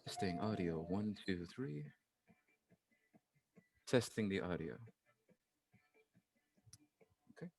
Testing audio. One, two, three. Testing the audio. Okay.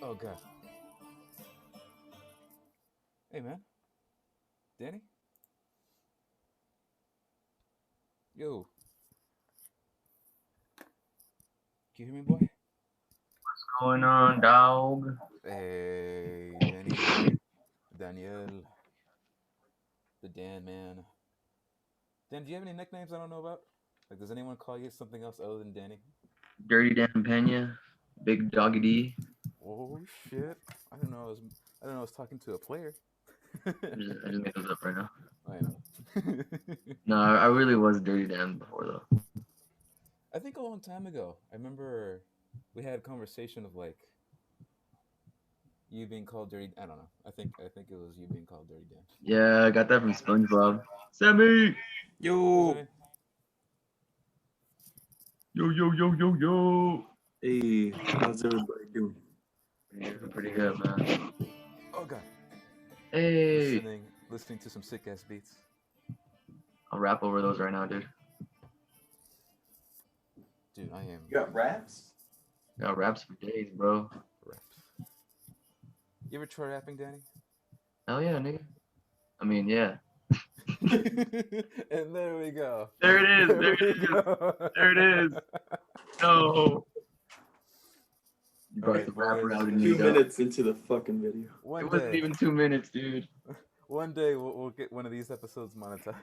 Oh god. Hey man, Danny. Yo, can you hear me, boy? Going on, dog? Hey, Danny, Daniel, the Dan man. Dan, do you have any nicknames I don't know about? Like, does anyone call you something else other than Danny? Dirty Dan Pena, Big Doggy D. Oh shit! I don't know. I don't know. I was talking to a player. I just made those up right now. I know. No, I really was Dirty Dan before though. I think a long time ago. I remember we had a conversation of like you being called dirty. I don't know. I think it was you being called dirty Dan. Yeah, I got that from SpongeBob. Sammy! Hey Yo, Sammy. Yo, yo, yo, yo, yo! hey, how's everybody doing? Yeah, pretty good, man. Oh god. Hey! Listening to some sick ass beats. I'll rap over those right now, dude. Dude, I am You got raps? Got raps for days, bro. raps. You ever try rapping, Danny? Hell yeah, nigga. I mean, yeah. And there we go. There it is, There there we it is, go. there it is. No! You brought Alright, the boys. rapper out in Two me, dog. minutes into the fucking video. One It wasn't day, even 2 minutes, dude. one day we'll get one of these episodes monetized.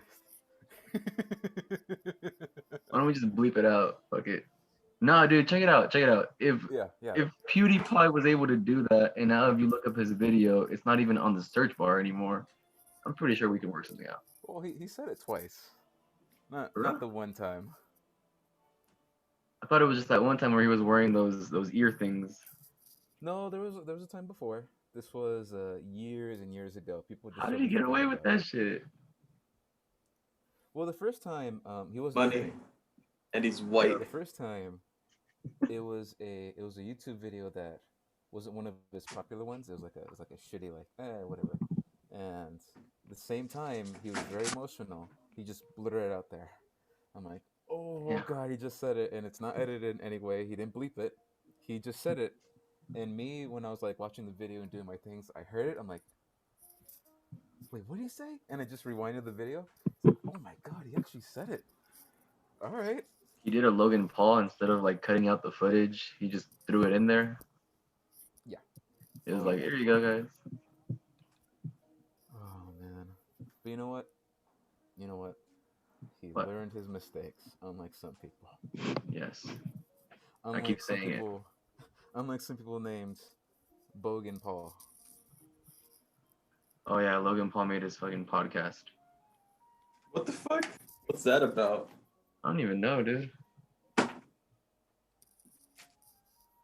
Why don't we just bleep it out? Fuck it. Nah, dude, check it out. Check it out. Yeah. If PewDiePie was able to do that, and now if you look up his video, it's not even on the search bar anymore. I'm pretty sure we can work something out. Well, he said it twice. Not For not real? the one time. I thought it was just that one time where he was wearing those ear things. No, there was a time before. This was years and years ago. People just How did started he get away forgetting with about it. that shit? Well, the first time he wasn't Money, funny. and he's white. The first time it was a YouTube video that wasn't one of his popular ones. It was like a shitty like whatever. And the same time he was very emotional. He just blurted it out there. I'm like, oh Yeah. god, he just said it, and it's not edited in any way. He didn't bleep it. He just said it. And me, when I was like watching the video and doing my things, I heard it. I'm like, wait, what did he say? And I just rewinded the video. It's like, oh my god, he actually said it. All right. He did a Logan Paul instead of like cutting out the footage. He just threw it in there. Yeah. It was Oh, like, yeah. here you go, guys. Oh man. But you know what? You know what? He What? learned his mistakes, unlike some people. Yes. Unlike keep some saying it. people, unlike some people named Bogan Paul. Oh yeah, Logan Paul made his fucking podcast. What the fuck? What's that about? I don't even know, dude.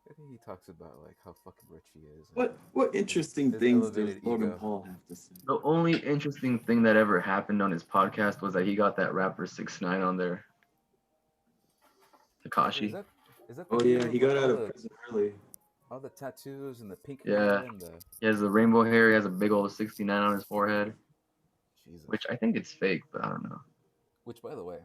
I think he talks about like how fucking rich he is. What interesting his things does elevated Logan ego. Paul have to say? The only interesting thing that ever happened on his podcast was that he got that rapper 6ix9ine on there. Wait, Takashi. is that the Oh dude yeah, he with got out all of prison early. all the tattoos and the pink Yeah. hair and the He has the rainbow hair. He has a big old 69 on his forehead, Jesus. which I think it's fake, but I don't know. Which, by the way,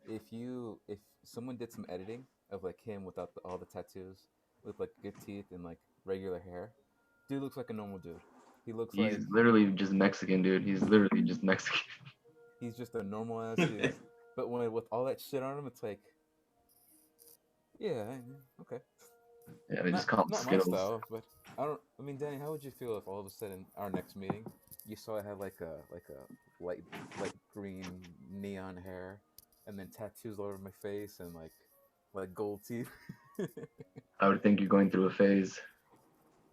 if someone did some editing of like him without all the tattoos, with like good teeth and like regular hair, dude looks like a normal dude. He looks He's like literally just Mexican, dude. He's literally just Mexican. he's just a normal ass dude. But when with all that shit on him, it's like, yeah, okay. Yeah, they just call him Not my Skittles. style, but I don't. I mean, Danny, how would you feel if all of a sudden our next meeting, you saw I had like a light green neon hair, and then tattoos all over my face and like gold teeth. I would think you're going through a phase.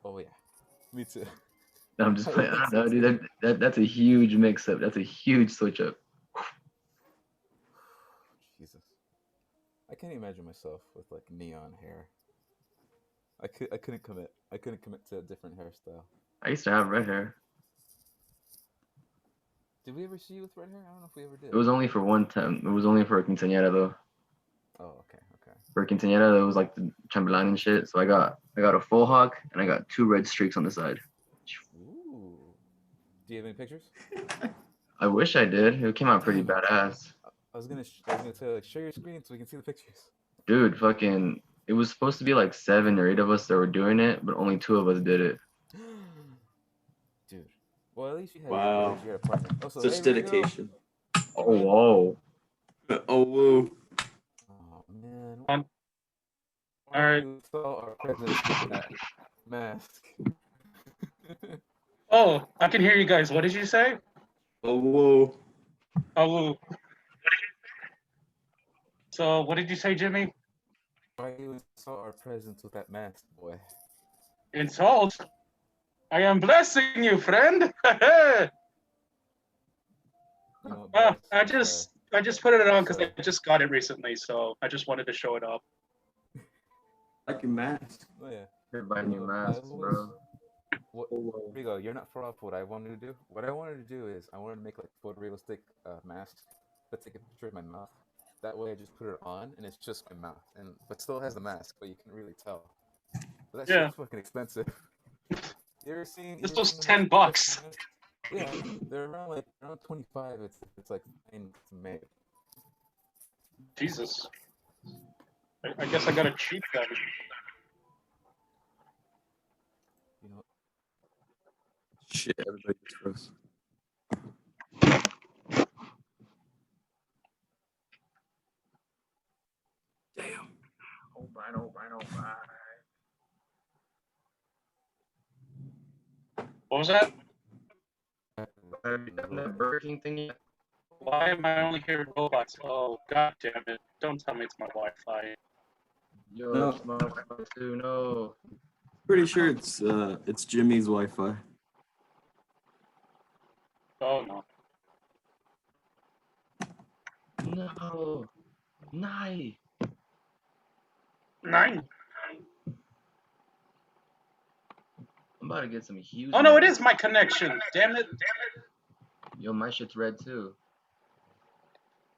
Oh yeah, me too. No, I'm just I playing. I think don't know, so, dude. That's a huge mix-up. That's a huge switch-up. Jesus, I can't imagine myself with like neon hair. I couldn't commit. I couldn't commit to a different hairstyle. I used to have red hair. Did we ever see you with red hair? I don't know if we ever did. It was only for one time. It was only for a quinceañera though. Oh, okay. For a quinceañera, it was like the chambelán and shit. So I got a full hawk and I got 2 red streaks on the side. Ooh. Do you have any pictures? I wish I did. It came out pretty Damn it. badass. I was gonna tell you, like, share your screen so we can see the pictures. Dude, fucking, It was supposed to be like 7 or 8 of us that were doing it, but only 2 of us did it. Dude. Well, at least you had Wow. your partner. Also, Such hey, Rigo. dedication. Hey, Oh, man. whoa. Oh, woo. Oh, man. All Why right. you saw our president with that mask? Oh, I can hear you guys. What did you say? Oh, woo. Oh. So, what did you say, Jimmy? Why you saw our president with that mask, boy? Insult? I am blessing you, friend. You know, boss, I this just put it on because Sorry. I just got it recently, so I just wanted to show it off. Like your mask. Oh yeah. You're buying new masks, bro. What, Oh, whoa. Rigo, you're not far off what I wanted to do. What I wanted to do is I wanted to make like photorealistic masks, but take a picture of my mouth. That way, I just put it on, and it's just my mouth, and but still has the mask, but you can really tell. But that Yeah. shit's fucking expensive. You ever seen? This you ever was seen $10. masks? Yeah, they're around 25. It's like fine to make. Jesus. I guess I got a cheap then. You know, Shit, everybody gets gross. Damn. Oh, fine, oh, fine, oh, fine. What was that? Have you done that Burger King thing yet? Why am I only hearing robots? Oh, god damn it. Don't tell me it's my Wi-Fi. Yo, No. it's my Wi-Fi too. No. Pretty sure it's Jimmy's Wi-Fi. Oh, no. No. Nice. 9. I'm about to get some huge. Oh, no, it is my connection. Damn it. Yo, my shit's red too.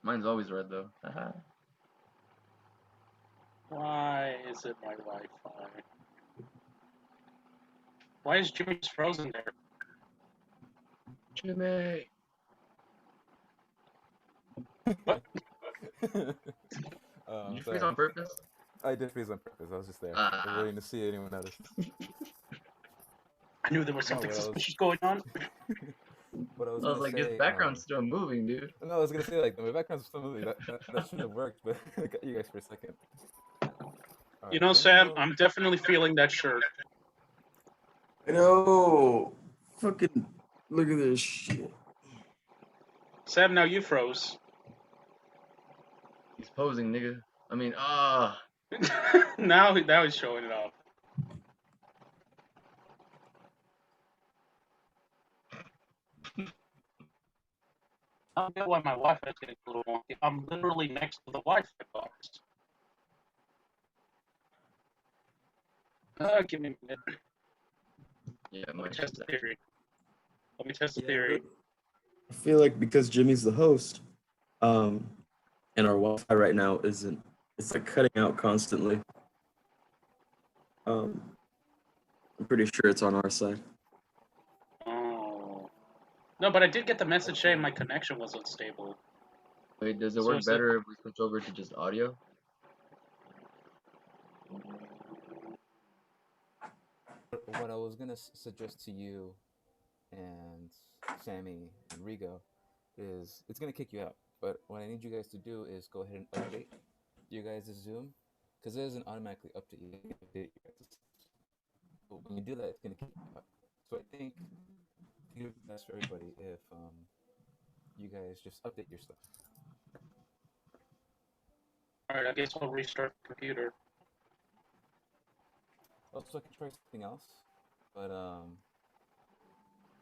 Mine's always red though. Why is it my Wi-Fi? Why is Jimmy just frozen there? Jimmy. What? Did you freeze sorry. on purpose? I did freeze on purpose. I was just there. I was waiting to see anyone notice. I knew there was something what I was- suspicious going on. But I was, I was gonna like, say, this background's still moving, dude. No, I was gonna say like my background's still moving. That shouldn't have worked, but I got you guys for a second. You know, Sam, I'm definitely feeling that shirt. I know. Fucking look at this shit. Sam, now you froze. He's posing, nigga. I mean, now he's showing it off. I don't get why my Wi-Fi is getting a little wonky. I'm literally next to the Wi-Fi box. Give me a minute. yeah, Let my me test the shit's theory. Let me test the Yeah, theory. I feel like because Jimmy's the host, and our Wi-Fi right now isn't. It's like cutting out constantly. I'm pretty sure it's on our side. Oh. No, but I did get the message saying my connection was unstable. Wait, does it So work is it- better if we switch over to just audio? What I was gonna suggest to you and Sammy and Rigo is it's gonna kick you out. But what I need you guys to do is go ahead and update you guys' Zoom because it doesn't automatically update you. But when you do that, it's gonna kick you out. So I think it would be best for everybody if you guys just update your stuff. Alright, I guess I'll restart the computer. Also, I can try something else, but I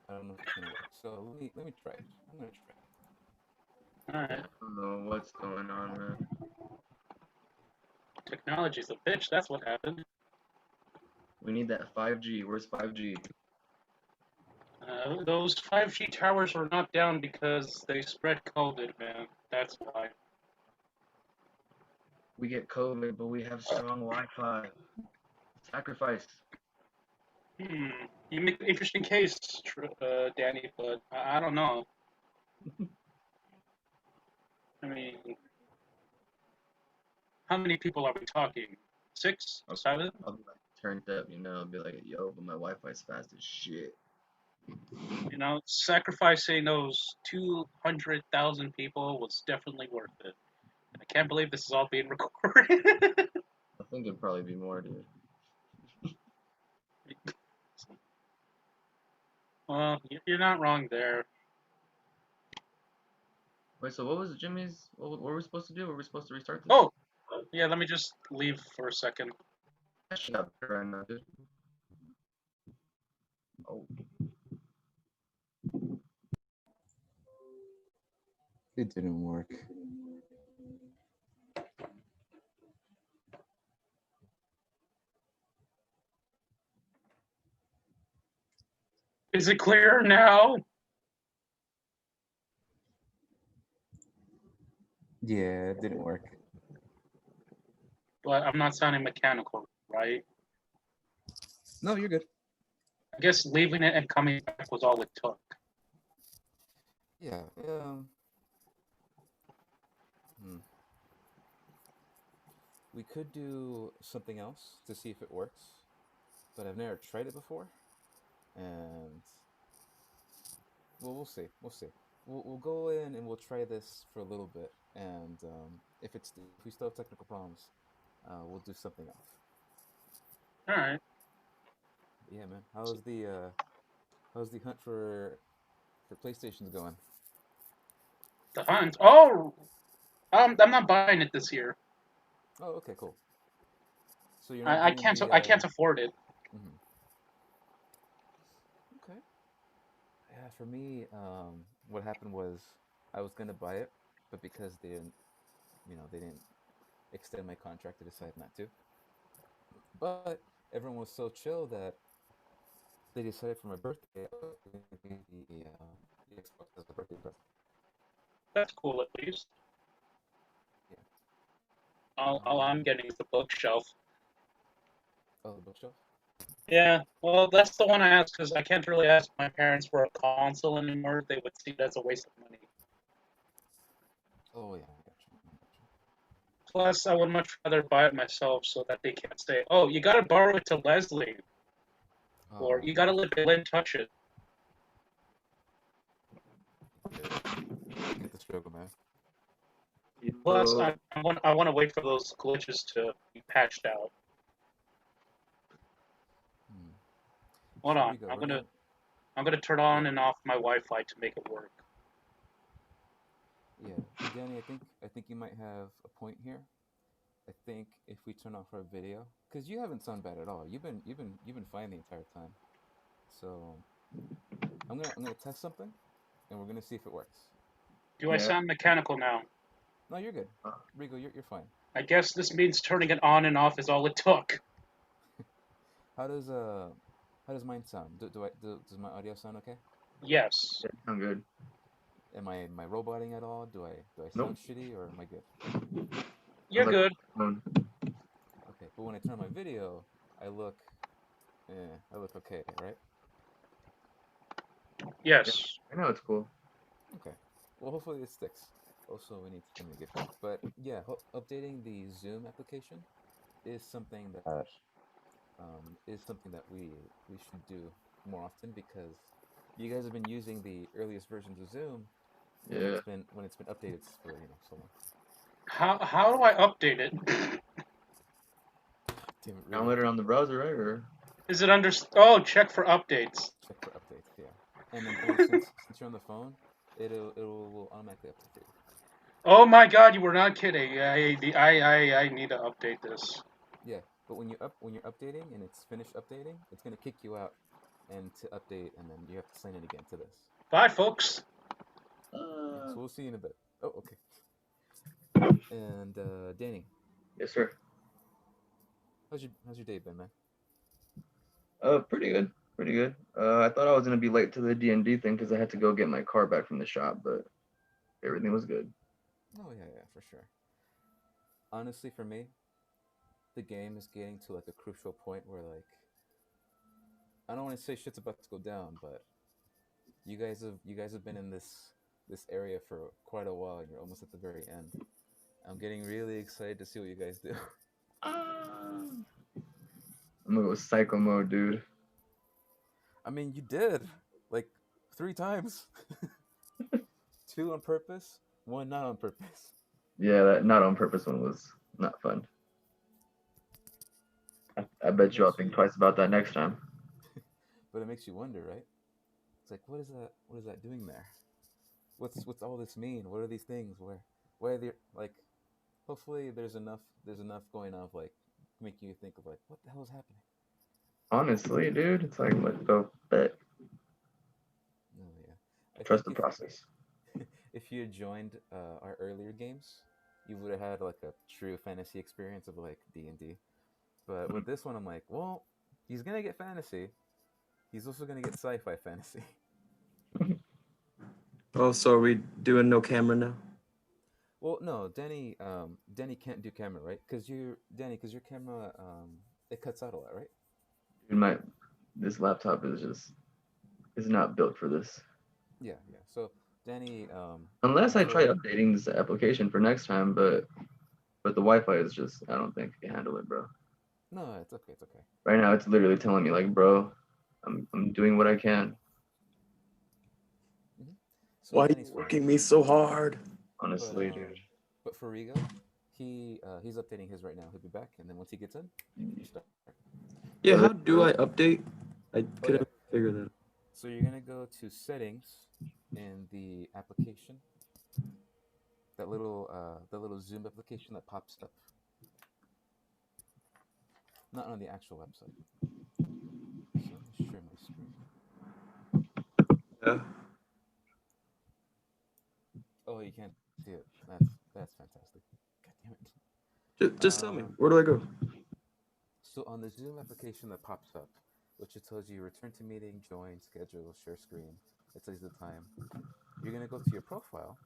don't know if it's gonna work. So let me try it. I'm gonna try it. Alright. I don't know what's going on, man. Technology's a bitch, that's what happened. We need that 5G. Where's 5G? Those 5G towers were knocked down because they spread COVID, man. That's why. We get COVID, but we have strong Wi-Fi. Sacrifice. You make an interesting case, Danny, but I don't know. I mean, how many people are we talking? 6, I'll, 7. I'll be like turned up, you know. I'll be like, yo, but my Wi-Fi's fast as shit. You know, sacrificing those 200,000 people was definitely worth it. And I can't believe this is all being recorded. I think it'd probably be more, dude. Well, you're not wrong there. Wait, so what was Jimmy's? What were we supposed to do? Were we supposed to restart this? Oh, yeah, let me just leave for a second. Actually, got better right now, dude. Oh, It didn't work. Is it clear now? Yeah, it didn't work. But I'm not sounding mechanical, right? No, you're good. I guess leaving it and coming back was all it took. Yeah. We could do something else to see if it works, but I've never tried it before, and well, we'll see. We'll see. We'll go in and we'll try this for a little bit, and if we still have technical problems, we'll do something else. All right. Yeah, man. How's the hunt for PlayStations going? The hunt. Oh, I'm not buying it this year. Oh, okay, cool. So you're not I doing can't. the. I can't afford it. Mhm. Okay. Yeah, for me, what happened was I was gonna buy it, but because they didn't extend my contract, I decided not to. But everyone was so chill that they decided for my birthday I was going to give the Xbox as a birthday present. That's cool, at least. Yeah. All I'm getting is the bookshelf. Oh, the bookshelf. Yeah, well, that's the one I asked because I can't really ask my parents for a console anymore. They would see it as a waste of money. Oh yeah, I got you. Plus, I would much rather buy it myself so that they can't say, "Oh, you gotta borrow it to Leslie," or Oh, "You gotta let Lynn touch it." I get the struggle, man. Plus, yo, I want to wait for those glitches to be patched out. Hmm. Hold So on, Rigo, we're going. I'm gonna turn Yeah, on and off my Wi-Fi to make it work. yeah. Danny, I think you might have a point here. I think if we turn off our video, because you haven't sound bad at all. You've been fine the entire time. So I'm gonna test something, and we're gonna see if it works. Do I yeah. sound mechanical now? No, you're good. Uh, Rigo, you're fine. I guess this means turning it on and off is all it took. How does how does mine sound? Does my audio sound okay? Yes, yeah, I'm good. Am I roboting at all? Do I Nope. sound shitty or am I good? you're Like, good. Okay, but when I turn on my video, I look I look okay, right? yeah, Yes. I know it's cool. Okay. Well, hopefully it sticks. Also, we need to communicate back. But yeah, updating the Zoom application is something that we should do more often because you guys have been using the earliest versions of Zoom Yeah. when it's been updated for so long. How do I update it? Damn it, Rigo. Download it on the browser, right? Or Is it under? Oh, check for updates. Check for updates, yeah. And then for instance, since you're on the phone, will automatically update for you. Oh my God, you were not kidding. I need to update this. Yeah, but when you're updating and it's finished updating, it's gonna kick you out and to update, and then you have to sign in again to this. Bye, folks. Yeah, so we'll see you in a bit. Oh, okay. And Danny, yes, sir. how's your day been, man? Pretty good. Pretty good. I thought I was gonna be late to the D&D thing because I had to go get my car back from the shop, but everything was good. Oh yeah, for sure. Honestly, for me, the game is getting to like a crucial point where like I don't want to say shit's about to go down, but you guys have been in this area for quite a while, and you're almost at the very end. I'm getting really excited to see what you guys do. I'm gonna go psycho mode, dude. I mean, you did like 3 times. 2 on purpose, 1 not on purpose. Yeah, that not on purpose one was not fun. I But it bet you I'll makes think you, twice about that next time. but it makes you wonder, right? It's like, what is that? What is that doing there? What's all this mean? What are these things? Where are they like? Hopefully, there's enough going on of like making you think of like, what the hell is happening? Honestly, dude, it's like what the bet. Oh yeah, I Trust think the if process. if you had joined our earlier games, you would have had like a true fantasy experience of like D&D. But with this one, I'm like, well, he's gonna get fantasy. He's also gonna get sci-fi fantasy. Oh, so are we doing no camera now? Well, no, Danny can't do camera, right? Because your camera, it cuts out a lot, right? Dude, this laptop is not built for this. Yeah, yeah. So Danny, Unless I try until updating this application for next time, but the Wi-Fi is just I don't think it can handle it, bro. no, it's okay, it's okay. Right now it's literally telling me like, bro, I'm doing what I can. hmm So Why are you Danny's fine. working me so hard? But Honestly, dude. but for Rigo, he's updating his right now. He'll be back, and then once he gets in, you start. Yeah, Really? how do I update? I Oh yeah. couldn't figure that out. So you're gonna go to settings in the application, that little Zoom application that pops up, not on the actual website. So let me share my screen. Yeah. Oh, you can't see it. That's fantastic. God damn it. Just tell me, Um, where do I go? so on the Zoom application that pops up, which it tells you return to meeting, join, schedule, share screen. It tells you the time. You're gonna go to your profile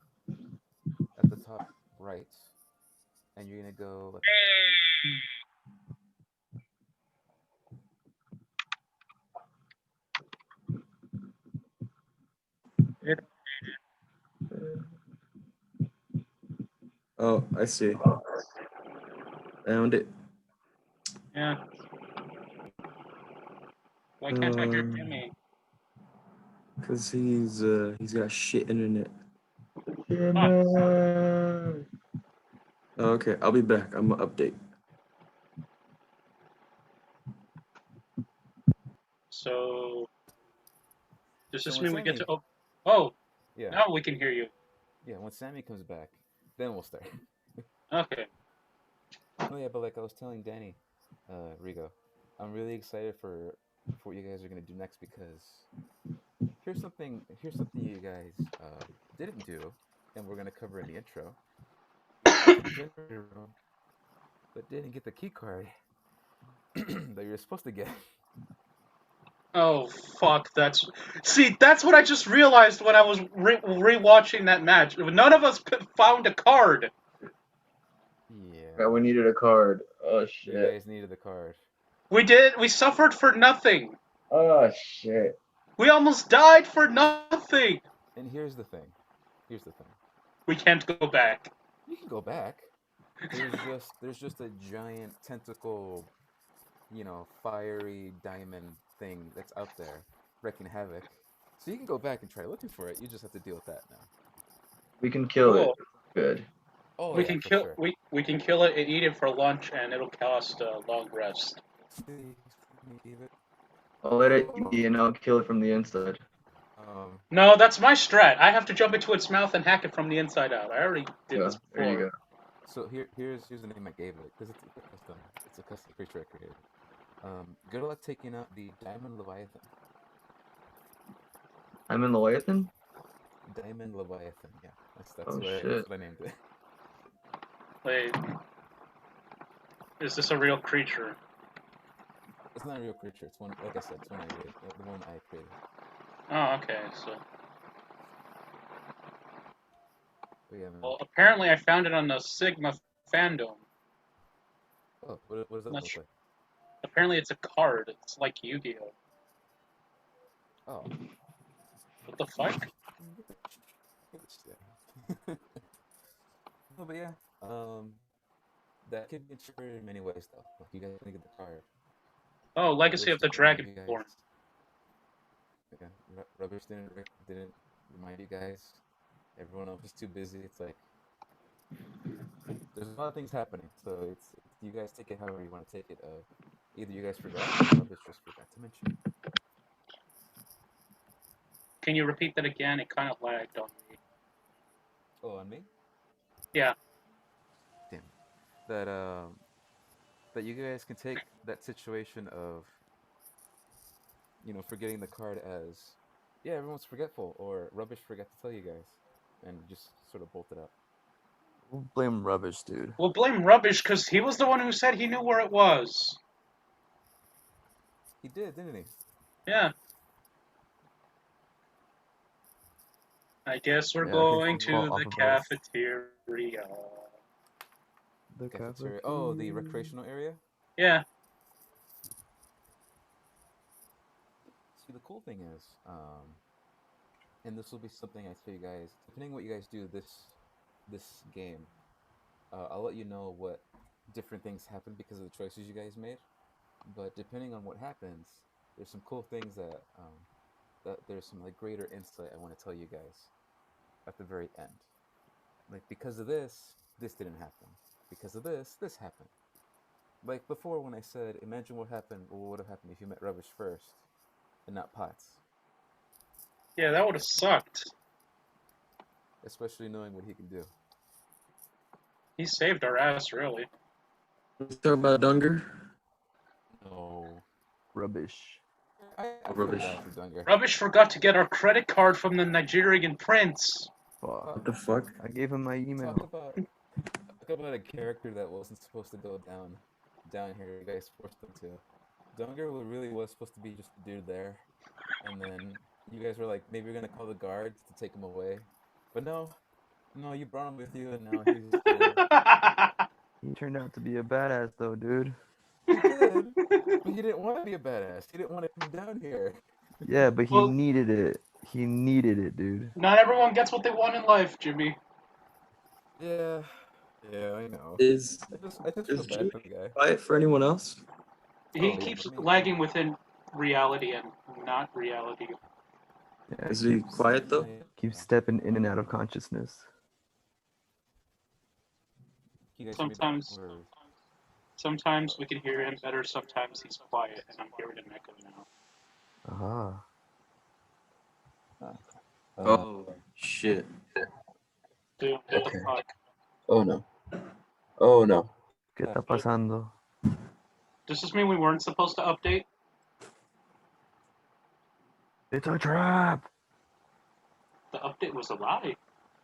at the top right, and you're gonna go. Oh, I see. Found it. Yeah. Why can't I hear Um, Jimmy? Cause he's got shit internet. Jimmy. Oh, okay, I'll be back. I'm gonna update. So does So this when mean we get Sammy, to? Oh, yeah, now we can hear you. yeah, when Sammy comes back, then we'll start. Okay. Oh yeah, but like I was telling Danny, Rigo, I'm really excited for what you guys are gonna do next because here's something you guys didn't do, and we're gonna cover in the intro. You went to the generator room, but didn't get the key card that you're supposed to get. Oh fuck! That's what I just realized when I was rewatching that match. None of us found a card. Yeah, we Yeah, needed a card. Oh you shit. guys needed the card. We did. We suffered for nothing. Oh shit. We almost died for nothing. And here's the thing. Here's the thing. We can't go back. You can go back. There's just a giant tentacle, fiery diamond thing that's out there wreaking havoc. So you can go back and try looking for it. You just have to deal with that now. We can kill it. Cool. Good. Oh We yeah, can for kill sure. we can kill it and eat it for lunch, and it'll cost a long rest. See, David. I'll let it Oh. eat and I'll kill it from the inside. Um. No, that's my strat. I have to jump into its mouth and hack it from the inside out. I already did Yeah, this there you before. go. So here's the name I gave it because it's a custom creature I created. Good luck taking out the diamond leviathan. I'm in Leviathan? Diamond leviathan. Yeah, that's Oh what shit. I named it. Wait, is this a real creature? It's not a real creature. It's one, like I said, it's one I made, the one I created. Oh, okay. So, But yeah, man. well, apparently I found it on the Sigma fandom. Oh, what does that Not look sure. like? Apparently it's a card. It's like Yu-Gi-Oh. Oh, What the fuck? get the shit out. No, but yeah, that could be interpreted in many ways, though. Like you guys can get the card. Oh, Legacy of the Rubbish didn't remind you Dragonborn. guys. Yeah, Rubbish didn't remind you guys. Everyone else is too busy. It's like there's a lot of things happening, so it's you guys take it however you want to take it. Either you guys forgot or Rubbish just forgot to mention it. Can you repeat that again? It kind of lagged on me. Oh, on me? Yeah. Damn. That that you guys can take that situation of forgetting the card as yeah, everyone's forgetful or Rubbish forgot to tell you guys, and just sort of bolt it up. We'll blame Rubbish, dude. We'll blame Rubbish because he was the one who said he knew where it was. He did, didn't he? Yeah. I guess we're Yeah, I think going so. to Fault the off of us. cafeteria. The Cafeteria. Oh, the recreational area. Yeah. See, the cool thing is, and this will be something I tell you guys. Depending on what you guys do this game, I'll let you know what different things happen because of the choices you guys made. But depending on what happens, there's some cool things that there's some like greater insight I want to tell you guys at the very end. Like because of this didn't happen. Because of this happened. Like before when I said, imagine what would have happened if you met Rubbish first and not Potts. Yeah, that would have sucked. Especially knowing what he can do. He saved our ass, really. Let's talk about Dunger. No. Rubbish. I Rubbish. forgot for Dunger. Rubbish forgot to get our credit card from the Nigerian prince. Fuck. What the fuck? I gave him my email. Talk about a character that wasn't supposed to go down here. You guys forced him to. Dunger really was supposed to be just the dude there, and then you guys were like, maybe we're gonna call the guards to take him away, but no, you brought him with you, and now he's here. He turned out to be a badass though, dude. He did, but he didn't want to be a badass. He didn't want to come down here. Yeah, but he Well- needed it. He needed it, dude. Not everyone gets what they want in life, Jimmy. Yeah, I know. Is I just feel Jimmy bad for the guy. quiet for anyone else? He yeah, keeps but me- lagging within reality and not reality. Yeah, Is he quiet though? keeps stepping in and out of consciousness. You guys hear me Sometimes- back, or- Sometimes we can hear him better, sometimes he's quiet, and I'm hearing an echo now. Aha. Oh shit. Dude, what the Okay. fuck? Oh no. Oh no. ¿Qué está pasando? Does this mean we weren't supposed to update? It's a trap. The update was a lie.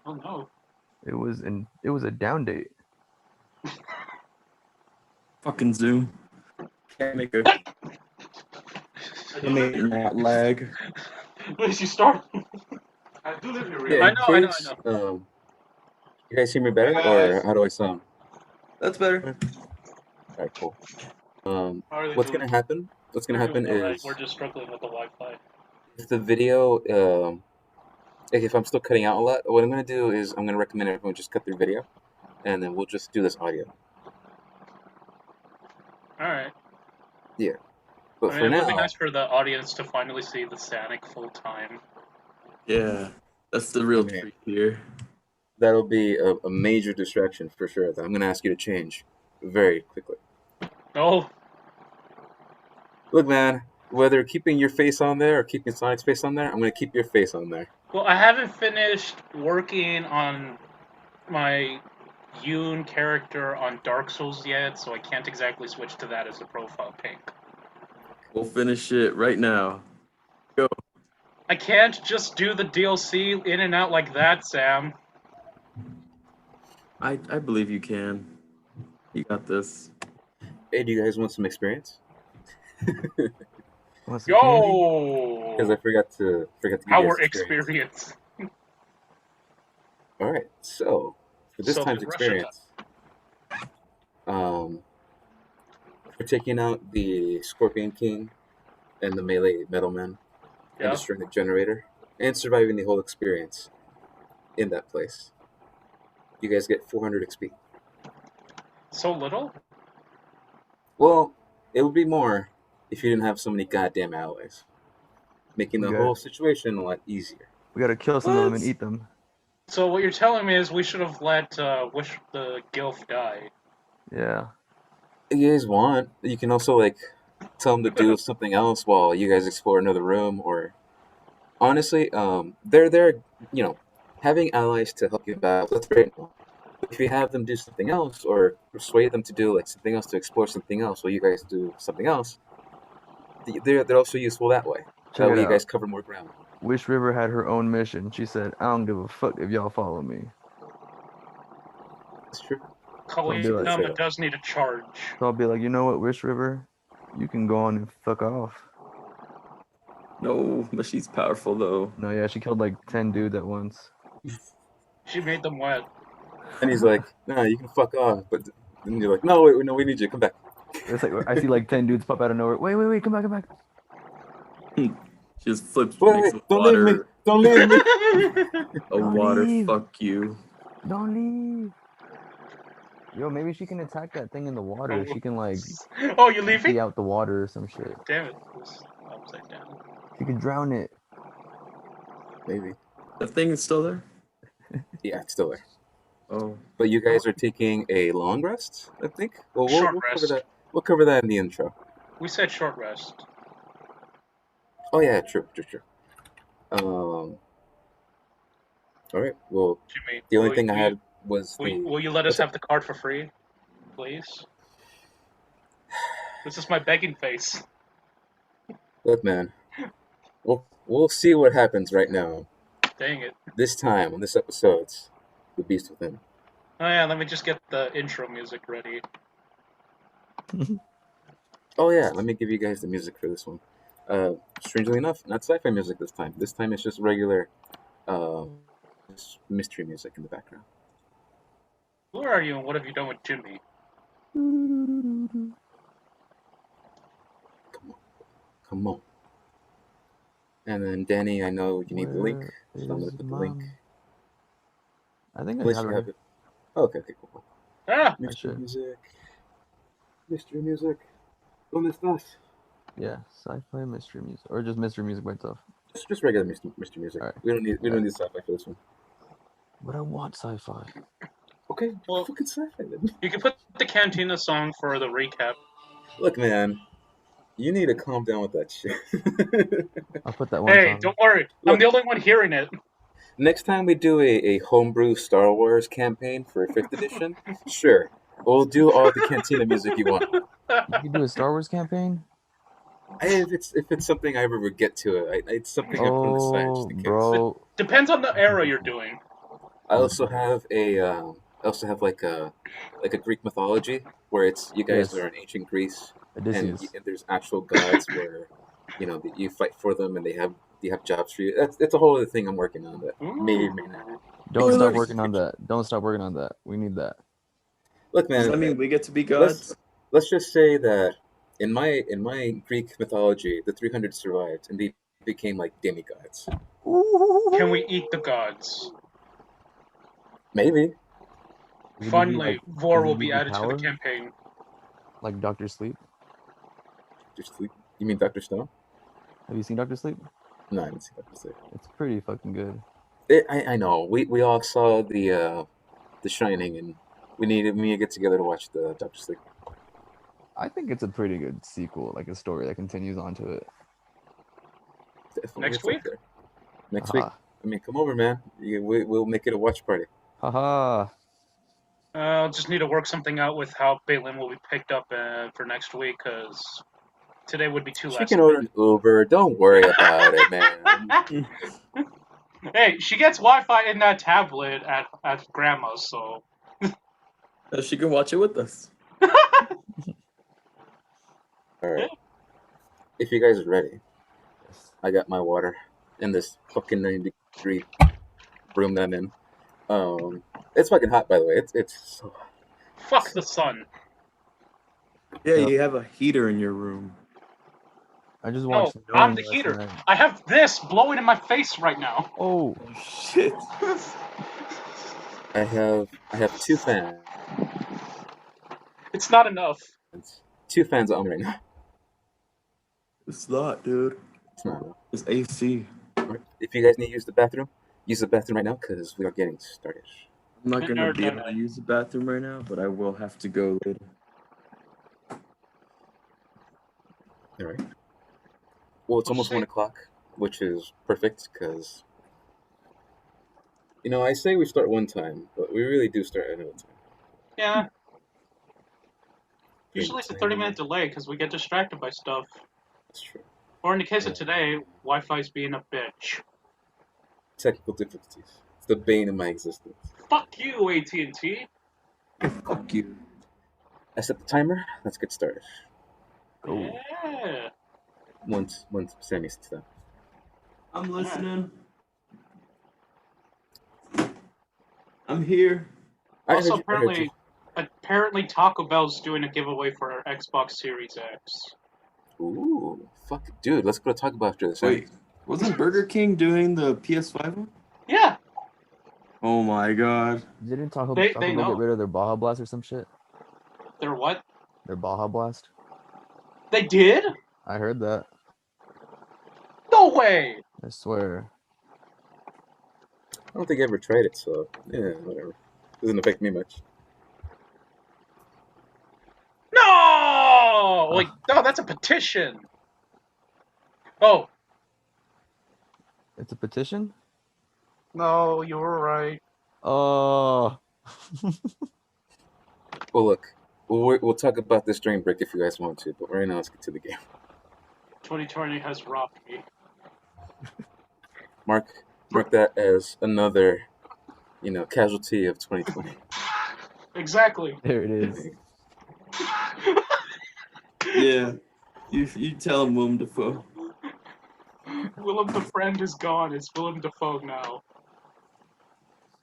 Oh no. It was a down date. Fucking Zoom. Can't make a can't make it not lag. Wait, did you start? I do live in real. I know. You guys hear me better, or how do I sound? That's better. All right, cool. How are they What's doing? gonna happen? What's gonna We're happen doing alright. is We're just struggling with the Wi-Fi. if the video, like if I'm still cutting out a lot, what I'm gonna do is I'm gonna recommend everyone just cut their video, and then we'll just do this audio. Alright. But I for mean, it would be now, nice for the audience to finally see the Sanic full time. Yeah. That's the real Okay. treat here. that'll be a major distraction for sure. That I'm gonna ask you to change very quickly. Oh, Look, man, whether keeping your face on there or keeping Sonic's face on there, I'm gonna keep your face on there. well, I haven't finished working on my Yoon character on Dark Souls yet, so I can't exactly switch to that as a profile pic. We'll finish it right now. I can't just do the DLC in and out like that, Sam. I believe you can. You got this. Hey, do you guys want some experience? Want some candy? Because I Yo! forgot to give you guys Our experience. All right, so for this So time's the Russia- experience, we're taking out the Scorpion King and the melee Metalman and Yeah. destroying the generator and surviving the whole experience in that place. You guys get 400 XP. So little? Well, it would be more if you didn't have so many goddamn allies, making the We whole got situation a lot easier. we gotta kill some of them and What? eat them. So what you're telling me is we should have let Wish the Gilf die. Yeah. If you guys want, you can also like tell them to do something else while you guys explore another room. Or honestly, they're you know having allies to help you battle. That's great. If you have them do something else, or persuade them to do like something else to explore something else, while you guys do something else, they're also useful that way. Check That it way, you out. guys cover more ground. Wish River had her own mission. She said, "I don't give a fuck if y'all follow me." That's true. So I'll be like, Kalinama does need a charge. so I'll be like, you know what, Wish River, you can go on and fuck off. No, but she's powerful though. No, yeah, she killed like 10 dudes at once. She made them wet. And he's like, "Nah, you can fuck off." But then you're like, "No, wait, no, we need you. Come back." It's like I see like 10 dudes pop out of nowhere. Wait, come back, come back. She just flips, Wait, makes wait, a don't leave me! water, Don't leave me! a Don't water leave. fuck you. Don't leave. Yo, maybe she can attack that thing in the water. She can like Oh, you leaving? empty out the water or some shit. Damn it. It's upside down. She could drown it. Maybe. The thing is still there. Yeah, it's still there. Oh, But you guys are taking a long rest, I think. Well, Short we'll cover rest. that. We'll cover that in the intro. We said short rest. Oh yeah, true. All right. Well, Jimmy, the only thing I had was the. will you let us have the card for free, please? This is my begging face. Look, man. We'll see what happens right now. Dang it. This time on this episode's The Beast Within. Oh yeah, let me just get the intro music ready. Oh yeah, let me give you guys the music for this one. Strangely enough, not sci-fi music this time. This time it's just regular mystery music in the background. Who are you and what have you done with Jimmy? Come on. And then Danny, I know you need the link, so I'm gonna Where put the is link. Mom? I think I Unless got you it. have it. Oh, okay, cool. Ah! Mystery should. music. Mystery music. ¿Dónde estás? Yeah, sci-fi mystery music, or just mystery music by itself. Just regular mystery music. Alright. We don't need sci-fi for this one. But I want sci-fi. Okay, Well- fucking sci-fi then. You can put the Cantina song for the recap. Look, man, you need to calm down with that shit. I'll put that one Hey, song. don't worry. I'm Look. the only one hearing it. Next time we do a homebrew Star Wars campaign for 5th edition, sure, we'll do all the Cantina music you want. You can do a Star Wars campaign? If it's something I ever would get to it, it's something I put on the side Oh, just in case. bro. Depends on the era you're doing. I also have like a Greek mythology where it's you guys Yes. are in ancient Greece Odysseus. and there's actual gods where you fight for them and they have jobs for you. That's a whole other thing I'm working on that may or may not. Don't stop Spoilers. working on that. Don't stop working on that. We need that. Look, does man, that mean we get to be gods? let's just say that in my Greek mythology, the 300 survived and they became like demigods. Can we eat the gods? Maybe. Is it gonna be Finally, like- Vor is it will gonna be added to power? the campaign. Like Doctor Sleep? You mean Dr. Stone? Have you seen Doctor Sleep? No, I didn't see Dr. Stone. It's pretty fucking good. I know. We all saw the Shining, and we need to get together to watch the Doctor Sleep. I think it's a pretty good sequel, like a story that continues onto it. Definitely, Next it's up week? there. Next week. Haha. I mean, come over, man. We'll make it a watch party. Haha. I'll just need to work something out with how Balin will be picked up for next week, because today would be too She last can order an Uber. Don't worry about it, man. Hey, she gets Wi-Fi in that tablet at Grandma's, so... She can watch it with us. All right. If you guys are ready, Yes. I got my water in this fucking 90-degree room that I'm in. It's fucking hot, by the way. It's so hot. Fuck the sun. Yeah, Yep. you have a heater in your room. I just No, watched I'm Knowing the last heater. night. I have this blowing in my face right now. Oh, Oh shit! I have two fans. It's not enough. 2 fans on right now. It's not, dude. It's not. It's AC. Alright. If you guys need to use the bathroom right now because we are getting started. I'm not Been gonna there, be done able to that. use the bathroom right now, but I will have to go later. All right. Well, it's Well, almost see- 1 o'clock, which is perfect because, I say we start one time, but we really do start at another time. Yeah. Putting Usually the it's a timer 30-minute delay because we get distracted by stuff. That's true. Or in the case of Yeah. today, Wi-Fi's being a bitch. Technical difficulties. It's the bane of my existence. Fuck you, AT&T. Fuck you. I set the timer. Let's get started. Go. Yeah. Once Sammy's done. I'm listening. I'm here. I Also, heard you. apparently Taco Bell's doing a giveaway for our Xbox Series X. Ooh, fuck, dude. Let's go to Taco Bell after this. Wait, wasn't Burger King doing the PS5 one? Yeah, Oh my god. Didn't Taco They Bell know. get rid of their Baja Blast or some shit? they're what? Their Baja Blast? They did? I heard that. No way! I swear. I don't think I ever tried it, so yeah, whatever. Doesn't affect me much. No! Wait, no, that's a petition. Oh, It's a petition? no, you were right. Oh. Well, look, we'll talk about this during break if you guys want to, but right now let's get to the game. 2020 has robbed me. Mark that as another, casualty of 2020. Exactly. There it is. Yeah. You tell him, Willem Dafoe. Willem the friend is gone. It's Willem Dafoe now.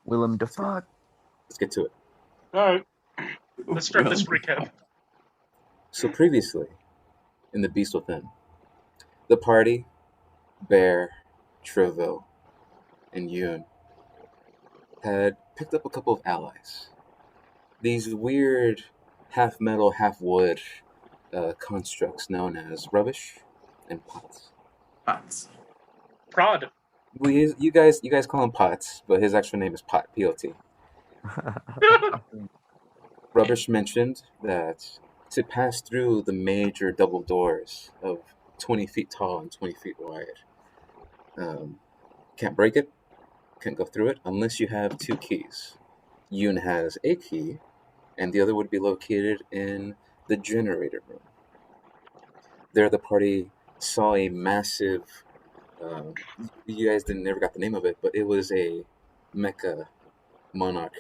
Willem Dafoe. Let's get to it. Alright, let's start this Willem recap. So previously, in The Beast Within, the party, Bear, Treville, and Yoon had picked up a couple of allies. These weird half metal, half wood constructs known as rubbish and pots. Pots. Prod. You guys call him Pots, but his actual name is Pot, P-O-T. Rubbish mentioned that to pass through the major double doors of 20 feet tall and 20 feet wide, can't break it, can't go through it unless you have 2 keys. Yoon has a key, and the other would be located in the generator room. There, the party saw a massive. You guys never got the name of it, but it was a mecha monarch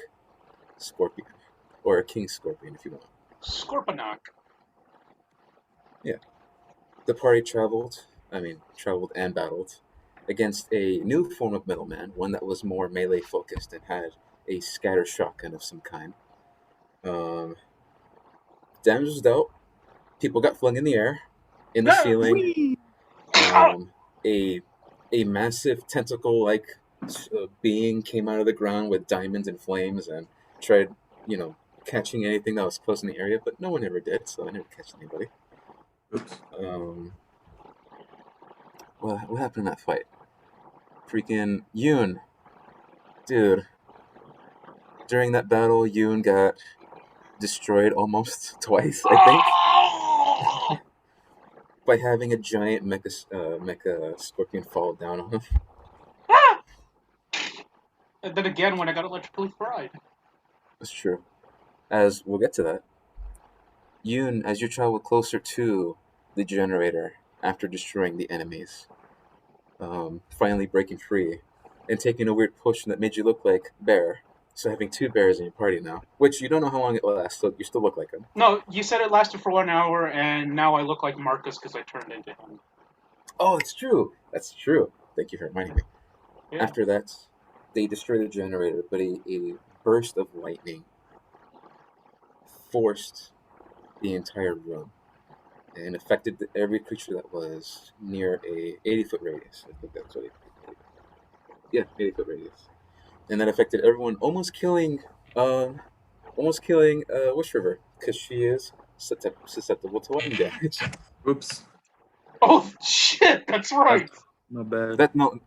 scorpion, or a king scorpion, if you want. Scorponok. The party traveled and battled against a new form of middleman, one that was more melee focused and had a scatter shotgun of some kind. Damage was dealt. People got flung in the air, in the ceiling. A massive tentacle-like being came out of the ground with diamonds and flames and tried, catching anything that was close in the area, but no one ever did, so I never catch anybody. Oops. What happened in that fight? Freaking Yoon. Dude. During that battle, Yoon got destroyed almost twice, I think, by having a giant mecha scorpion fall down on him. And then again when I got electrically fried. That's true. As we'll get to that. Yoon, as you travel closer to the generator after destroying the enemies, finally breaking free and taking a weird potion that made you look like Bear. So having 2 bears in your party now, which you don't know how long it lasts, so you still look like him. No, you said it lasted for 1 hour, and now I look like Marcus because I turned into him. Oh, it's true. That's true. Thank you for reminding me. Yeah. After that, they destroyed the generator, but a burst of lightning forced the entire room and affected every creature that was near a 80-foot radius. I think that's what 80-foot radius. And that affected everyone, almost killing Wish River, because she is susceptible to lightning damage. Oops. Oh shit, that's right. My bad.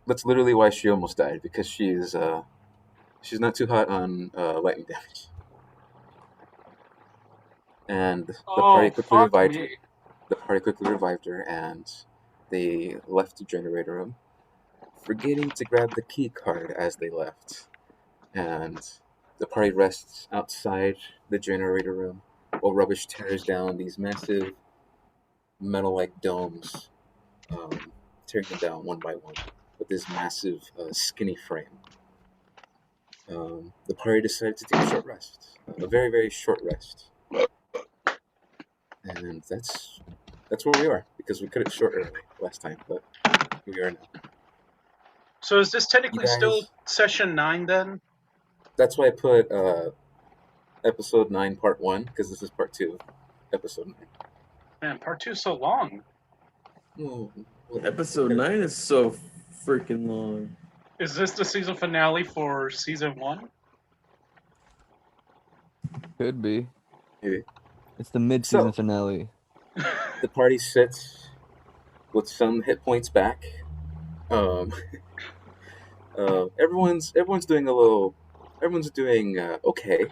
That's literally why she almost died, because she's not too hot on lightning damage. And the Oh party quickly fuck revived her. me. The party quickly revived her, and they left the generator room, forgetting to grab the key card as they left. And the party rests outside the generator room while Rubbish tears down these massive metal-like domes, tearing them down one by one with this massive, skinny frame. The party decided to take a short rest, a very, very short rest, and that's where we are, because we cut it short early last time, but here we are now. So is this You technically still guys, session 9 then? that's why I put episode 9, part 1, because this is part 2, episode 9. Man, part 2 is so long. Well, Episode 9 is so freaking long. Is this the season finale for season 1? Could be. Maybe. It's the mid-season So, finale. the party sits with some hit points back. Um, everyone's doing okay.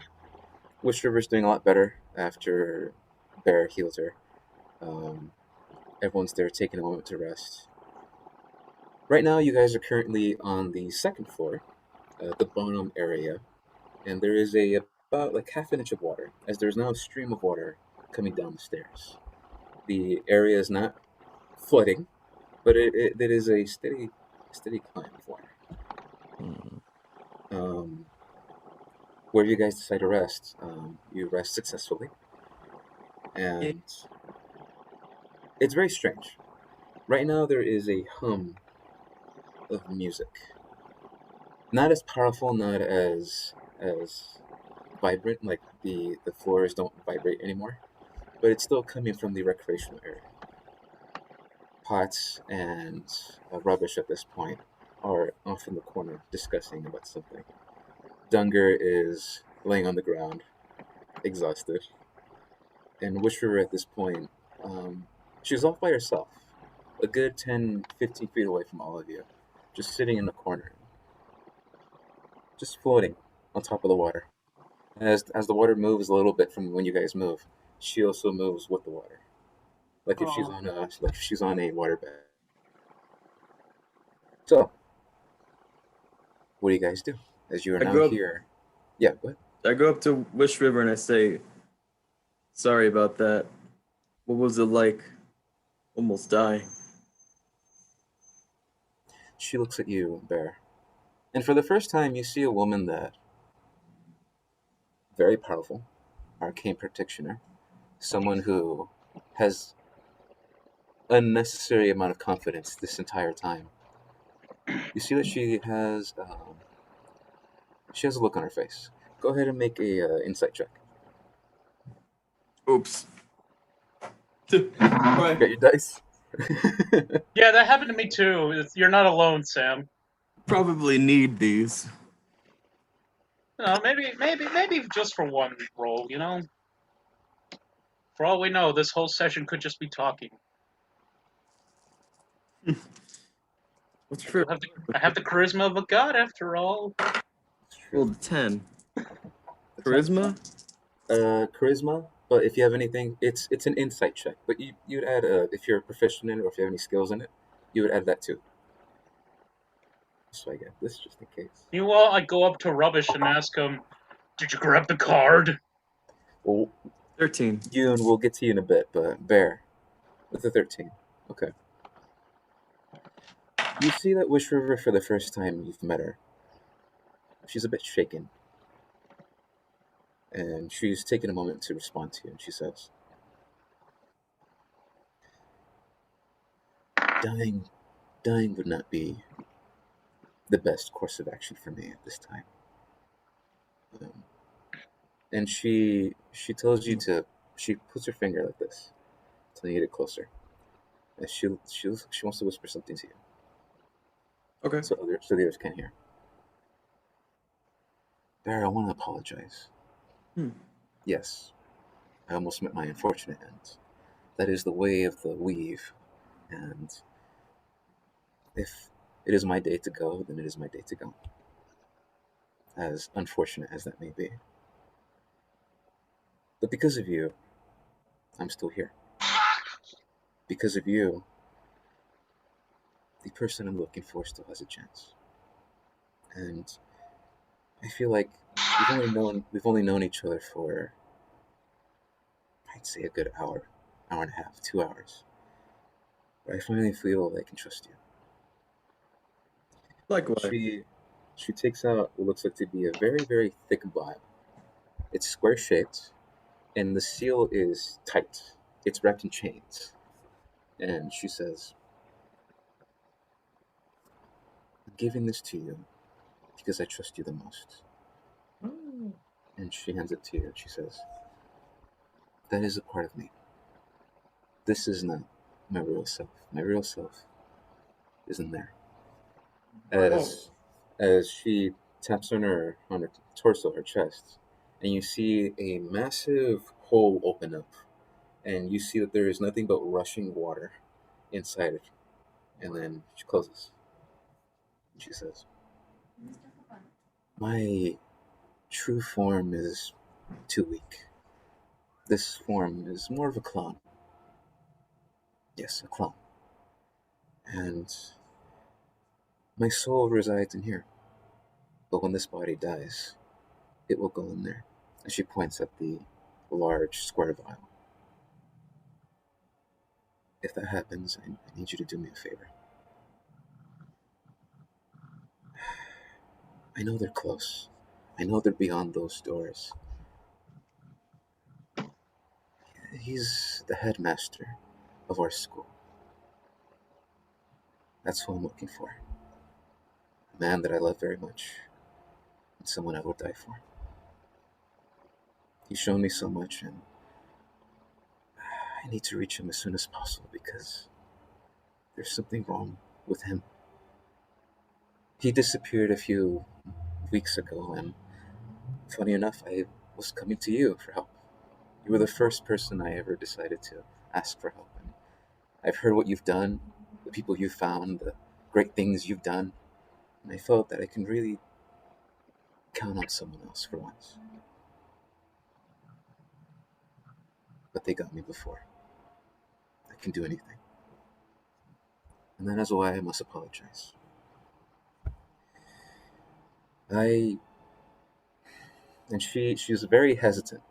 Wish River's doing a lot better after Bear healed her. Everyone's there taking a moment to rest. Right now, you guys are currently on the second floor, the bottom area, and there is about like half an inch of water, as there's now a stream of water coming down the stairs. The area is not flooding, but it is a steady climb of water. Hmm. Where you guys decide to rest, you rest successfully, and it's very strange. Right now, there is a hum of music, not as powerful, not as vibrant. Like the floors don't vibrate anymore, but it's still coming from the recreational area. Pots and Rubbish at this point are off in the corner discussing about something. Dunger is laying on the ground, exhausted. And Wish River at this point, she's off by herself, a good 10, 15 feet away from all of you, just sitting in the corner, just floating on top of the water. As the water moves a little bit from when you guys move, she also moves with the water, like if she's Oh. on a water bed. So, what do you guys do as you are I now go up- here? Yeah, go ahead. I go up to Wish River and I say, sorry about that. What was it like almost dying? She looks at you, Bear, and for the first time, you see a woman that very powerful, arcane practitioner, someone who has unnecessary amount of confidence this entire time. You see that she has a look on her face. Go ahead and make a insight check. Oops. Got your dice. Yeah, that happened to me too. You're not alone, Sam. Probably need these. Maybe just for one roll, you know? For all we know, this whole session could just be talking. What's your I have the charisma of a god, after all. Well, 10. Charisma? Charisma. But if you have anything, it's an insight check. But you'd add if you're proficient in it or if you have any skills in it, you would add that too. So I get this just in case. Meanwhile, I go up to Rubbish and ask him, "Did you grab the card?" Well, 13. Yoon, we'll get to you in a bit, but Bear, with the 13. Okay. You see that Wish River for the first time you've met her. She's a bit shaken. And she's taken a moment to respond to you, and she says, Dying would not be the best course of action for me at this time. And she tells you to, she puts her finger like this, telling you to get closer. And she wants to whisper something to you. Okay. So the others can't hear. Bear, I want to apologize. Yes, I almost met my unfortunate end. That is the way of the weave. And if it is my day to go, then it is my day to go. As unfortunate as that may be. But because of you, I'm still here. Because of you, the person I'm looking for still has a chance. And I feel like we've only known each other for, I'd say, a good hour, hour and a half, 2 hours. But I finally feel I can trust you. Likewise. She takes out what looks like to be a very, very thick vial. It's square shaped, and the seal is tight. It's wrapped in chains. And she says, I'm giving this to you because I trust you the most. And she hands it to you. She says, that is a part of me. This is not my real self. My real self isn't there. As she taps on her torso, her chest, and you see a massive hole open up, and you see that there is nothing but rushing water inside it. And then she closes. She says, my true form is too weak. This form is more of a clone. Yes, a clone. And my soul resides in here. But when this body dies, it will go in there. And she points at the large square vial. If that happens, I need you to do me a favor. I know they're close. I know they're beyond those doors. He's the headmaster of our school. That's who I'm looking for. A man that I love very much, and someone I will die for. He's shown me so much, and I need to reach him as soon as possible because there's something wrong with him. He disappeared a few weeks ago, and funny enough, I was coming to you for help. You were the first person I ever decided to ask for help. And I've heard what you've done, the people you've found, the great things you've done, and I felt that I can really count on someone else for once. But they got me before. I can do anything. And that is why I must apologize. I and she's very hesitant.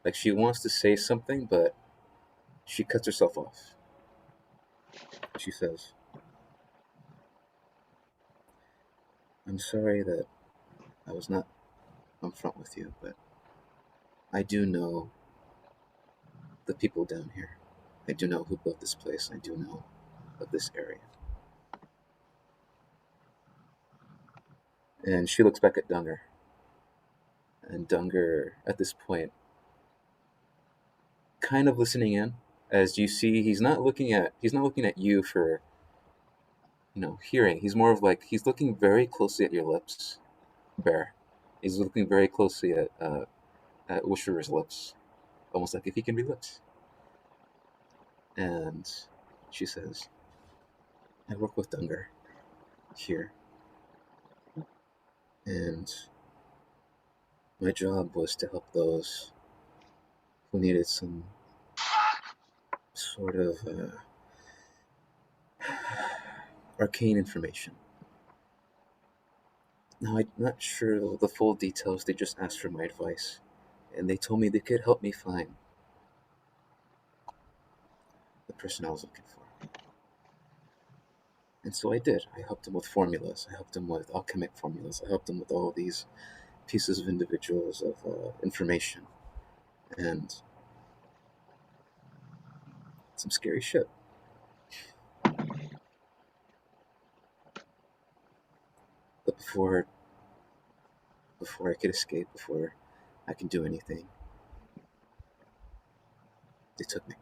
Like she wants to say something, but she cuts herself off. She says, I'm sorry that I was not upfront with you, but I do know the people down here. I do know who built this place. I do know of this area. And she looks back at Dunger. And Dunger, at this point, kind of listening in, as you see, he's not looking at you for hearing. He's more of like he's looking very closely at your lips, Bear. He's looking very closely at Wisher's lips, almost like if he can read lips. And she says, I work with Dunger here, and my job was to help those who needed some sort of arcane information. Now, I'm not sure the full details, they just asked for my advice, and they told me they could help me find the person I was looking for. And so I did. I helped them with formulas, I helped them with alchemic formulas, I helped them with all these pieces of individuals of information, and some scary shit. But before I could escape, before I could do anything, they took me.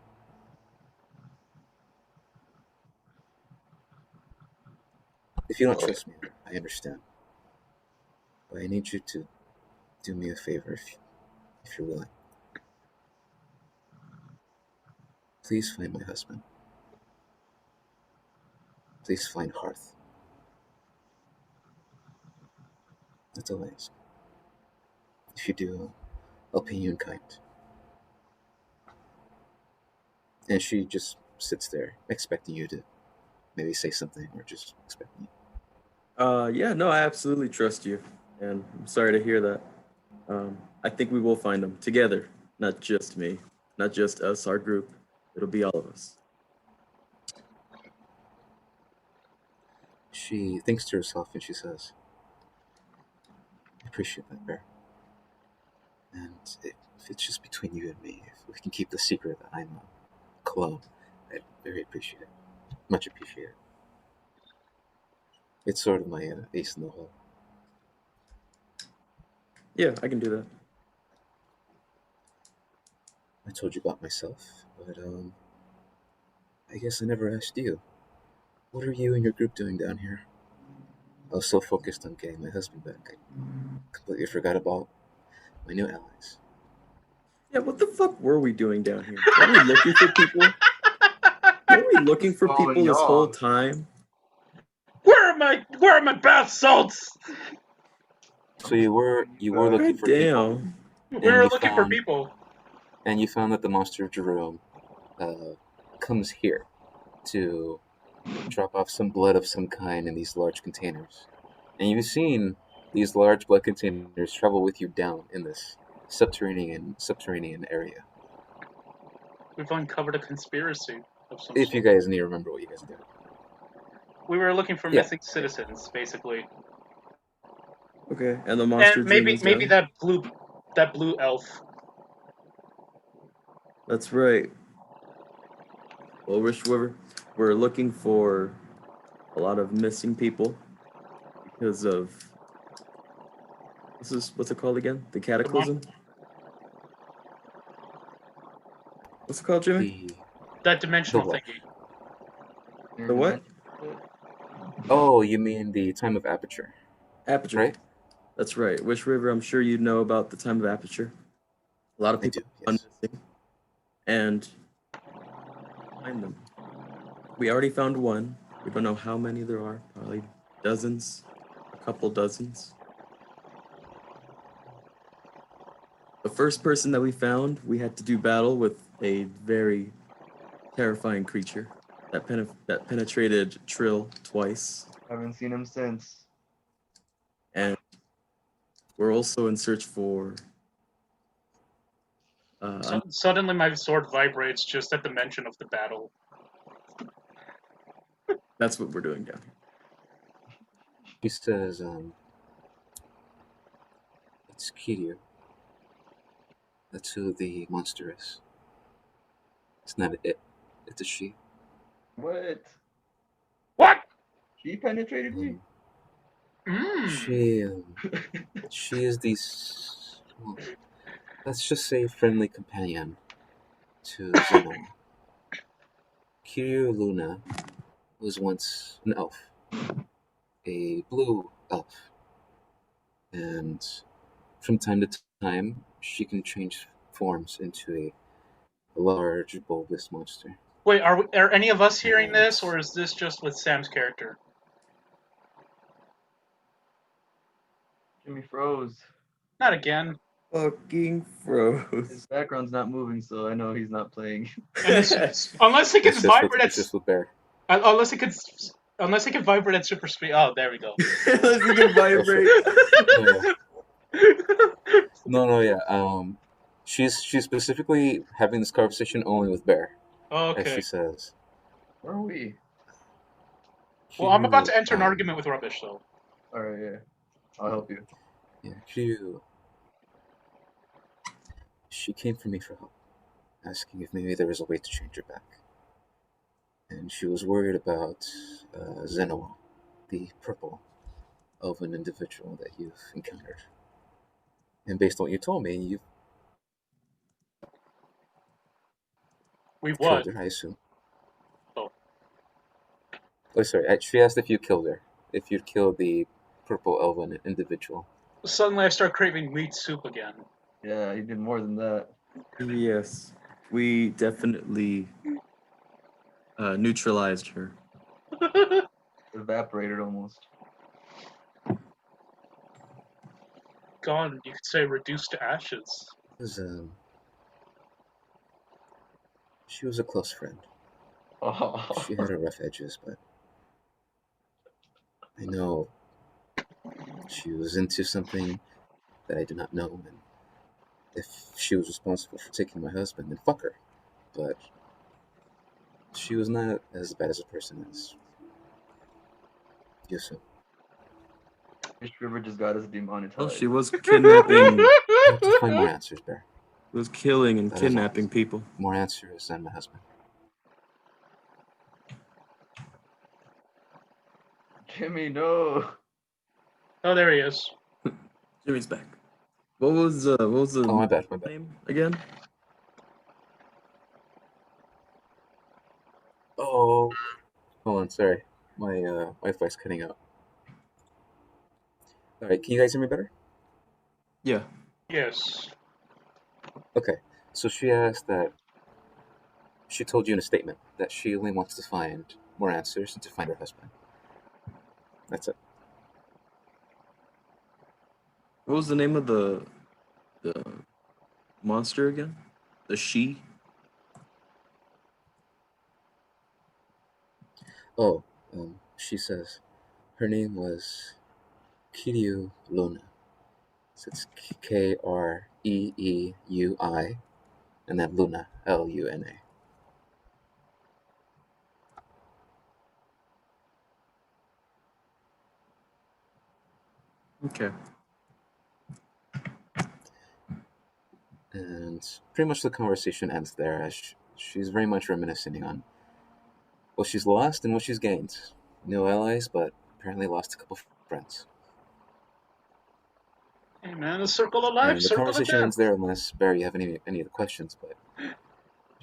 If you don't trust me, I understand. But I need you to do me a favor if you're willing. Please find my husband. please find Hearth. That's all I ask. If you do, I'll pay you in kind. And she just sits there, expecting you to maybe say something, or just expecting you. Yeah, no, I absolutely trust you, and I'm sorry to hear that. I think we will find them together, not just me, not just us, our group. It'll be all of us. She thinks to herself and she says, I appreciate that, Bear. And if it's just between you and me, if we can keep the secret that I'm a clone, I'd very appreciate it. Much appreciate it. It's sort of my ace in the hole. Yeah, I can do that. I told you about myself, but I guess I never asked you. What are you and your group doing down here? I was so focused on getting my husband back, I completely forgot about my new allies. Yeah, what the fuck were we doing down here? Were we looking for people? Were we looking for Following people this whole y'all. time? Where are my bath salts? So you were looking God for people, damn. We And were you looking for found- people. and you found that the monster of Jerome comes here to drop off some blood of some kind in these large containers. And you've seen these large blood containers travel with you down in this subterranean area. We've uncovered a conspiracy of some If sort. you guys need to remember what you guys did. We were looking for Yeah. missing citizens, basically. Okay, and the monster And gym maybe is maybe down? that blue elf. That's right. Well, we're looking for a lot of missing people because of what's it called again? The cataclysm? What's it called, Jimmy? That dimensional The what? thingy. The what? Oh, you mean the time of aperture, Aperture. right? That's right. Wish River, I'm sure you know about the time of aperture. A lot of I people do, are yes. missing. And find them. We already found one. We don't know how many there are. Probably dozens. A couple dozens. The first person that we found, we had to do battle with a very terrifying creature that penetrated Trill twice. Haven't seen him since. And we're also in search for Suddenly my sword vibrates just at the mention of the battle. that's what we're doing down here. She says, it's Kiryu. That's who the monster is. It's not it. It's a she. What? What? She penetrated you? She is well, let's just say friendly companion to Zeno. Kiryu Luna was once an elf, a blue elf, and from time to time she can change forms into a large, bulbous monster. Wait, are any of us hearing this, or is this just with Sam's character? Jimmy froze. Not again. Fucking froze. His background's not moving, so I know he's not playing. Unless it can vibrate It's just with Bear. unless it can vibrate at super speed. Oh, there we go. Unless we can vibrate. No, yeah. She's specifically having this conversation only with Bear, as Okay. she says. Where are we? Well, I'm about to Kiryu, enter an argument with Rubbish, though. Alright, yeah. I'll help you. Yeah, Kiryu. She came for me for help, asking if maybe there was a way to change her back. And she was worried about Zenoa, the purple elven individual that you've encountered. And based on what you told me, you've We killed what? her, I assume. Oh. Oh, sorry. She asked if you killed her. If you'd killed the purple elven individual. Suddenly I start craving meat soup again. Yeah, he did more than that. Yes, we definitely neutralized her. evaporated almost. Gone, you could say reduced to ashes. Was, she was a close friend. Oh. She had her rough edges, but I know she was into something that I did not know, and if she was responsible for taking my husband, then fuck her. But she was not as bad as a person as you assume. Fish River just got us demonetized. Well, she was kidnapping, I have to find more answers, Bear. was killing and That is all. kidnapping people. More answers than my husband. Jimmy, no. Oh, there he is. Jimmy's back. What was the Oh, my bad. name again? Oh, hold on, sorry. My Wi-Fi's cutting out. All right, can you guys hear me better? Yeah. Yes. Okay, so she asked that. She told you in a statement that she only wants to find more answers and to find her husband. That's it. What was the name of the monster again? The she? Oh, she says her name was Kiryu Luna. So it's Kreeui, and then Luna, Luna. Okay. And pretty much the conversation ends there as she's very much reminiscing on what she's lost and what she's gained. No allies, but apparently lost a couple friends. Hey, man, the circle of life, And the circle of conversation death. ends there unless Barry, you have any other questions, but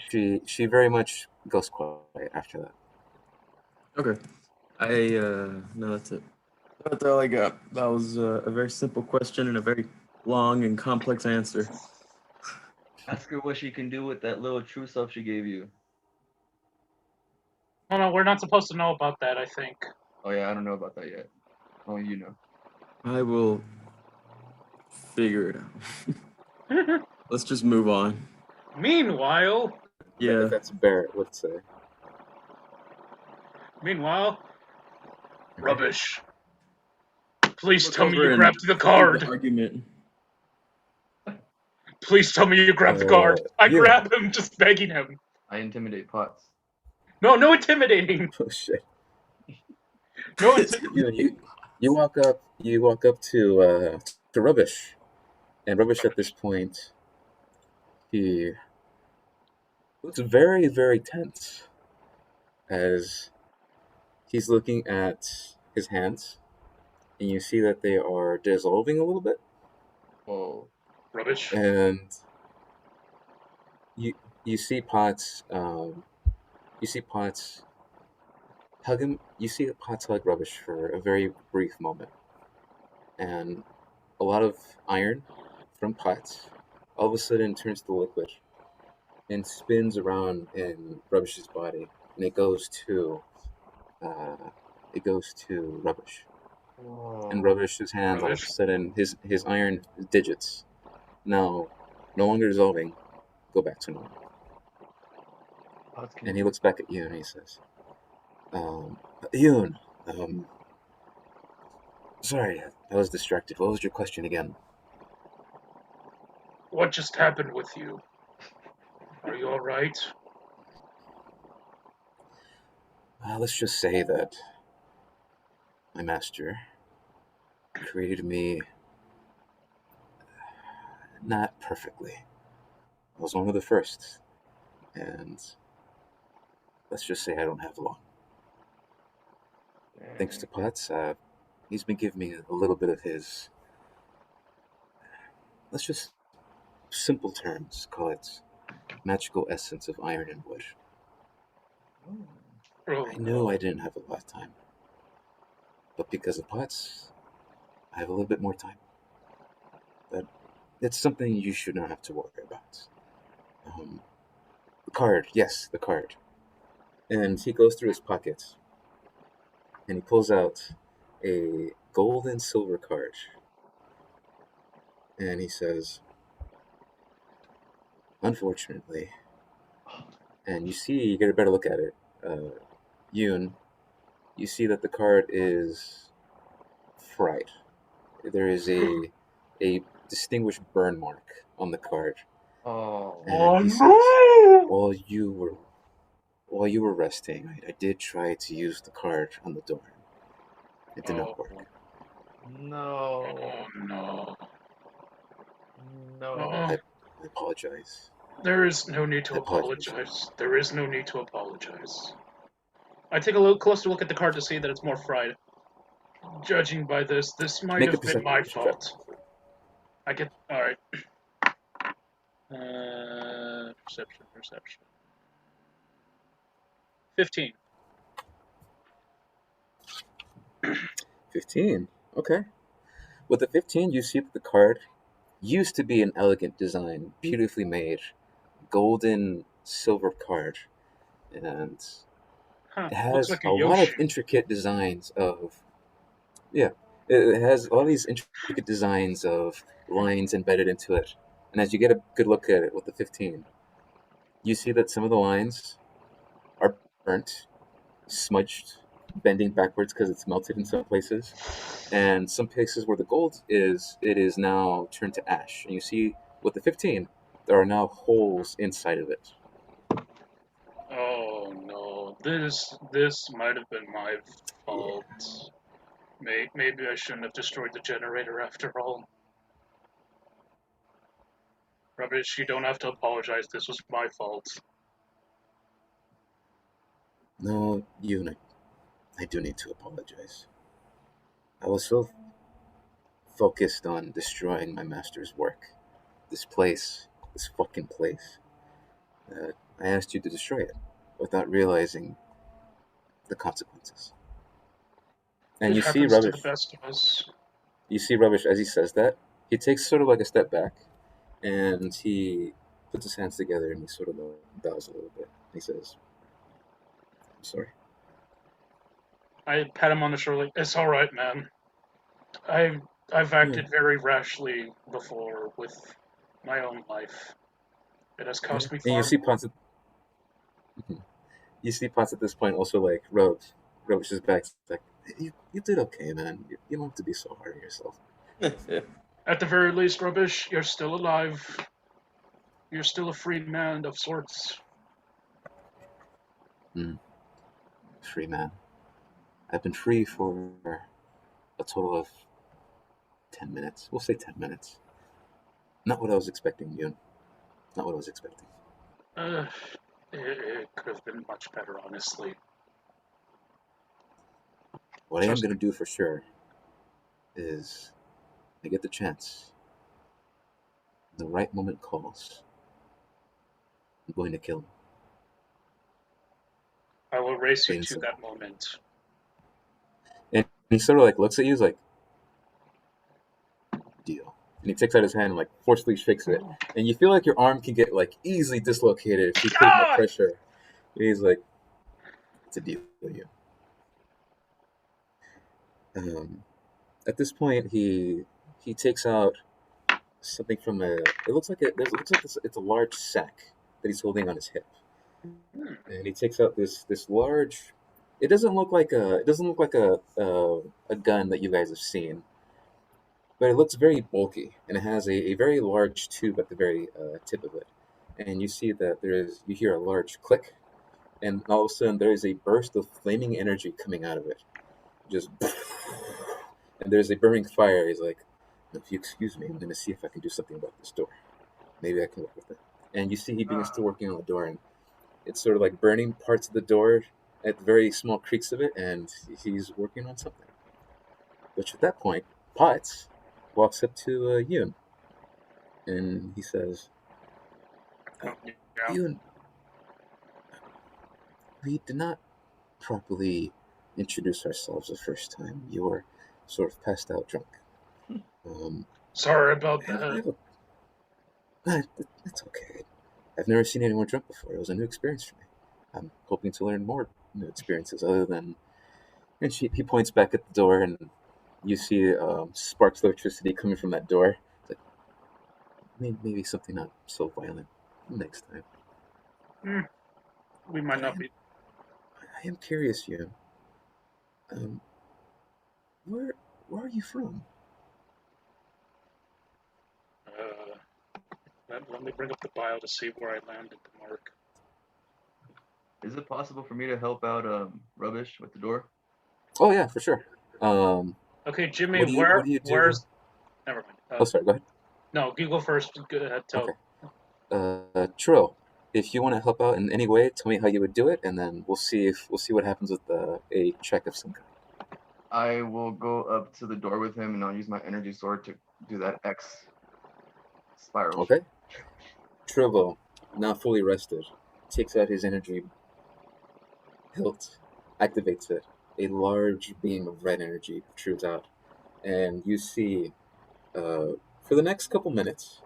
she very much goes quiet after that. Okay. No, that's it. That's all I got. That was a very simple question and a very long and complex answer. Ask her what she can do with that little true self she gave you. Oh, no, we're not supposed to know about that, I think. Oh yeah, I don't know about that yet. Only you know. I will figure it out. Let's just move on. Meanwhile, Yeah. That's Barrett would say. rubbish. Please Look tell me over you and grabbed the see card. argument. Please tell me you grabbed the card. I Yeah. grab him, just begging him. I intimidate Potts. No, no intimidating. Oh shit. No intimidating. You walk up to Rubbish. And Rubbish at this point he looks very, very tense as he's looking at his hands, and you see that they are dissolving a little bit, Whoa. Rubbish. and you see Potts hug him. You see Potts hug Rubbish for a very brief moment, and a lot of iron from Potts all of a sudden turns to liquid and spins around in Rubbish's body, and it goes to Rubbish. Whoa. And Rubbish's hands all of a Rubbish. sudden his iron digits now no longer dissolving, go back to normal. Potts can And he looks back at you and he says, Yoon, sorry, I was distracted. What was your question again? What just happened with you? Are you alright? Let's just say that my master created me not perfectly. I was one of the first, and let's just say I don't have long. Thanks to Potts, he's been giving me a little bit of his, let's just, simple terms, call it magical essence of iron and wood. Oh, I knew I didn't have a lot of time, but because of Potts, I have a little bit more time. But it's something you should not have to worry about. The card, yes, the card. And he goes through his pockets, and he pulls out a gold and silver card, and he says, "Unfortunately," and you get a better look at it. Yoon, you see that the card is fried. There is a distinguished burn mark on the card, Oh. and Oh he says, no! While you were resting, I did try to use the card on the door. It did Oh, not work. No. oh no. No. Oh, I apologize. there is no need I to apologize. apologize. There is no need to apologize. I take a little closer look at the card to see that it's more fried. Judging by this might Make a have been my perception check. fault. I get alright. Perception. 15. 15. Okay. With the 15, you see that the card used to be an elegant design, beautifully made, golden silver card, and Huh. it Looks has like a a lot of Yoshi. intricate designs of yeah. It has all these intricate designs of lines embedded into it, and as you get a good look at it with the 15, you see that some of the lines are burnt, smudged, bending backwards because it's melted in some places, and some places where the gold is, it is now turned to ash. And you see with the 15, there are now holes inside of it. Oh no. This might have been my Yeah. fault. Maybe I shouldn't have destroyed the generator after all. Rubbish, you don't have to apologize. This was my fault. No, I do need to apologize. I was so focused on destroying my master's work, this fucking place, that I asked you to destroy it without realizing the consequences. And It you see happens to the Rubbish. best of us. You see Rubbish as he says that. He takes sort of like a step back, and he puts his hands together and he sort of bows a little bit. He says, "I'm sorry." I pat him on the shoulder. It's all right, man. I I've Yeah. acted very rashly before with my own life. It has Yeah. cost me And you far see more. Potts. You see Potts at this point also like Rubbish's back. It's like, you did okay, man. You don't have to be so hard on yourself. At the very least, Rubbish, you're still alive. You're still a free man of sorts. Free man. I've been free for a total of 10 minutes. We'll say 10 minutes. Not what I was expecting, Yoon. Not what I was expecting. Uh, it could have been much better, honestly. What I am Just gonna do for sure is, I get the chance, the right moment calls, I'm going to kill him. I will race you Plain and to simple. that moment. And he sort of like looks at you, he's like, deal. And he takes out his hand and like forcefully shakes it. And you feel like your arm can get like easily dislocated if you put enough God! pressure. And he's like, it's a deal with you. At this point, he takes out something from a. It looks like it's a large sack that he's holding on his hip, Hmm. and he takes out this large. It doesn't look like a gun that you guys have seen, but it looks very bulky, and it has a very large tube at the very tip of it. And you see that you hear a large click, and all of a sudden there is a burst of flaming energy coming out of it, just, and there's a burning fire. He's like, if you excuse me, I'm going to see if I can do something about this door. Maybe I can work with it. And you see he begins to working on the door, and it's sort of like burning parts of the door at the very small creaks of it, and he's working on something. Which at that point, Potts walks up to Yoon, and he says, Yeah. Yoon, we did not properly introduce ourselves the first time. You were sort of passed out drunk. Um, Sorry about I that. have It's okay. I've never seen anyone drunk before. It was a new experience for me. I'm hoping to learn more new experiences other than, And he points back at the door, and you see sparks of electricity coming from that door. It's like, maybe something not so violent next time. Hmm, we might not be. I am curious, you. Um, where where are you from? Uh, let me bring up the bio to see where I landed the mark. Is it possible for me to help out Rubbish with the door? Oh yeah, for sure. Um, Okay, Jimmy, what do you do? where's? Never mind. Oh, sorry. Go ahead. No, you go first. Go ahead, tell. Okay. Trill, if you want to help out in any way, tell me how you would do it, and then we'll see what happens with a check of some kind. I will go up to the door with him, and I'll use my energy sword to do that X spiral. Okay. Trill, now fully rested, takes out his energy hilt, activates it. A large beam of red energy protrudes out, and you see, for the next couple minutes,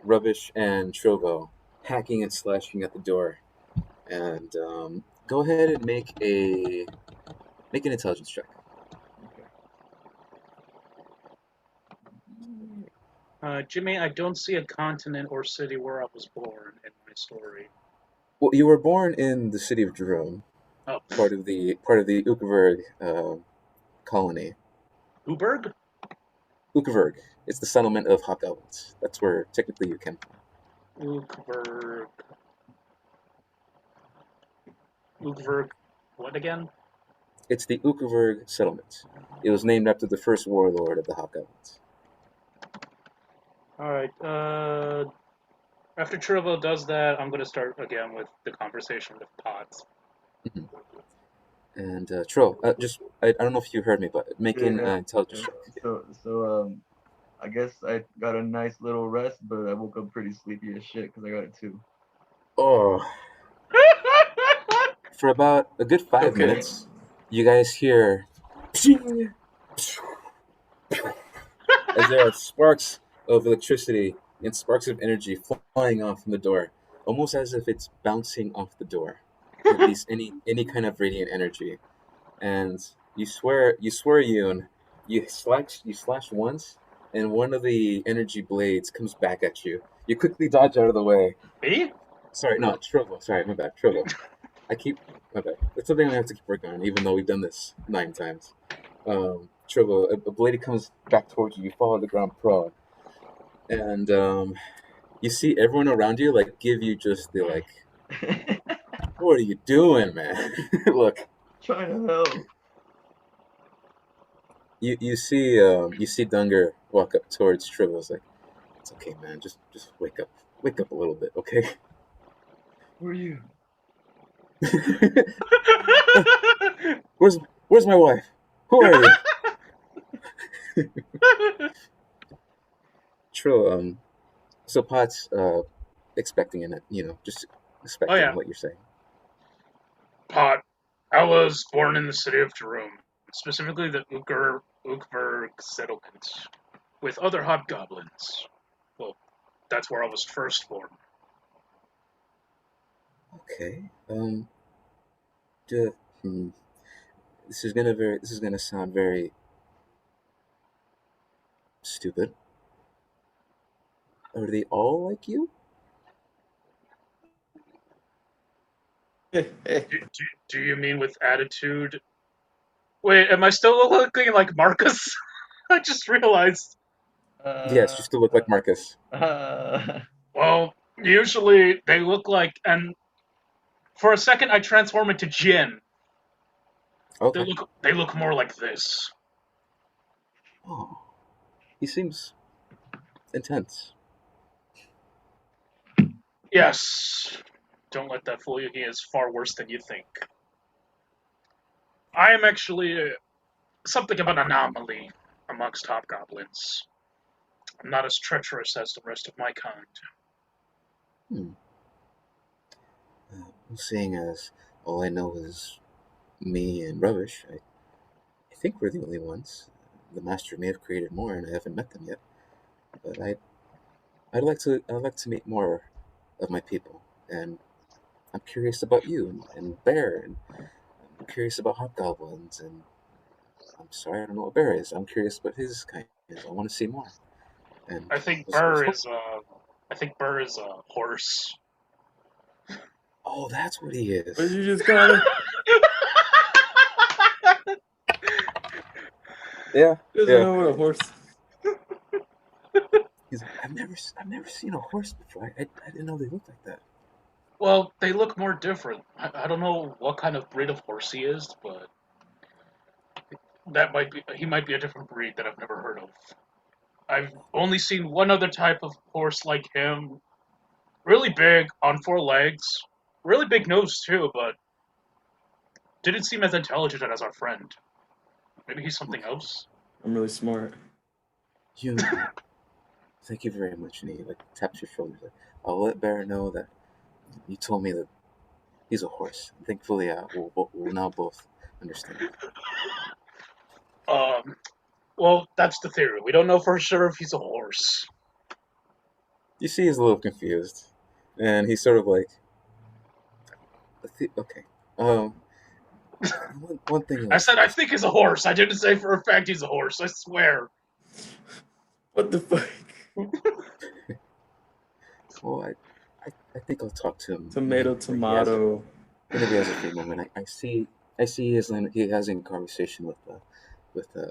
Rubbish and Trovo hacking and slashing at the door. And go ahead and make an intelligence check. Jimmy, I don't see a continent or city where I was born in my story. Well, you were born in the city of Jerome, Oh, part of the Ukverg colony. Uberg? Ukverg. It's the settlement of hobgoblins. That's where technically you came from. Ukberg. Ukberg. What again? It's the Ukverg settlement. It was named after the first warlord of the hobgoblins. Alright, after Churro does that, I'm gonna start again with the conversation with Pods. Mhm. And Trill, I don't know if you heard me, but make an intelligence check. So I guess I got a nice little rest, but I woke up pretty sleepy as shit because I got it too. Oh, for about a good 5 Okay. minutes, you guys hear as there are sparks of electricity and sparks of energy flying off from the door, almost as if it's bouncing off the door. At least any kind of radiant energy, and you swear, Yoon, you slash once, and one of the energy blades comes back at you. You quickly dodge out of the way. Me? Sorry, no, Trovo. Sorry, my bad, Trovo. My bad. It's something I have to keep working on, even though we've done this 9 times. Trovo, a blade comes back towards you. You fall on the ground prone, and you see everyone around you like give you just the like, what are you doing, man? Look, Trying to help. you see Dunger walk up towards Trovo. It's like, it's okay, man. Just wake up a little bit, okay? Who are you? Where's my wife? Who are you? Trill, so Pot's expecting it, just Oh expecting yeah, what you're saying. Pod. I was born in the city of Jerome, specifically the Ukberg settlement, with other hobgoblins. Well, that's where I was first born. Okay. Hmm, this is gonna sound very stupid. Are they all like you? Do you mean with attitude? Wait, am I still looking like Marcus? I just realized. Yes, you still look like Marcus. Well, usually they look like, and for a second I transform into Jin. Okay. They look more like this. Oh, he seems intense. Yes. Don't let that fool you. He is far worse than you think. I am actually something of an anomaly amongst hobgoblins. I'm not as treacherous as the rest of my kind. Hmm. Seeing as all I know is me and Rubbish, I think we're the only ones. The master may have created more, and I haven't met them yet. But I'd like to meet more of my people, and I'm curious about you and Bear, and I'm curious about hobgoblins, and I'm sorry, I don't know what bear is. I'm curious what his kind is. I want to see more. And I think was Burr hope- is I think Burr is a horse. oh, that's what he What did is. you just call it? Yeah, He doesn't yeah. know what a horse. He's like, I've never seen a horse before. I didn't know they looked like that. Well, they look more different. I don't know what kind of breed of horse he is, but he might be a different breed that I've never heard of. I've only seen one other type of horse like him. Really big, on four legs. Really big nose too, but didn't seem as intelligent as our friend. Maybe he's something Okay. else. I'm really smart. You, thank you very much. And he like taps your shoulder. Like, I'll let Bear know that you told me that he's a horse. Thankfully, we'll now both understand. Um, well, that's the theory. We don't know for sure if he's a horse. You see, he's a little confused, and he's sort of like, okay. Um, one thing I else said I is, think he's a horse. I didn't say for a fact he's a horse. I swear. What the fuck? well, I think I'll talk to him Tomato, tomato. whenever he has a free moment. I see he has a conversation with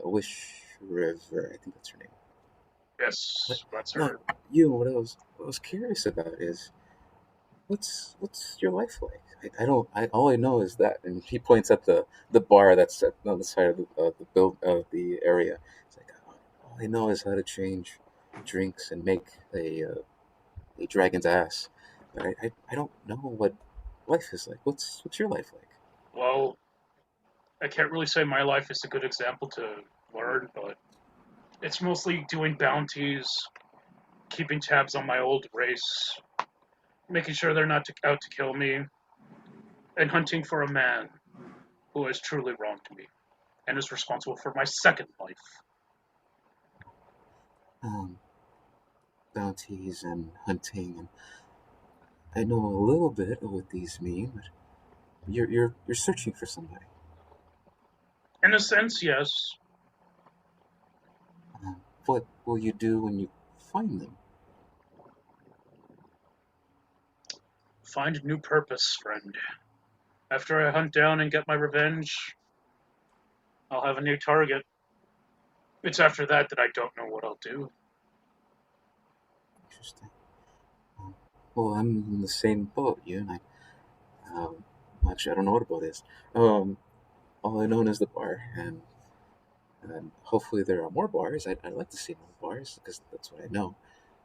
Wish River. I think that's her name. But Yes, that's no, her. what I was curious about is what's your life like? I don't. All I know is that, and he points at the bar that's on the side of the build of the area. It's like all I know is how to change drinks and make a dragon's ass, but I don't know what life is like. What's your life like? Well, I can't really say my life is a good example to learn, but it's mostly doing bounties, keeping tabs on my old race, making sure they're not out to kill me, and hunting for a man who has truly wronged me and is responsible for my second life. Um, Bounties and hunting, and I know a little bit of what these mean, but you're searching for somebody. In a sense, yes. What will you do when you find them? Find a new purpose, friend. After I hunt down and get my revenge, I'll have a new target. It's after that I don't know what I'll do. Interesting. Um, well, I'm in the same boat, you and I. Um, actually, I don't know what a boat is. Um, all I know is the bar, and hopefully there are more bars. I'd like to see more bars because that's what I know.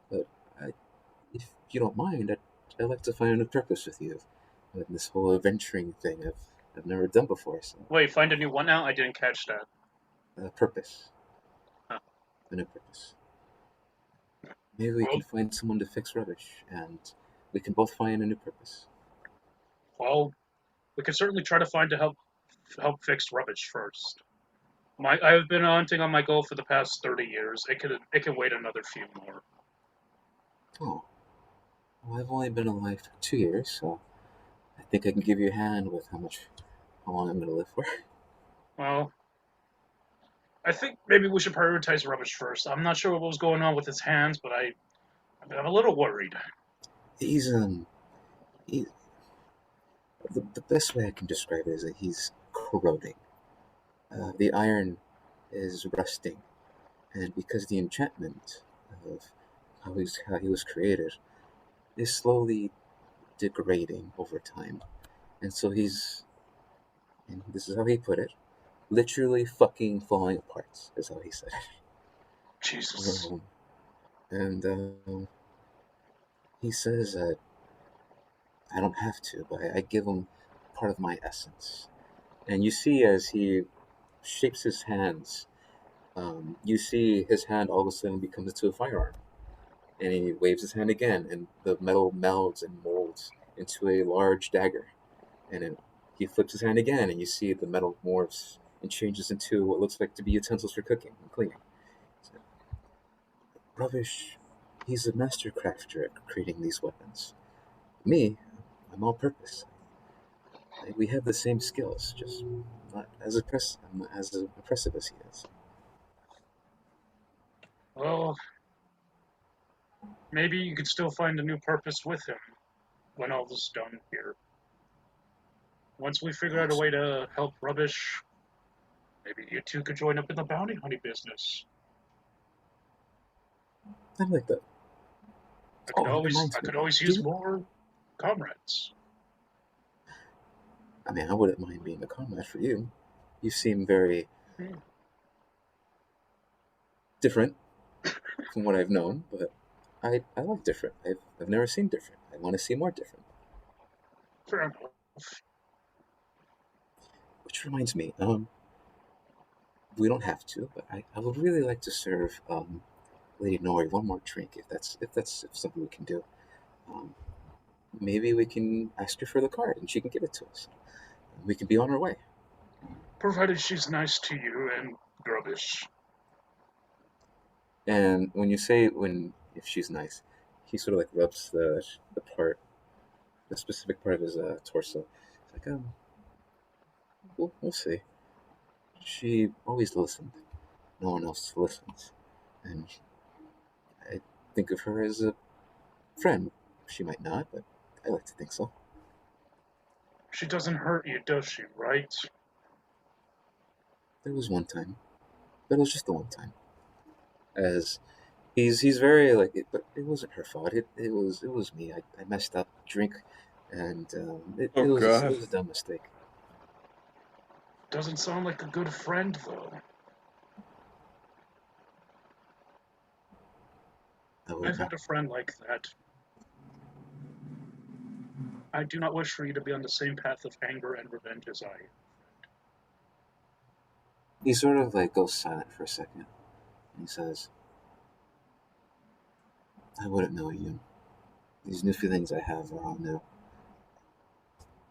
But I, if you don't mind, I'd like to find a new purpose with you. This whole adventuring thing I've never done before. So, Wait, find a new one now? I didn't catch that. purpose, Huh. a new purpose. Maybe we Well, can find someone to fix rubbish, and we can both find a new purpose. well, we can certainly try to find to help fix rubbish first. I've been hunting on my goal for the past 30 years. It could wait another few more. Oh, well, I've only been alive for 2 years, so I think I can give you a hand with how long I'm going to live for. Well, I think maybe we should prioritize rubbish first. I'm not sure what was going on with his hands, but I'm a little worried. He's he, the best way I can describe it is that he's corroding. The iron is rusting, and because the enchantment of how he was created is slowly degrading over time, and so and this is how he put it, literally fucking falling apart. Is how he said it. Jesus. And he says that I don't have to, but I give him part of my essence. And you see as he shapes his hands, you see his hand all of a sudden becomes into a firearm. And he waves his hand again, and the metal melds and molds into a large dagger. And then he flips his hand again, and you see the metal morphs and changes into what looks like to be utensils for cooking and cleaning. So, Rubbish, he's a master crafter at creating these weapons. Me, I'm all purpose. Like, we have the same skills, just not as impressive as he is. Well, maybe you could still find a new purpose with him when all this is done here. Once we figure out a way to help Rubbish, maybe you two could join up in the bounty hunting business. I like that. It reminds I me. could always use more comrades. I mean, I wouldn't mind being a comrade for you. You seem very different from what I've known, but I like different. I've never seen different. I want to see more different. Fair enough. Which reminds me, we don't have to, but I would really like to serve Lady Nori one more drink if something we can do. Um, maybe we can ask her for the card and she can give it to us. We can be on our way. Provided she's nice to you and Grubbish. And when you say if she's nice, he sort of like rubs the specific part of his torso. It's like we'll see. She always listened. No one else listens, and I think of her as a friend. She might not, but I like to think so. She doesn't hurt you, does she, right? There was one time, but it was just the one time. As he's very like, but it wasn't her fault. It was me. I messed up, drink, and it, Oh it was God. it was a dumb mistake. Doesn't sound like a good friend, though. I've had a friend like that. I do not wish for you to be on the same path of anger and revenge as I. He sort of like goes silent for a second, and he says, "I wouldn't know you. These new feelings I have are all new.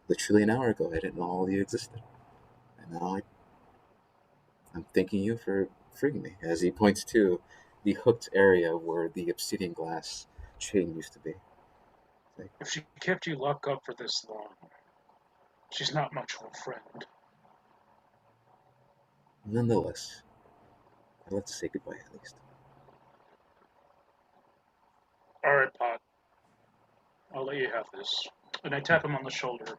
Literally an hour ago, I didn't know all of you existed, and now I'm thanking you for freeing me." As he points to the hooked area where the obsidian glass chain used to be. Like, If she kept you locked up for this long, she's not much of a friend. nonetheless, I'd like to say goodbye at least. Alright, Pot. I'll let you have this. And I tap him on the shoulder.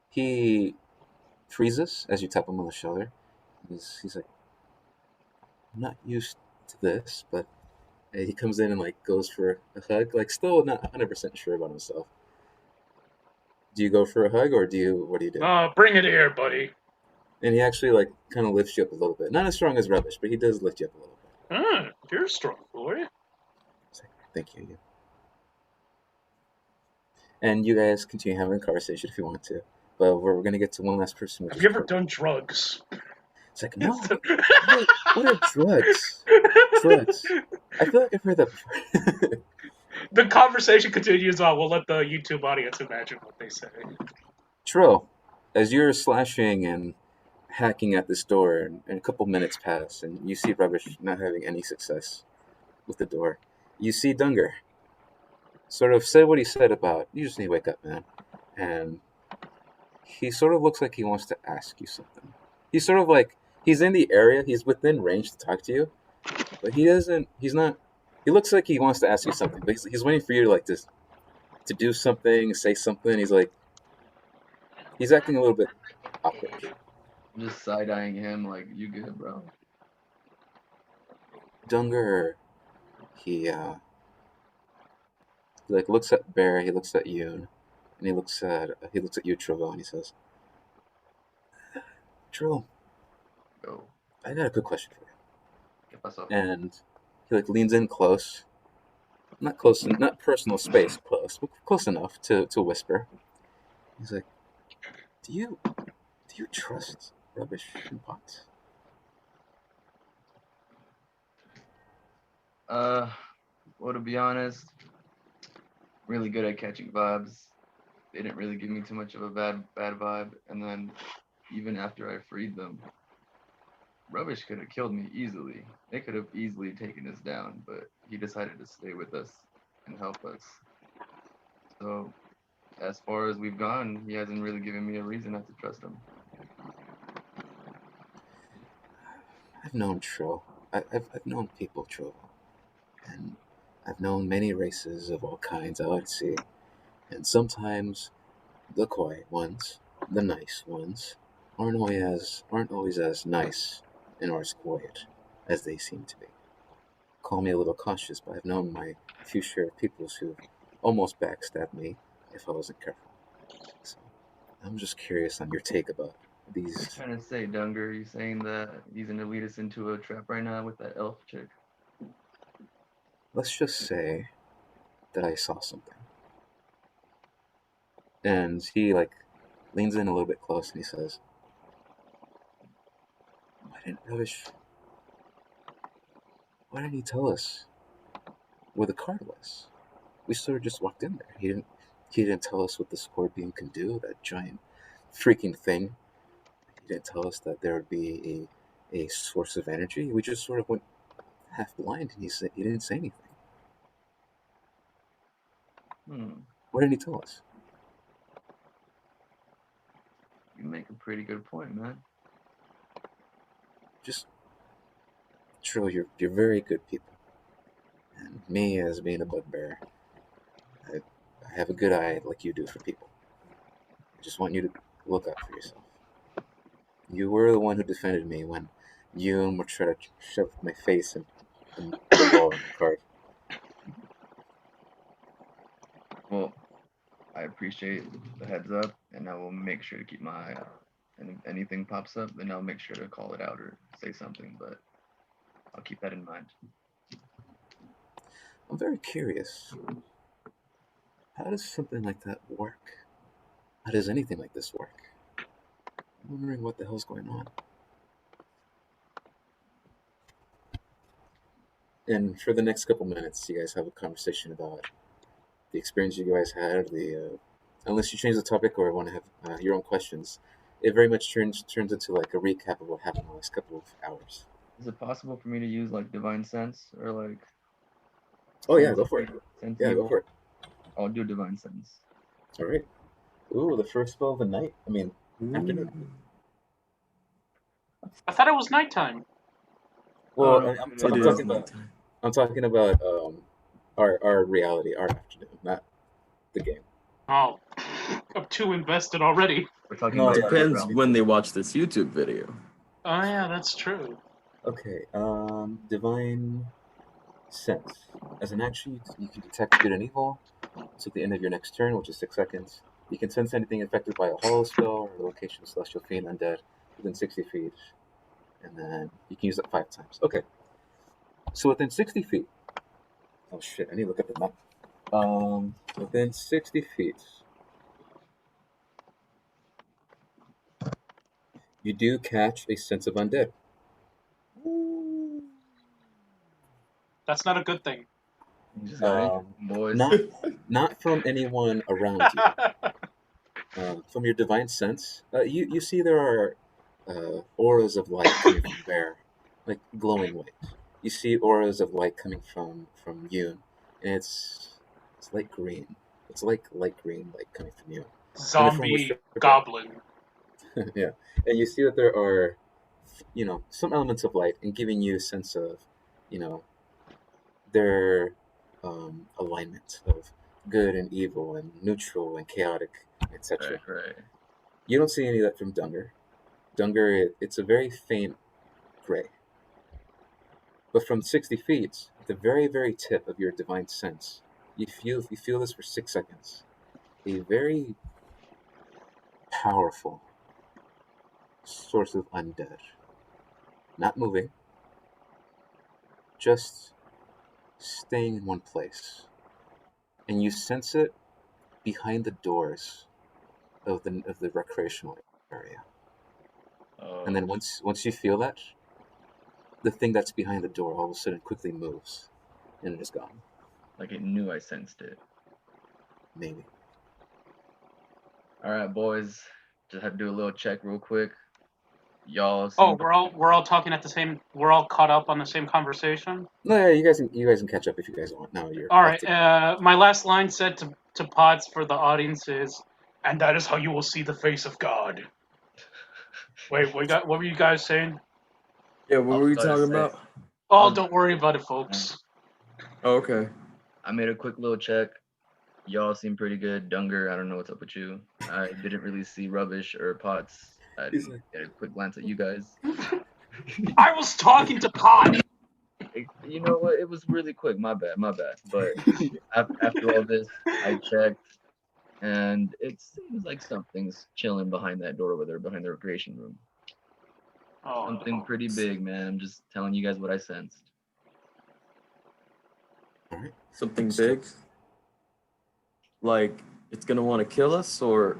He freezes as you tap him on the shoulder. He's like, "I'm not used to this," but he comes in and like goes for a hug, like still not 100% sure about himself. Do you go for a hug or what do you do? Bring it here, buddy. And he actually like kind of lifts you up a little bit. Not as strong as Rubbish, but he does lift you up a little bit. You're a strong boy. It's like, thank you. And you guys continue having a conversation if you want to. But we're going to get to one last person. Have you ever done drugs? It's like, no. What are drugs? Drugs. I feel like I've heard that before. The conversation continues on. We'll let the YouTube audience imagine what they say. Trill, as you're slashing and hacking at this door, and a couple minutes pass, and you see Rubbish not having any success with the door, you see Dunger sort of say what he said about, "You just need to wake up, man." And he sort of looks like he wants to ask you something. He's sort of like, he's in the area, he's within range to talk to you, but he looks like he wants to ask you something, but he's waiting for you to like to do something, say something. He's acting a little bit awkward. I'm just side-eyeing him like, you good, bro? Dunger, he like looks at Bear, he looks at Yoon, and he looks at you, Trevor, and he says, "Trevor, Go. I got a good question for you." ¿Qué pasó? And he like leans in close, not personal space close, but close enough to whisper. He's like, "Do you trust Rubbish and Pots?" Well, to be honest, really good at catching vibes. They didn't really give me too much of a bad vibe. And then even after I freed them, Rubbish could have killed me easily. They could have easily taken us down, but he decided to stay with us and help us. So as far as we've gone, he hasn't really given me a reason not to trust him. I've known Tro. I've known people, Tro, and I've known many races of all kinds out at sea. And sometimes the quiet ones, the nice ones, aren't always as nice and or as quiet as they seem to be. Call me a little cautious, but I've known my few share of peoples who almost backstabbed me if I wasn't careful. So I'm just curious on your take about What are you these. trying to say, Dunger? You saying that he's gonna lead us into a trap right now with that elf chick? Let's just say that I saw something, and he like leans in a little bit close and he says, "Why didn't Ravish? Why didn't he tell us where the card was? We sort of just walked in there. He didn't tell us what the scorpion can do. That giant freaking thing. He didn't tell us that there would be a source of energy. We just sort of went half blind, and he didn't say anything. Hmm. What did he tell us? You make a pretty good point, man. Just Trill, you're very good people. And me, as being a bugbear, I have a good eye like you do for people. I just want you to look out for yourself. You were the one who defended me when you were trying to shove my face in the wall in the cart. Well, I appreciate the heads up, and I will make sure to keep my eye out. And if anything pops up, then I'll make sure to call it out or say something. But I'll keep that in mind. I'm very curious. How does something like that work? How does anything like this work? I'm wondering what the hell's going on. And for the next couple minutes, you guys have a conversation about the experience you guys had. Unless you change the topic or want to have your own questions, it very much turns into like a recap of what happened the last couple of hours. Is it possible for me to use like divine sense or like Oh yeah, sense go for it. sense Yeah, go evil? for it. I'll do divine sense. All right. Ooh, the first spell of the night. I mean, afternoon. I thought it was nighttime. Well, no, I'm, it t- It I'm is. is talking about nighttime. I'm talking about our reality, our afternoon, not the game. Oh, I'm too invested already. We're talking No, about yeah, Ravish Depends realm. when they watch this YouTube video. Oh yeah, that's true. Okay. Divine sense. As an action, you can detect good and evil. So at the end of your next turn, which is 6 seconds, you can sense anything affected by a hollow spell or a location of celestial fiend undead within 60 feet, and then you can use it 5 times. Okay. So within 60 feet. Oh shit! I need to look at the map. Within 60 feet, you do catch a sense of undead. That's not a good thing. You just got Um, interesting, boys. not from anyone around you. From your divine sense, you see there are auras of light coming from Bear, like glowing light. You see auras of light coming from Yoon, and it's light green. It's like light green light coming from you. Uniform Zombie restrictor. goblin. Yeah, and you see that there are, some elements of light, and giving you a sense of, you know, their alignment of good and evil and neutral and chaotic, Right, etc. right. You don't see any of that from Dunger. Dunger, it's a very faint gray. But from 60 feet, at the very, very tip of your divine sense, you feel this for 6 seconds. A very powerful source of undead. Not moving, just staying in one place. And you sense it behind the doors of the recreational area. And then Oh, once you feel that, the thing that's behind the door all of a sudden quickly moves and it is gone. like it knew I sensed it. Maybe. All right, boys. Just had to do a little check real quick. y'all Oh, seem we're all talking at the same. We're all caught up on the same conversation. No, yeah, you guys can catch up if you guys want. No, you're All off right. to. My last line said to Pods for the audience is, "And that is how you will see the face of God." Wait, what were you guys saying? Yeah, I what was were you about to talking say, about? Oh, don't worry about it, folks. Oh, okay. I made a quick little check. Y'all seem pretty good. Dunger, I don't know what's up with you. I didn't really see Rubbish or Pots. I He's didn't like, get a quick glance at you guys. I was talking to Pod. You know what? It was really quick. My bad. My bad. But after all this, I checked, and it seems like something's chilling behind that door over there, behind the recreation room. Oh, Something pretty big, man. I'm just telling you guys what I sensed. all right. Something big? Like it's gonna want to kill us, or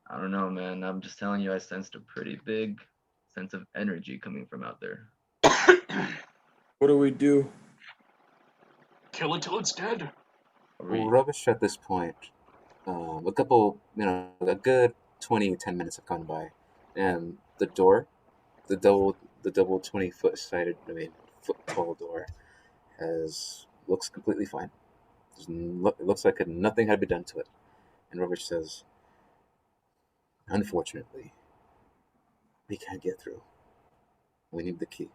I don't know, man. I'm just telling you, I sensed a pretty big sense of energy coming from out there. what do we do? kill it till it's dead. Rubbish at this point. A couple, a good 10 minutes have gone by, and the door, the double 20-foot sided, foot tall door, looks completely fine. It looks like nothing had been done to it. And Rubbish says, "Unfortunately, we can't get through. We need the key."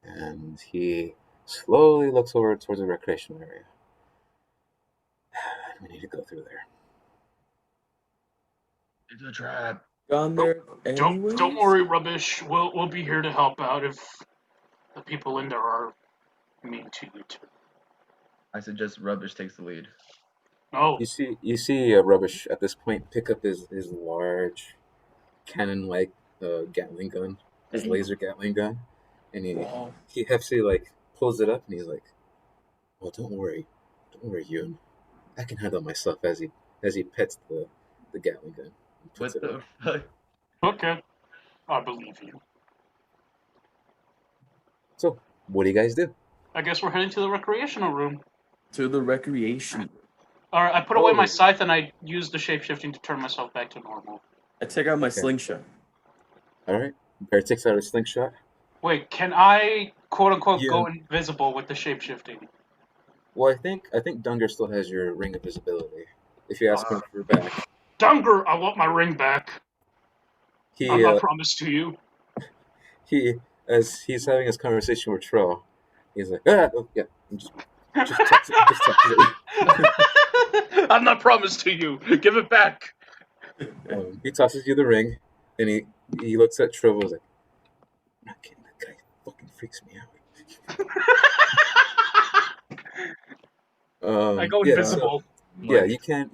And he slowly looks over towards the recreational area. We need to go through there. It's a trap. Gone there anyways? Don't worry, Rubbish. We'll be here to help out if the people in there are mean to you too. I suggest Rubbish takes the lead. No. You see Rubbish at this point pick up his large cannon-like Gatling gun, his laser Gatling gun, and he hefty pulls it up and he's like, "Well, don't worry, Yoon. I can handle myself." As he pets the Gatling gun and puts What it the up. fuck? Okay. I believe you. So, what do you guys do? I guess we're heading to the recreational room. To the recreation. Alright, I put away my Oh. scythe and I use the shapeshifting to turn myself back to normal. I take out my Okay. slingshot. All right. Bear takes out a slingshot. Wait, can I quote unquote Yeah. go invisible with the shapeshifting? Well, I think Dunger still has your ring of visibility. If you ask him for it back, Dunger, I want my ring back. I'm he not promised to you. he as he's having his conversation with Troll, he's like, oh, yeah, just toss it. I'm not promised to you. Give it back. He tosses you the ring, and he looks at Troll and is like, "I'm not kidding, that guy fucking freaks me out." I go Yeah, invisible. you can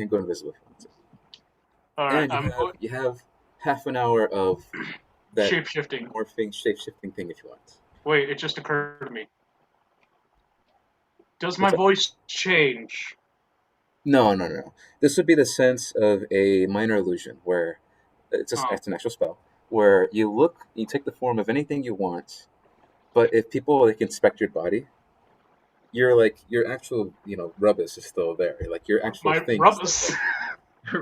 go invisible. Alright, And you have half an hour of that shapeshifting. morphing, shape-shifting thing if you want. Wait, it just occurred to me. Does my What's that? voice change? No. This would be the sense of a minor illusion, where it's an actual spell, where you take the form of anything you want, but if people inspect your body, your actual rubbish is still there. Like your actual My thing. rubbish.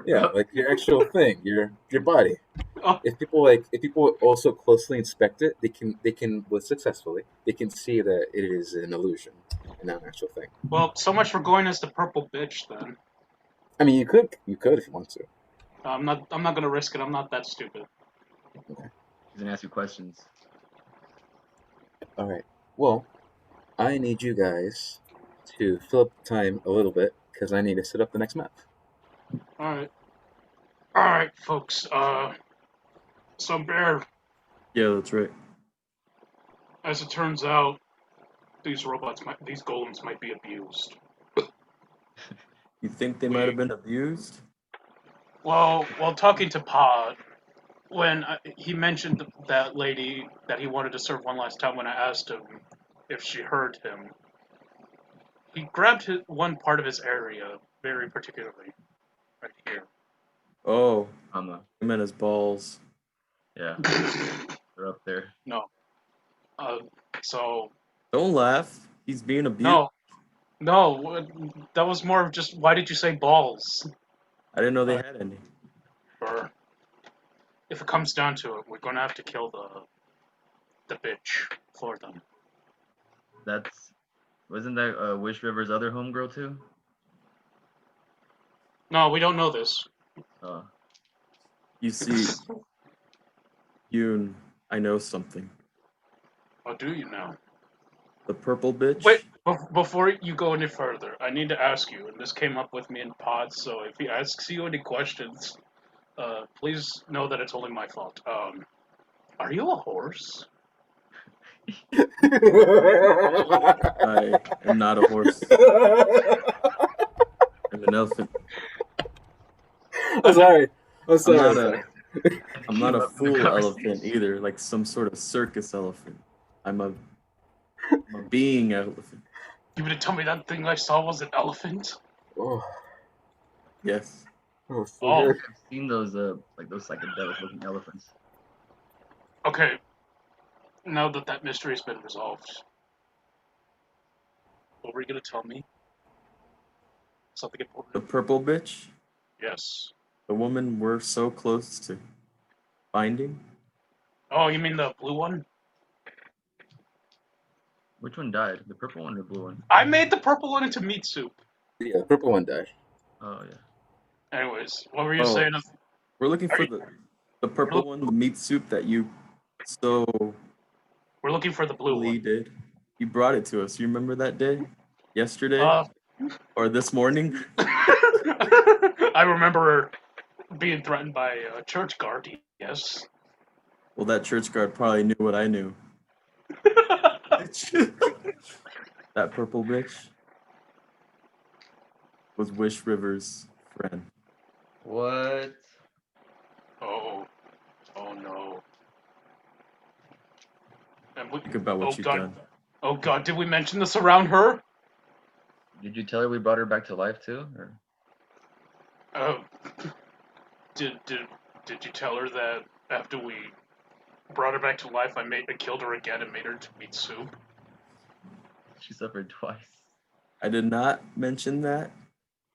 Yeah, like your actual thing, your body. Oh. If people also closely inspect it, they can successfully they can see that it is an illusion and not an actual thing. Well, so much for going as the purple bitch then. I mean, you could if you want to. I'm not gonna risk it. I'm not that stupid. Okay. He's gonna ask you questions. All right. Well, I need you guys to fill up the time a little bit because I need to set up the next map. Alright, folks. So Bear, Yeah, that's right. as it turns out, these golems might be abused. You think they might have been abused? Well, while talking to Pod, when he mentioned that lady that he wanted to serve one last time when I asked him if she heard him, he grabbed one part of his area very particularly, right here. Oh, Mama. I meant his balls. Yeah. They're up there. No. So... Don't laugh. He's being abused. No, that was more of just, why did you say balls? I didn't know they had any. if it comes down to it, we're gonna have to kill the bitch for them. Wasn't that Wish River's other homegirl too? No, we don't know this. Oh, You see, Yoon, I know something. Or do you now? The purple bitch. Wait, before you go any further, I need to ask you, and this came up with me in pods, so if he asks you any questions, please know that it's only my fault. Are you a horse? I am not a horse. I'm an elephant. I'm sorry. I'm I'm sorry. not sorry. I'm not a Keep up the fool conversation. elephant either, like some sort of circus elephant. I'm a being elephant. You gonna tell me that thing I saw was an elephant? Oh, Yes. oh, so Oh, good. I've seen those those psychedelic looking elephants. okay. Now that that mystery's been resolved, what were you gonna tell me? Something The important? purple bitch, Yes. the woman we're so close to finding. Oh, you mean the blue one? Which one died? The purple one or the blue one? I made the purple one into meat soup. Yeah, the purple one died. Oh yeah. Anyways, what were you Oh, saying? we're looking Are for you- the purple one, the meat soup that you so We're looking for the blue Lee one. did. You brought it to us. You remember that day? Yesterday? Uh, Or this morning? I remember being threatened by a church guard. Yes. Well, that church guard probably knew what I knew. That purple bitch was Wish River's friend. What? Oh. Oh no. And we, Think about what oh you've god. done. Oh god. Did we mention this around her? Did you tell her we brought her back to life too? Or Oh. Did did you tell her that after we brought her back to life, I killed her again and made her into meat soup? she suffered twice? I did not mention that,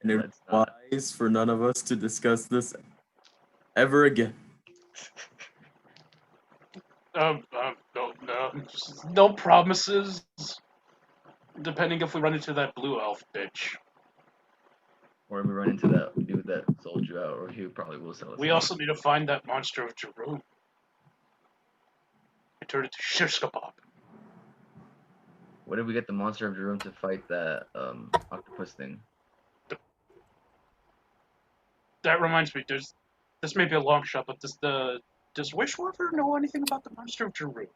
and it was That's not. wise for none of us to discuss this ever again. No promises. Depending if we run into that blue elf bitch. Or we run into that dude that sold you out, or he probably will sell us We out. also need to find that monster of Jerome. I turned it to shish kebab. What if we get the monster of Jerome to fight that octopus thing? That reminds me, this may be a long shot, but does Wishwater know anything about the monster of Jerome?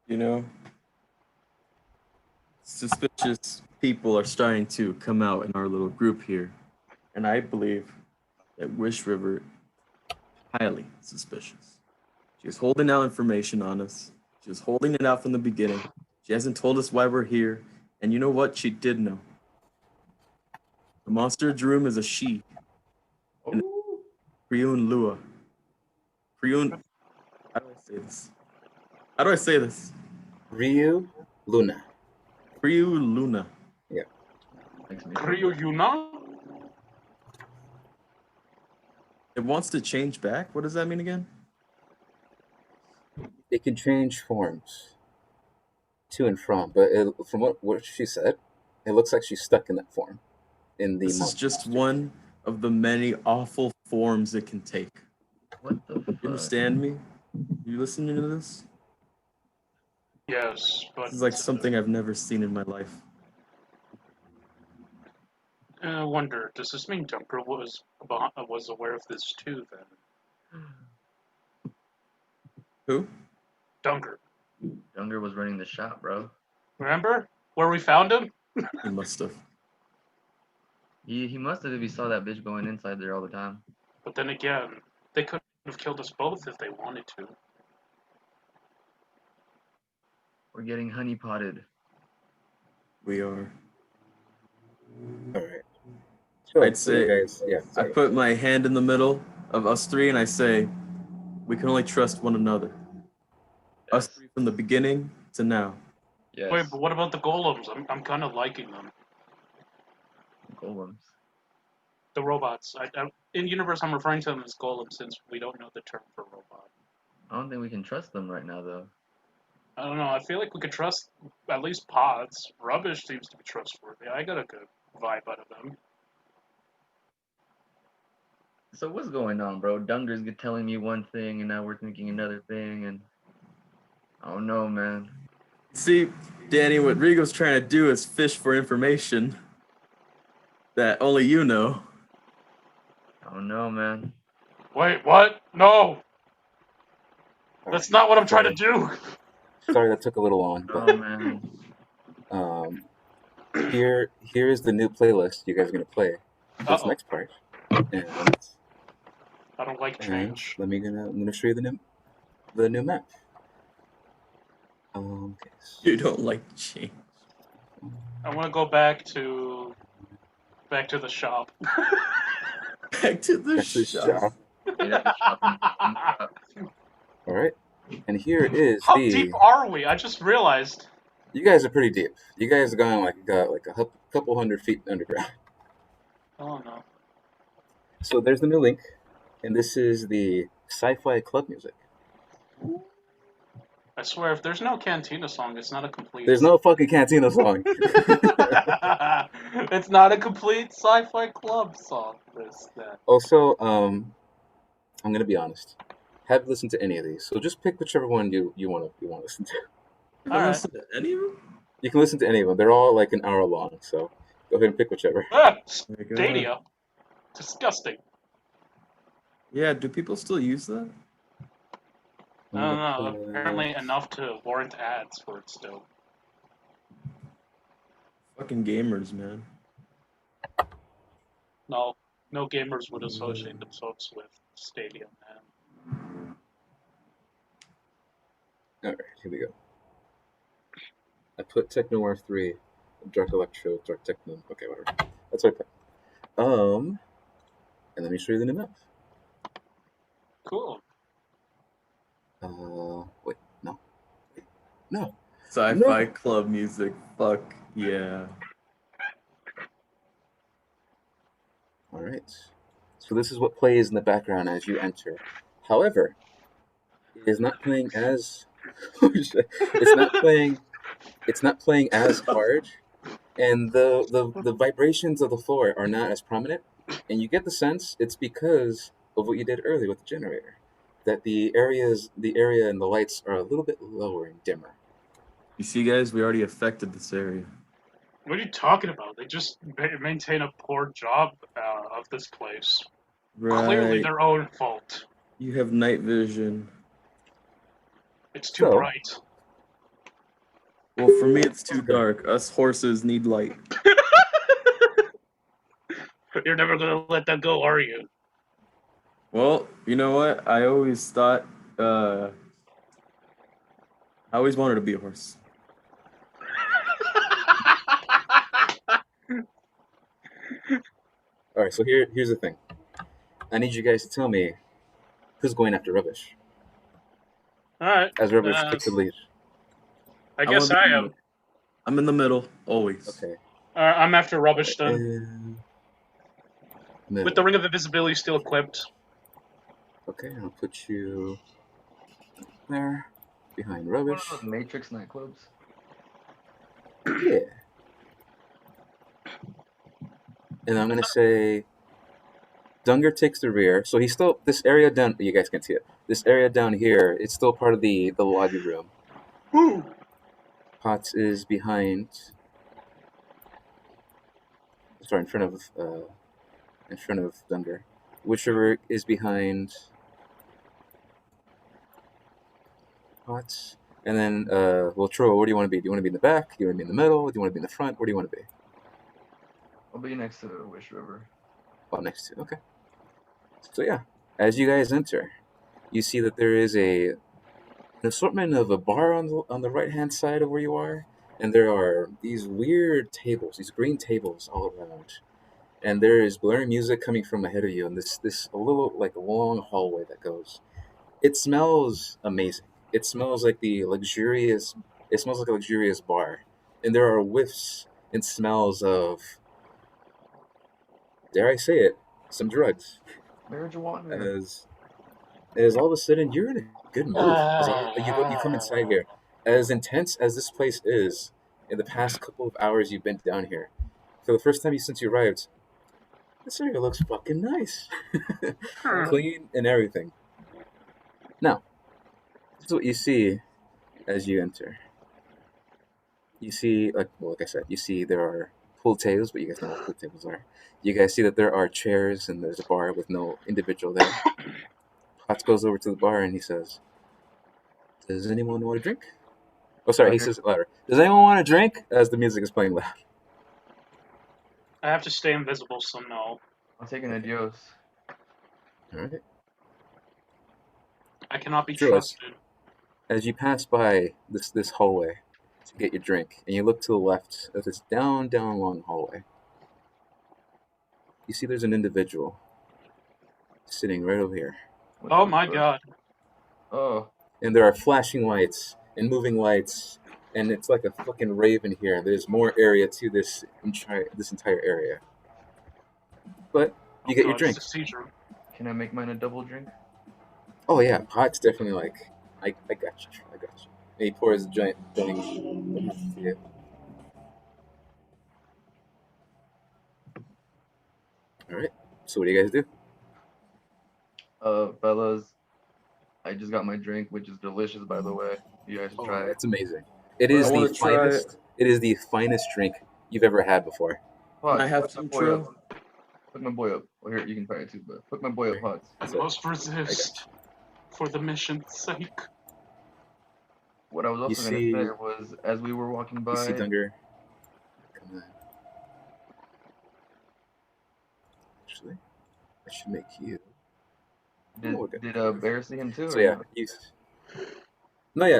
You know, suspicious people are starting to come out in our little group here, and I believe that Wish River highly suspicious. She was holding out information on us. She was holding it out from the beginning. She hasn't told us why we're here, and you know what? She did know. The monster of Jerum is a she. And Kriun Lua. Kriun. How do I say this? How do I say this? Ryu Luna. Kriu Luna. Makes me Ryu Yuna? It wants to change back? What does that mean again? It can change forms to and from, but from what she said, it looks like she's stuck in that form. In the This is just one of the many awful forms it can take. What the You fuck? understand me? You listening to this? Yes, but This is like something I've never seen in my life. I wonder, does this mean Dunker was aware of this too? Then Who? Dunker, Younger was running the shop, bro. remember where we found him? He must have. He must have if he saw that bitch going inside there all the time. But then again, they could have killed us both if they wanted to. We're getting honeypotted. We are. All right. So, I'd say you guys, yeah. I Sorry. put my hand in the middle of us three and I say, we can only trust one another. Us Yes. three from the beginning to now. Yes. Wait, but what about the golems? I'm kind of liking them. Golems. The robots. In universe, I'm referring to them as golems since we don't know the term for robot. I don't think we can trust them right now, though. I don't know. I feel like we could trust at least pods. Rubbish seems to be trustworthy. I got a good vibe out of them. So what's going on, bro? Dunger's telling me one thing, and now we're thinking another thing, and I don't know, man. See, Danny, what Rigo's trying to do is fish for information that only you know. I don't know, man. Wait, what? No! That's not what I'm trying to do! Sorry that took a little long, Oh, but man. here is the new playlist you guys are gonna play for this Uh-oh. next part. And I don't like change. I'm gonna show you the new map. Okay. You don't like change. I want to go back to the shop. Back to the Back to the shop. Yeah, All right, and here is How the. deep are we? I just realized. You guys are pretty deep. You guys got like a couple 100 feet underground. Oh no. So there's the new link, and this is the sci-fi club music. I swear, if there's no Cantina song, it's not a complete. There's no fucking Cantina song. It's not a complete sci-fi club song. That. Also, I'm gonna be honest. Haven't listened to any of these, so just pick whichever one you want to listen to. You All right. listen to any of them? You can listen to any of them. They're all like an hour long, so go ahead and pick whichever. Ah, Oh my God. Stadia. Disgusting. Yeah, do people still use that? I don't know. Apparently enough to warrant ads for it still. Fucking gamers, man. No gamers would associate themselves with Stadia, man. All right, here we go. I put Techno R3, Dark Electro, Dark Techno. Okay, whatever. That's what I put. And let me show you the new map. Cool. Wait, no. Sci-fi No. club music. Fuck yeah. All right. So this is what plays in the background as you enter. However, it is not playing as. It's not playing as hard, and the vibrations of the floor are not as prominent. And you get the sense it's because of what you did earlier with the generator, that the area and the lights are a little bit lower and dimmer. You see, guys, we already affected this area. What are you talking about? They just maintain a poor job of this place. Right. Clearly their own fault. You have night vision. It's too So- bright. Well, for me, it's too dark. Us horses need light. You're never gonna let that go, are you? Well, you know what? I always thought, I always wanted to be a horse. All right, so here's the thing. I need you guys to tell me who's going after Rubbish, Alright. as Rubbish takes the lead. I guess I am. I'm in the middle, always. Okay. I'm after Rubbish then. Middle. With the Ring of Invisibility still equipped. Okay, I'll put you there, behind One Rubbish. of those Matrix nightclubs. Yeah. And I'm gonna say Dunger takes the rear. So he's still this area down. You guys can see it. This area down here, it's still part of the lobby room. Woo! Potts is behind. Sorry, in front of Dunger. Witch River is behind Potts. And then, well, Troy, where do you want to be? Do you want to be in the back? Do you want to be in the middle? Do you want to be in the front? Where do you want to be? I'll be next to Wish River. Oh, next to. Okay. So yeah, as you guys enter, you see that there is an assortment of a bar on the right hand side of where you are, and there are these weird tables, these green tables all around, and there is blaring music coming from ahead of you, and this a little like a long hallway that goes. It smells amazing. It smells like a luxurious bar, and there are whiffs and smells of dare I say it, some drugs. Marijuana. As all of a sudden you're in a good mood. You come inside here. As intense as this place is, in the past couple of hours you've been down here, for the first time since you arrived, this area looks fucking nice, clean and everything. Now, this is what you see as you enter. You see, like I said, you see there are pool tables, but you guys know what pool tables are. You guys see that there are chairs and there's a bar with no individual there. Potts goes over to the bar and he says, "Does anyone want a drink?" Oh, sorry, he says it louder. "Does anyone want a drink?" As the music is playing loud. I have to stay invisible, so no. I'm taking adios. All right. I cannot be Sure. trusted. As you pass by this hallway to get your drink, and you look to the left of this down long hallway, you see there's an individual sitting right over here. Oh my god. Oh. And there are flashing lights and moving lights, and it's like a fucking rave in here. There's more area to this entire area. But you get your drink. It's a seizure. Can I make mine a double drink? Oh yeah, Pot's definitely like, I got you. And he pours a giant thing to you. All right. So what do you guys do? Fellas, I just got my drink, which is delicious, by the way. You guys should try it. It's amazing. It is the finest. It is the finest drink you've ever had before. Pots, I have some Trill? Put my boy up. Well, here, you can try it too, but put my boy up, Pots. I must resist for the mission's sake. What I was also going to say was, as we were walking by... You see Dunger? Come on. Actually, I should make you... Did Bear see him too? So yeah,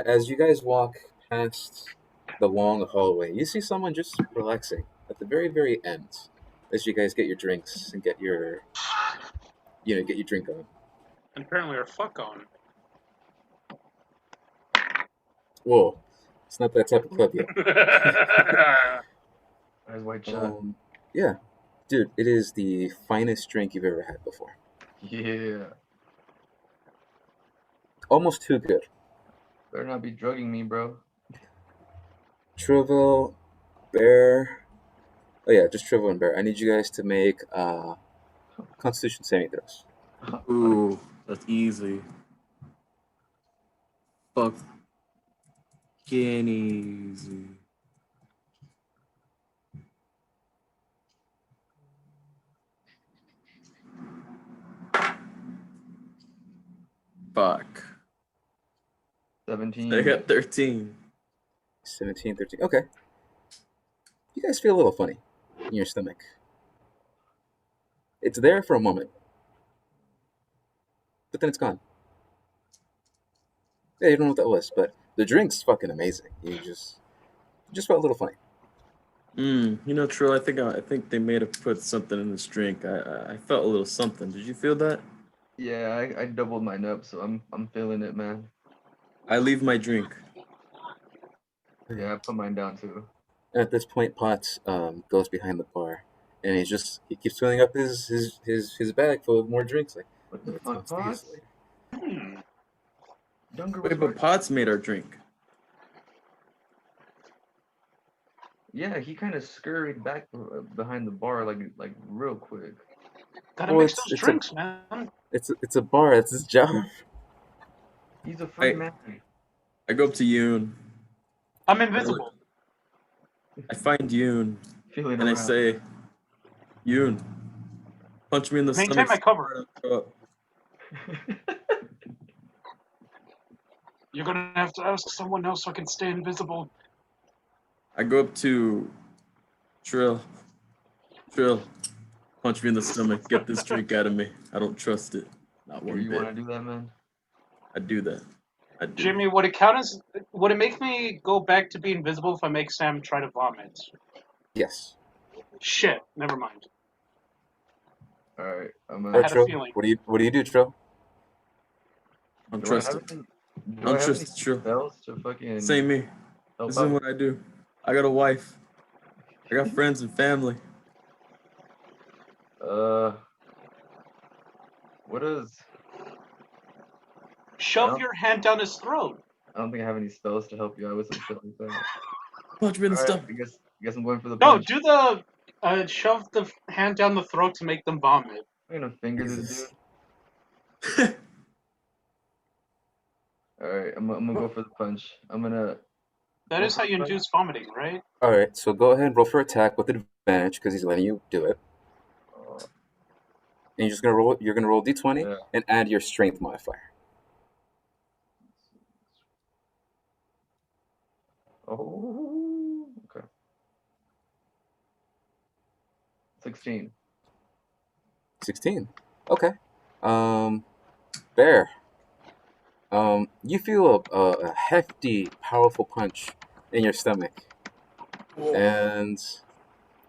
as you guys walk past the long hallway, you see someone just relaxing at the very, very end as you guys get your drinks and get your drink on. And apparently our fuck on. Whoa, it's not that type of club yet. That's white shot. Yeah, dude, it is the finest drink you've ever had before. Yeah. Almost too good. Better not be drugging me, bro. Triville, Bear. Oh yeah, just Triville and Bear. I need you guys to make Constitution saving throws. Ooh, that's easy. Fucking easy. Fuck. 17. I got 13. 17, 13. Okay. You guys feel a little funny in your stomach. It's there for a moment, but then it's gone. Yeah, you don't know what that was, but the drink's fucking amazing. You just felt a little funny. You know, Trill, I think they may have put something in this drink. I felt a little something. Did you feel that? Yeah, I doubled mine up, so I'm feeling it, man. I leave my drink. Yeah, I put mine down too. At this point, Potts goes behind the bar, and he keeps filling up his bag full of more drinks. Like, what the fuck, Potts? Wait, but Potts made our drink. Yeah, he kind of scurried back behind the bar like real quick. Gotta mix those drinks, man. It's a bar. That's his job. He's a free man. I go up to Yoon. I'm invisible. I find Yoon, and I say, "Yoon, punch me in the stomach." Maintain my cover. You're gonna have to ask someone else so I can stay invisible. I go up to Trill. Trill, punch me in the stomach. Get this drink out of me. I don't trust it. Not one bit. You want to do that, man? I do that. Jimmy, would it make me go back to being invisible if I make Sam try to vomit? Yes. Shit, never mind. Alright, I had a feeling. What do you do, Trill? I'm trusted. I'm trusted, Trill. Same me. This is what I do. I got a wife. I got friends and family. What is? Shove don't- your hand down his throat. I don't think I have any spells to help you out with some shit like that. Punch me in the Alright, stomach. I guess I'm going for the No, punch. do the shove the hand down the throat to make them vomit. I'm gonna finger this Jesus. dude. Alright, I'm gonna go for the punch. I'm gonna. That go is for how the you punch. induce vomiting, right? All right, so go ahead and roll for attack with advantage because he's letting you do it. Oh, And you're just gonna roll. You're gonna roll d20 yeah. and add your strength modifier. Oh, okay. 16. 16. Okay. Bear. You feel a hefty, powerful punch in your stomach, and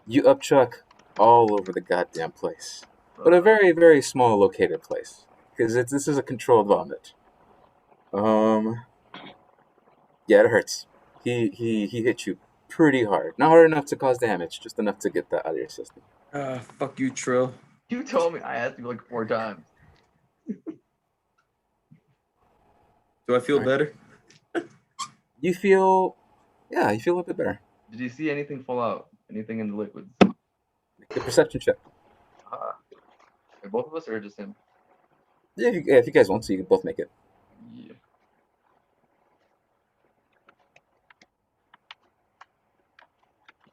you upchuck all over the goddamn place. But a very, very small located place, because this is a controlled vomit. Yeah, it hurts. He hit you pretty hard. Not hard enough to cause damage, just enough to get that out of your system. Fuck you, Trill. You told me I asked you like 4 times. Do I feel Alright. better? You feel, yeah, you feel a bit better. Did you see anything fall out? Anything in the liquids? Make a perception check. Both of us or just him? Yeah, if you guys want to, you can both make it. Yeah.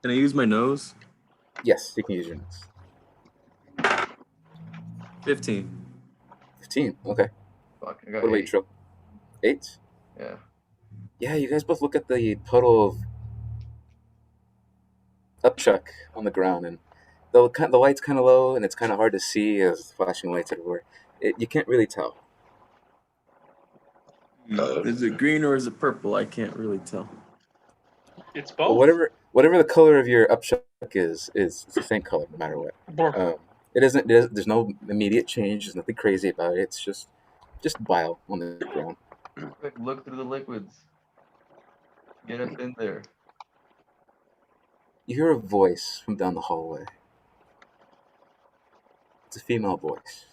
Can I use my nose? Yes, you can use your nose. 15. 15. Okay. Fuck, I got What about you, 8. Trill? 8? Yeah. Yeah, you guys both look at the puddle of upchuck on the ground, and the light's kind of low, and it's kind of hard to see as flashing lights everywhere. You can't really tell. Is it green or is it purple? I can't really tell. It's Well, both. whatever the color of your upchuck is the same color no matter what. It isn't. There's no immediate change. There's nothing crazy about it. It's just bile on the ground. Quick, look through the liquids. Get up in there. You hear a voice from down the hallway. It's a female voice,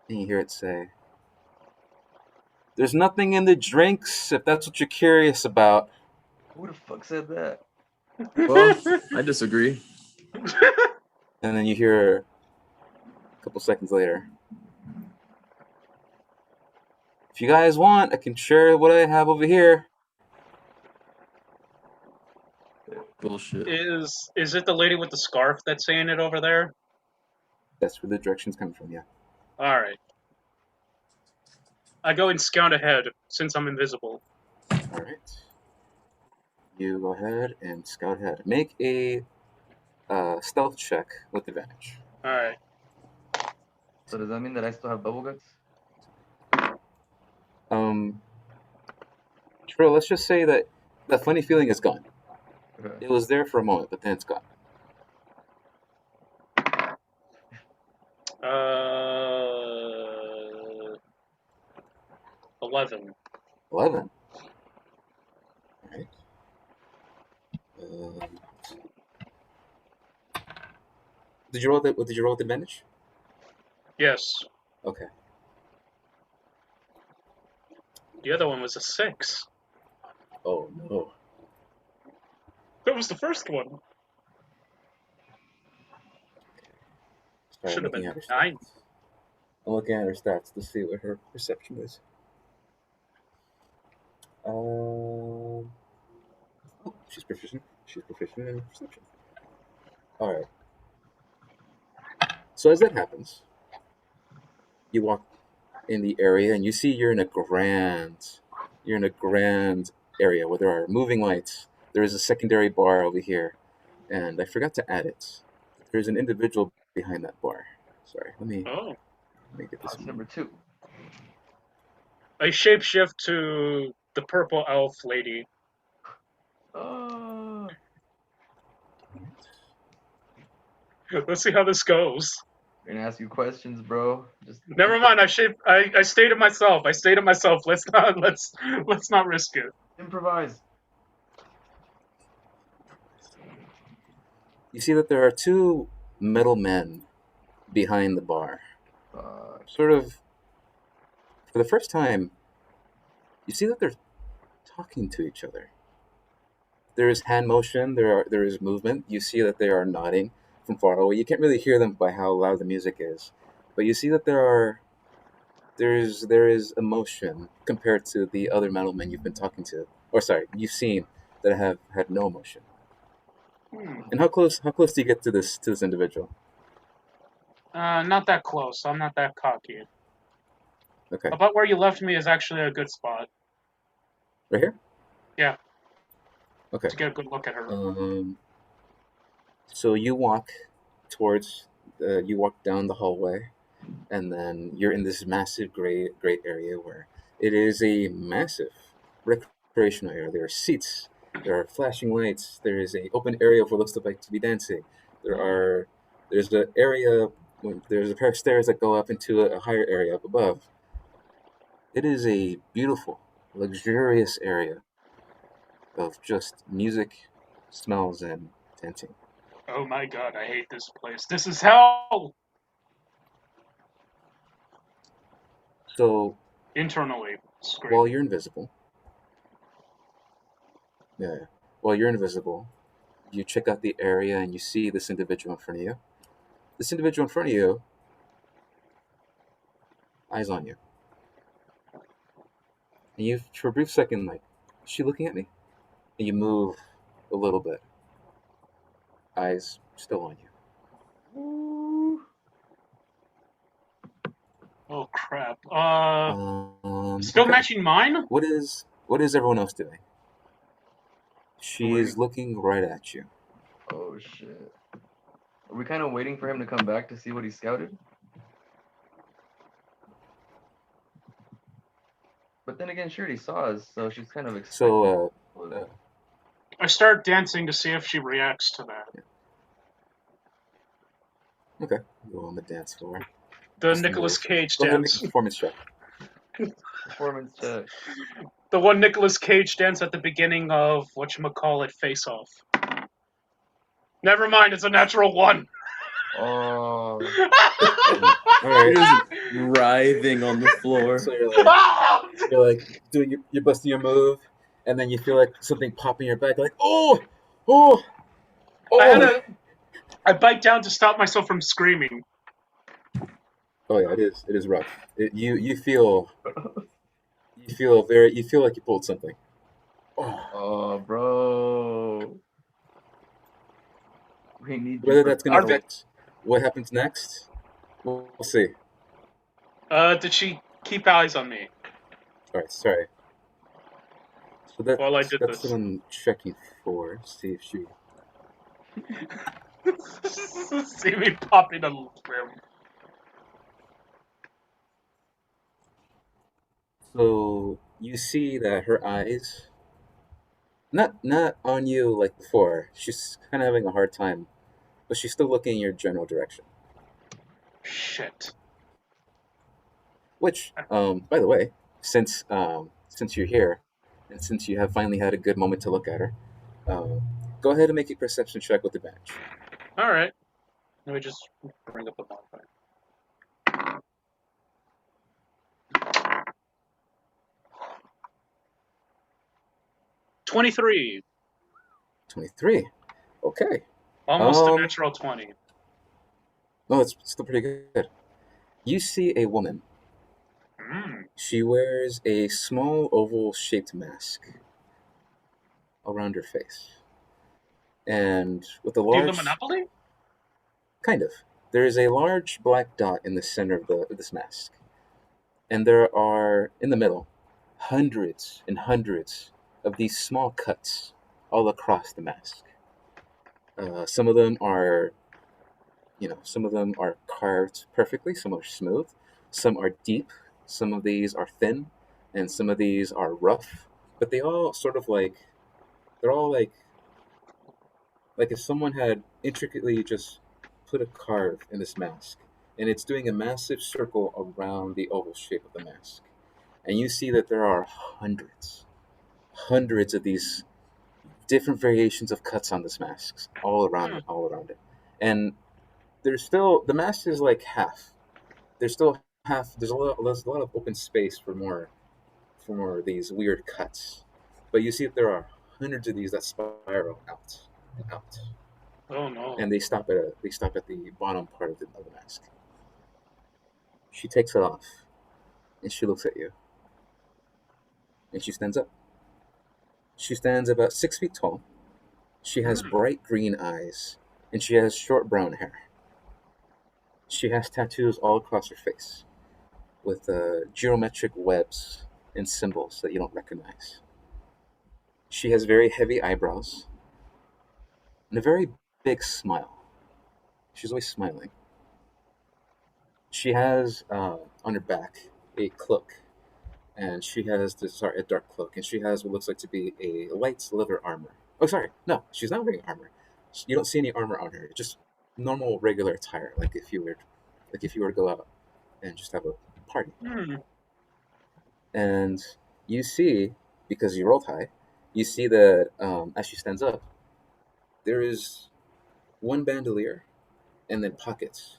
and you hear it say, "There's nothing in the drinks if that's what you're curious about." Who the fuck said that? Well, I disagree. And then you hear a couple seconds later, "If you guys want, I can share what I have over here." Bullshit. Is it the lady with the scarf that's saying it over there? That's where the direction's coming from. Yeah. All right. I go and scout ahead since I'm invisible. All right. You go ahead and scout ahead. Make a stealth check with advantage. All right. So does that mean that I still have double guts? Trill, let's just say that that funny feeling is gone. Okay. It was there for a moment, but then it's gone. 11. 11. All right. Um, did you roll with advantage? Yes. Okay. The other one was a 6. Oh no. That was the first one. Sorry, Should I'm have been looking at her 9. stats. I'm looking at her stats to see what her perception is. Oh, she's proficient. She's proficient in perception. All right. So as that happens, you walk in the area and you see you're in a grand area where there are moving lights. There is a secondary bar over here, and I forgot to add it. There's an individual behind that bar. Sorry, let me Oh. get this. That's number 2. I shapeshift to the purple elf lady. Oh. Let's see how this goes. I'm gonna ask you questions, bro. Just Never mind. I stay to myself. I stay to myself. Let's not risk it. improvise. You see that there are two metal men behind the bar. Fuck. Sort of, for the first time, you see that they're talking to each other. There is hand motion. There is movement. You see that they are nodding from far away. You can't really hear them by how loud the music is, but you see that there is emotion compared to the other metalmen you've been talking to, or sorry, you've seen that have had no emotion. Hmm. And how close do you get to this individual? Not that close. I'm not that cocky. Okay, About where you left me is actually a good spot. right here. Yeah, Okay. to get a good look at her. So you walk down the hallway, and then you're in this massive great area where it is a massive recreational area. There are seats, there are flashing lights, there is a open area for what looks like to be dancing. There's the area there's a pair of stairs that go up into a higher area up above. It is a beautiful, luxurious area of just music, smells, and dancing. Oh my god, I hate this place. This is hell! So Internally, scream. while you're invisible, yeah, while you're invisible, you check out the area and you see this individual in front of you. This individual in front of you, eyes on you. And you, for a brief second, like, is she looking at me? And you move a little bit, eyes still on you. Ooh. Oh crap. Still Okay. matching mine? What is everyone else doing? She Wait. is looking right at you. Oh shit. Are we kind of waiting for him to come back to see what he scouted? But then again, she already saw us, so she's kind of expecting. So, I start dancing to see if she reacts to that. okay, go on the dance floor. The Just Nicolas move. Cage Go ahead and make dance. a performance check. Performance check. The one Nicolas Cage dance at the beginning of whatchamacallit Face Off. Never mind, it's a natural one. Oh. All right. You're just writhing on the floor. So you're like you're busting your move, and then you feel like something pop in your back, like oh. I bite down to stop myself from screaming. Oh yeah, it is rough. You feel like you pulled something. Oh. Oh, bro. We need Whether you for that's going to battle. affect what happens next, we'll see. Did she keep eyes on me All right, sorry. So while I did that's this? what I'm checking for. See if she. See me pop in a room. So you see that her eyes, not on you like before. She's kind of having a hard time, but she's still looking in your general direction. Shit. Which, by the way, since you're here, and since you have finally had a good moment to look at her, go ahead and make a perception check with advantage. Alright. Let me just bring up the modifier. 23. 23. Okay. Almost a natural 20. No, it's still pretty good. You see a woman. She wears a small oval-shaped mask around her face, and with a Do you large have a Monopoly? kind of. There is a large black dot in the center of this mask, and there are in the middle hundreds and hundreds of these small cuts all across the mask. Some of them are, some of them are carved perfectly. Some are smooth. Some are deep. Some of these are thin, and some of these are rough. But they all sort of they're all like if someone had intricately just put a carve in this mask, and it's doing a massive circle around the oval shape of the mask. And you see that there are hundreds of these different variations of cuts on this mask, all around it. And there's still the mask is like half. There's still half. There's a lot of open space for more of these weird cuts. But you see that there are hundreds of these that spiral out and out, Oh no. and they stop at the bottom part of the mask. She takes it off, and she looks at you, and she stands up. She stands about 6 feet tall. She has bright green eyes, and she has short brown hair. She has tattoos all across her face, with geometric webs and symbols that you don't recognize. She has very heavy eyebrows and a very big smile. She's always smiling. She has on her back a cloak, and she has a dark cloak, and she has what looks like to be a light leather armor. Oh, sorry, no, she's not wearing armor. You don't see any armor on her. Just normal, regular attire, like if you were to go out and just have a party. Hmm. And you see, because you rolled high, you see that as she stands up, there is one bandolier and then pockets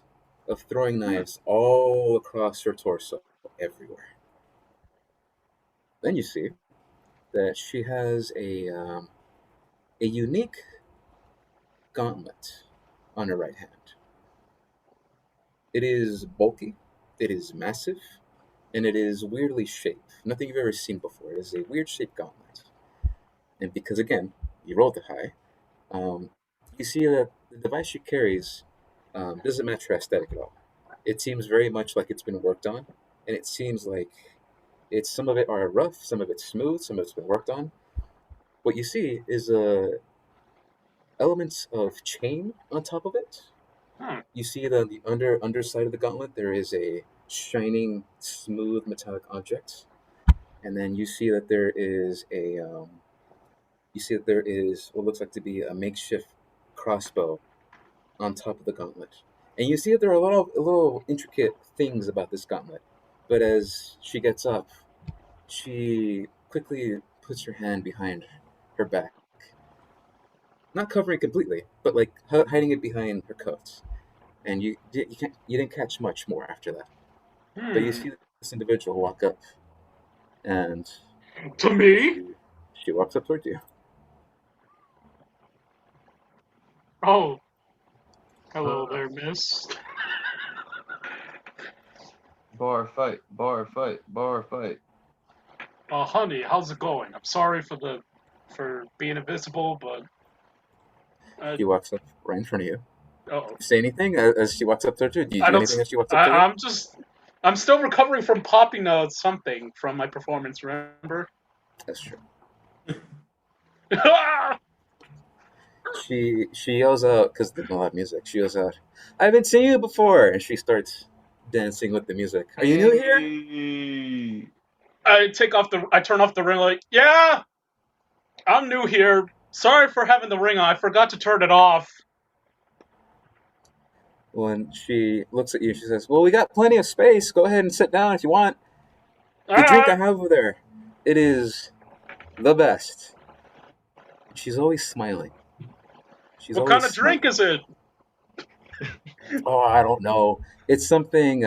of throwing knives all across her torso, everywhere. Then you see that she has a unique gauntlet on her right hand. It is bulky, it is massive, and it is weirdly shaped. Nothing you've ever seen before. It is a weird shaped gauntlet. And because, again, you rolled the high, you see that the device she carries doesn't match her aesthetic at all. It seems very much like it's been worked on, and it seems like some of it are rough, some of it's smooth, some of it's been worked on. What you see is elements of chain on top of it. Hmm. You see that on the underside of the gauntlet there is a shining, smooth metallic object, and then you see that there is what looks like to be a makeshift crossbow on top of the gauntlet. And you see that there are a lot of little intricate things about this gauntlet. But as she gets up, she quickly puts her hand behind her back, not covering it completely, but like hiding it behind her coat. And you didn't catch much more after that. But you Hmm. see this individual walk up, and To me? she walks up towards you. Oh, hello there, miss. Bar fight, bar fight, bar fight. Honey, how's it going? I'm sorry for being invisible, but She walks up right in front of you. oh, You say anything as she walks up towards you? Do you I do don't. anything as she walks up to you? I'm still recovering from popping something from my performance. Remember? That's true. Ah! She yells out because there's no loud music. She yells out, "I haven't seen you before!" And she starts dancing with the music. Are you new here? Hey! I turn off the ring. Like, yeah, I'm new here. Sorry for having the ring on. I forgot to turn it off. When she looks at you, she says, "Well, we got plenty of space. Go ahead and sit down if you want. The drink I Ah, have over there, it is the best." She's always smiling. She's what kind always of drink smiling. is it? Oh, I don't know. It's something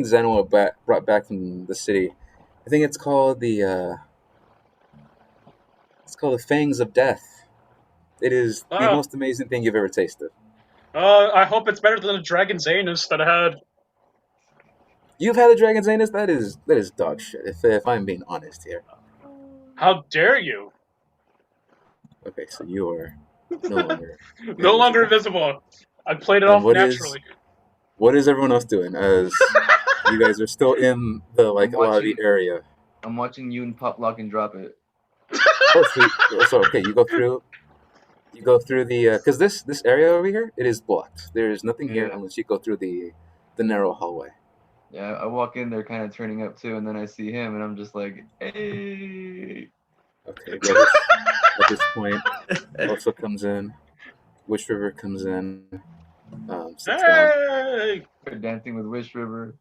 Zeno brought back from the city. I think it's called the Fangs of Death. It is the Uh, most amazing thing you've ever tasted. I hope it's better than the Dragon's Anus that I had. You've had the Dragon's Anus? That is dog shit. If I'm being honest here. How dare you? Okay, so you are no longer No longer invisible. invisible. I played it And off naturally. what is everyone else doing as you guys are still in the I'm lobby watching. area? I'm watching you and Pop Lock and Drop It. Oh, so okay, you go through the because this area over here it is blocked. There is nothing here Yeah. unless you go through the narrow hallway. Yeah, I walk in there kind of turning up too, and then I see him, and I'm just like, hey. Okay, Reddish at this point also comes in. Wish River comes in, sits down. Hey! We're dancing with Wish River.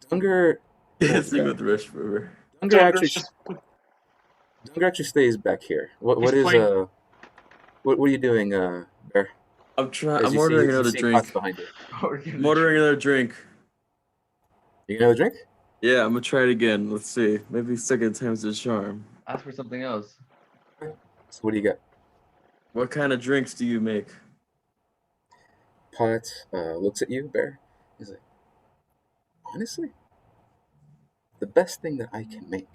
Dunger, Dancing with Rush River. Dunger actually, Dunger's just Dunger actually stays back here. he's What is playing. what are you doing, Bear? I'm trying. As I'm you see, ordering you another see Potts drink. behind you. I'm ordering another drink. You gonna have a drink? Yeah, I'm gonna try it again. Let's see. Maybe second time's the charm. Ask for something else. So what do you got? What kind of drinks do you make? Potts looks at you, Bear. He's like, honestly, the best thing that I can make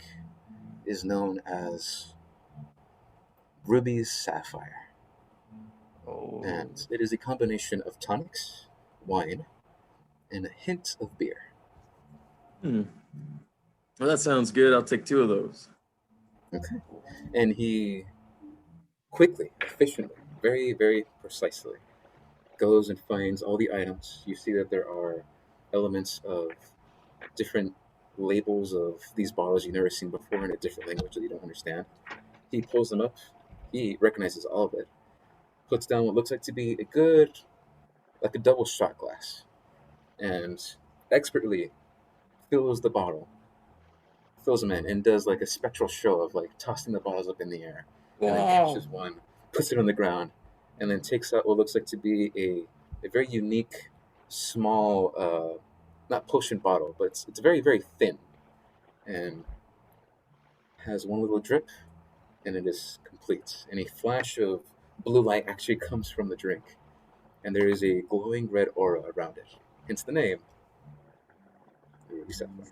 is known as Ruby's Sapphire. Oh. And it is a combination of tonics, wine, and a hint of beer. Hmm. Well, that sounds good. I'll take 2 of those. Okay. And he quickly, efficiently, very, very precisely goes and finds all the items. You see that there are elements of different labels of these bottles you've never seen before in a different language that you don't understand. He pulls them up. He recognizes all of it. Puts down what looks like to be a good, like a double shot glass, and expertly fills the bottle, fills them in, and does like a spectral show of like tossing the bottles up in the air, and then catches one, puts it on the ground, and then takes out what looks like to be a very unique, small, not potion bottle, but it's very, very thin, and has one little drip, and it is complete. And a flash of blue light actually comes from the drink, and there is a glowing red aura around it. Hence the name, the Ruby Sapphire.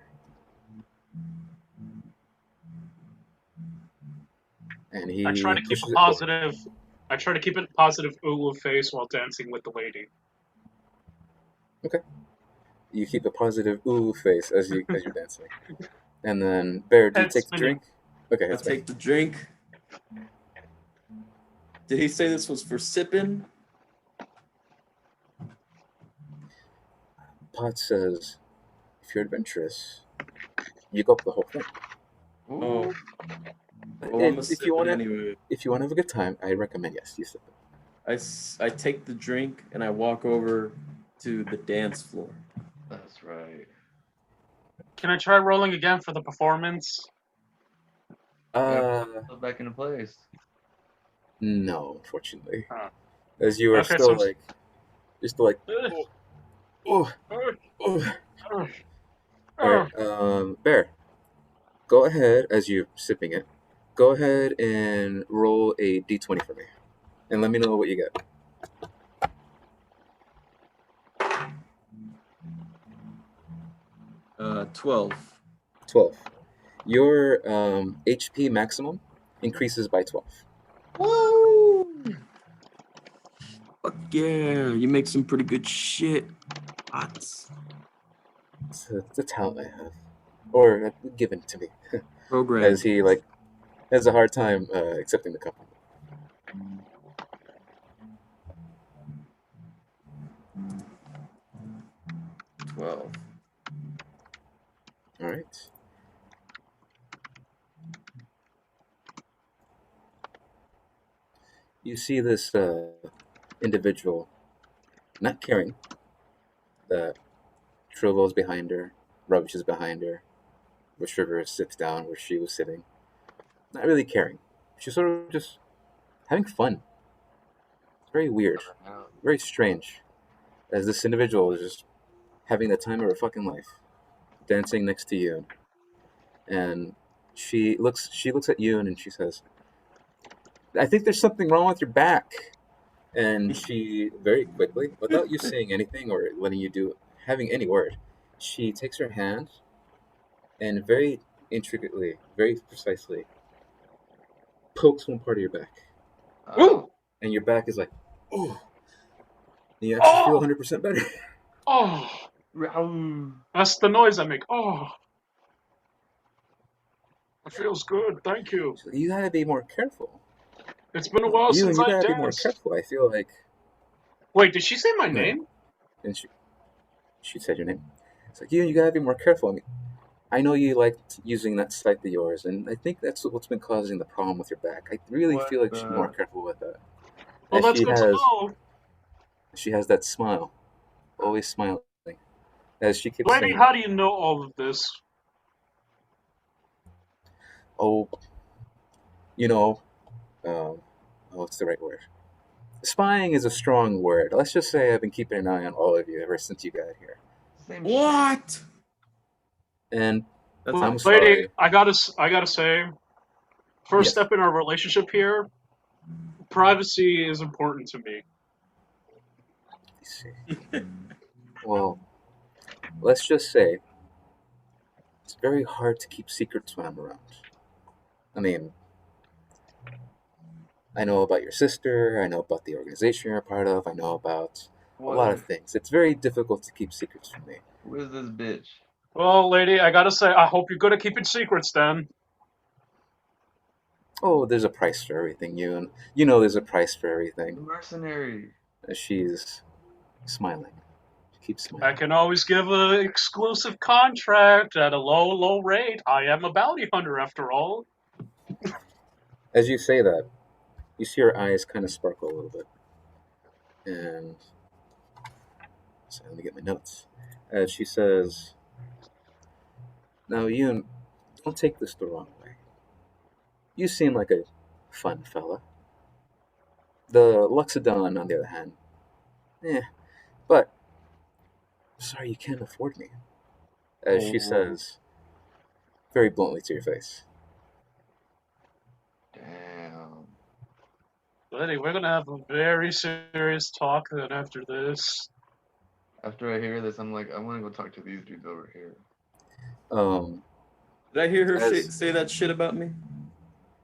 And I try he to keep a pushes it forward. positive. I try to keep a positive ooh face while dancing with the lady. Okay. You keep a positive ooh face as you're dancing. And then Bear, do you Head take the spinning. drink? Okay, I that's take the drink. Did he say this was for sipping? Pot says, if you're adventurous, you go up the whole thing. Oh, Ooh. well, I'm gonna If sip you it wanna anyway. if you wanna have a good time, I recommend yes, you sip it. I take the drink and I walk over to the dance floor. That's right. Can I try rolling again for the performance? Uh, Put back into place. no, unfortunately. Oh. As you are Okay, so. you're still like, Uh, oh, oh, uh, oh. uh, All uh. right, Bear, go ahead as you're sipping it. Go ahead and roll a d20 for me, and let me know what you get. 12. 12. Your HP maximum increases by 12. Woo! Fuck yeah! You make some pretty good shit. Lots. It's a talent I have, or given to me, as Programmed. he like has a hard time accepting the compliment. 12. All right. You see this individual not caring that Trovo's behind her, Rubbish is behind her, Wish River sits down where she was sitting, not really caring. She's sort of just having fun. It's very weird, very strange, as this individual is just having the time of her fucking life, dancing next to you, and she looks at you and she says, "I think there's something wrong with your back." And she very quickly, without you saying anything or letting you do having any word, she takes her hand and very intricately, very precisely pokes one part of your back, Ooh! and your back is like, oh, and you actually feel Oh! 100% better. Oh! Row. That's the noise I make. Oh! It feels good. Thank you. She's like, you gotta be more careful. It's been a while You and since you I gotta be more danced. careful. I feel like, Wait, did she say my yeah. name? And she said your name. It's like you gotta be more careful. I mean, I know you liked using that site of yours, and I think that's what's been causing the problem with your back. I really What feel like you should be more the? careful with that. Well, As that's good to know. she has that smile, always smiling. As she keeps Lady, saying, how do you know all of this? "Oh, you know, what's the right word? spying is a strong word. Let's just say I've been keeping an eye on all of you ever since you got here. Same shit. What? And That's I'm not Lady, sorry. I gotta say, first Yes. step in our relationship here, privacy is important to me. Let's see. Well, let's just say it's very hard to keep secrets when I'm around. I mean, I know about your sister, I know about the organization you're a part of, I know about a lot of What? things. It's very difficult to keep secrets from me. Who is this bitch? Well, lady, I gotta say, I hope you're good at keeping secrets then. Oh, there's a price for everything, you know there's a price for The everything. mercenary. She's smiling. She keeps I smiling. can always give an exclusive contract at a low, low rate. I am a bounty hunter after all. As you say that, you see her eyes kind of sparkle a little bit. And so let me get my notes. As she says, now you don't take this the wrong way. You seem like a fun fella. The Luxodon, on the other hand, eh, but sorry you can't afford me. As she Oh. says very bluntly to your face. Damn. Lady, we're gonna have a very serious talk then after this. After I hear this, I'm like, I want to go talk to these dudes over here. Um, Did I hear her as say that shit about me?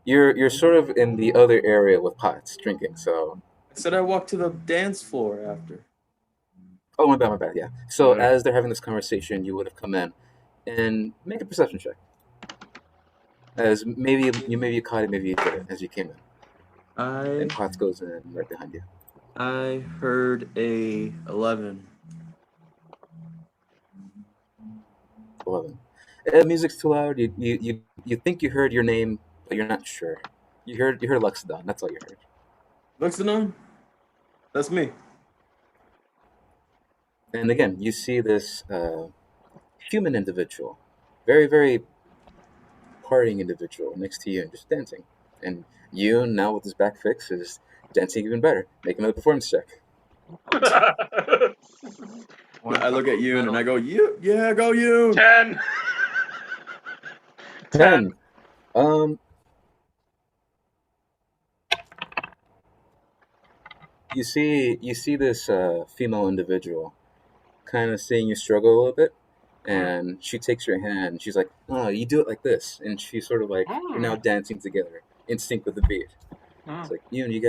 you're sort of in the other area with pots drinking, so I said I walked to the dance floor after. oh my bad, yeah. So Yeah. as they're having this conversation, you would have come in and make a perception check. As maybe you caught it, maybe you didn't as you came in. I And Potts goes in right behind you. I heard a 11. 11. Music's too loud. You think you heard your name, but you're not sure. You heard Luxodon. That's all you heard. Luxanon? That's me. And again, you see this human individual, very partying individual next to you and just dancing. And you now with his back fix is dancing even better. Make another performance check. I look at Yoon and I Metal. go, yeah, go Yoon. 10. 10. 10. Um, you see this female individual kind of seeing you struggle a little bit, and she takes your hand. And she's like, "Oh, you do it like this," and she sort of like you're now dancing together in sync with the beat. It's like you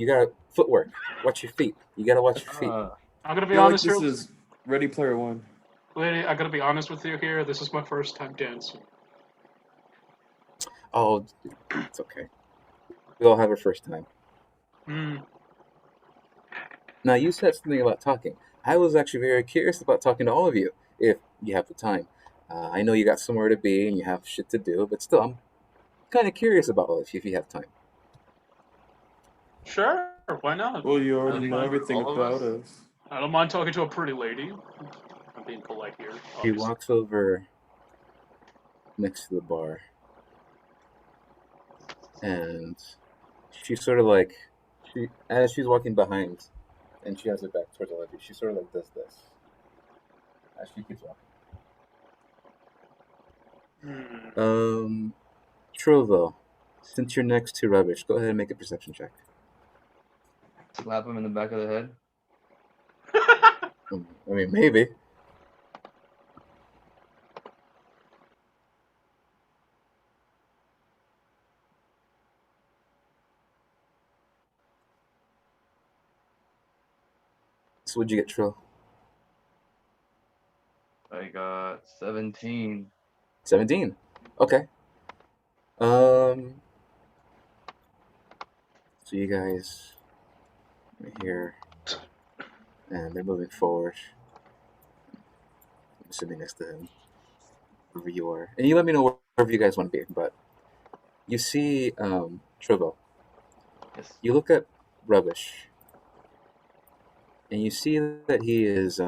gotta footwork. Watch your feet. You gotta watch your feet. Uh, I'm gonna I be feel like honest here. this is Ready Player One. Lady, I gotta be honest with you here. This is my first time dancing. Oh, it's okay. We all have our first time. Mm. Now you said something about talking. I was actually very curious about talking to all of you if you have the time. I know you got somewhere to be and you have shit to do, but still, I'm kind of curious about all of you if you have time. Sure, why not? Well, you I already think know for everything all of about us. us. I don't mind talking to a pretty lady. I'm being polite here, She obviously. walks over next to the bar and she's sort of like, as she's walking behind and she has her back towards all of you, she sort of like does this as she keeps walking. Hmm. Trovo, since you're next to Rubbish, go ahead and make a perception check. Slap him in the back of the head. I mean, maybe. So what'd you get, Trill? I got 17. 17. Okay. Um. So you guys are here, and they're moving forward. I'm sitting next to him, wherever you are, and you let me know wherever you guys want to be. But you see, Trovo. Yes. You look at Rubbish, and you see that he is,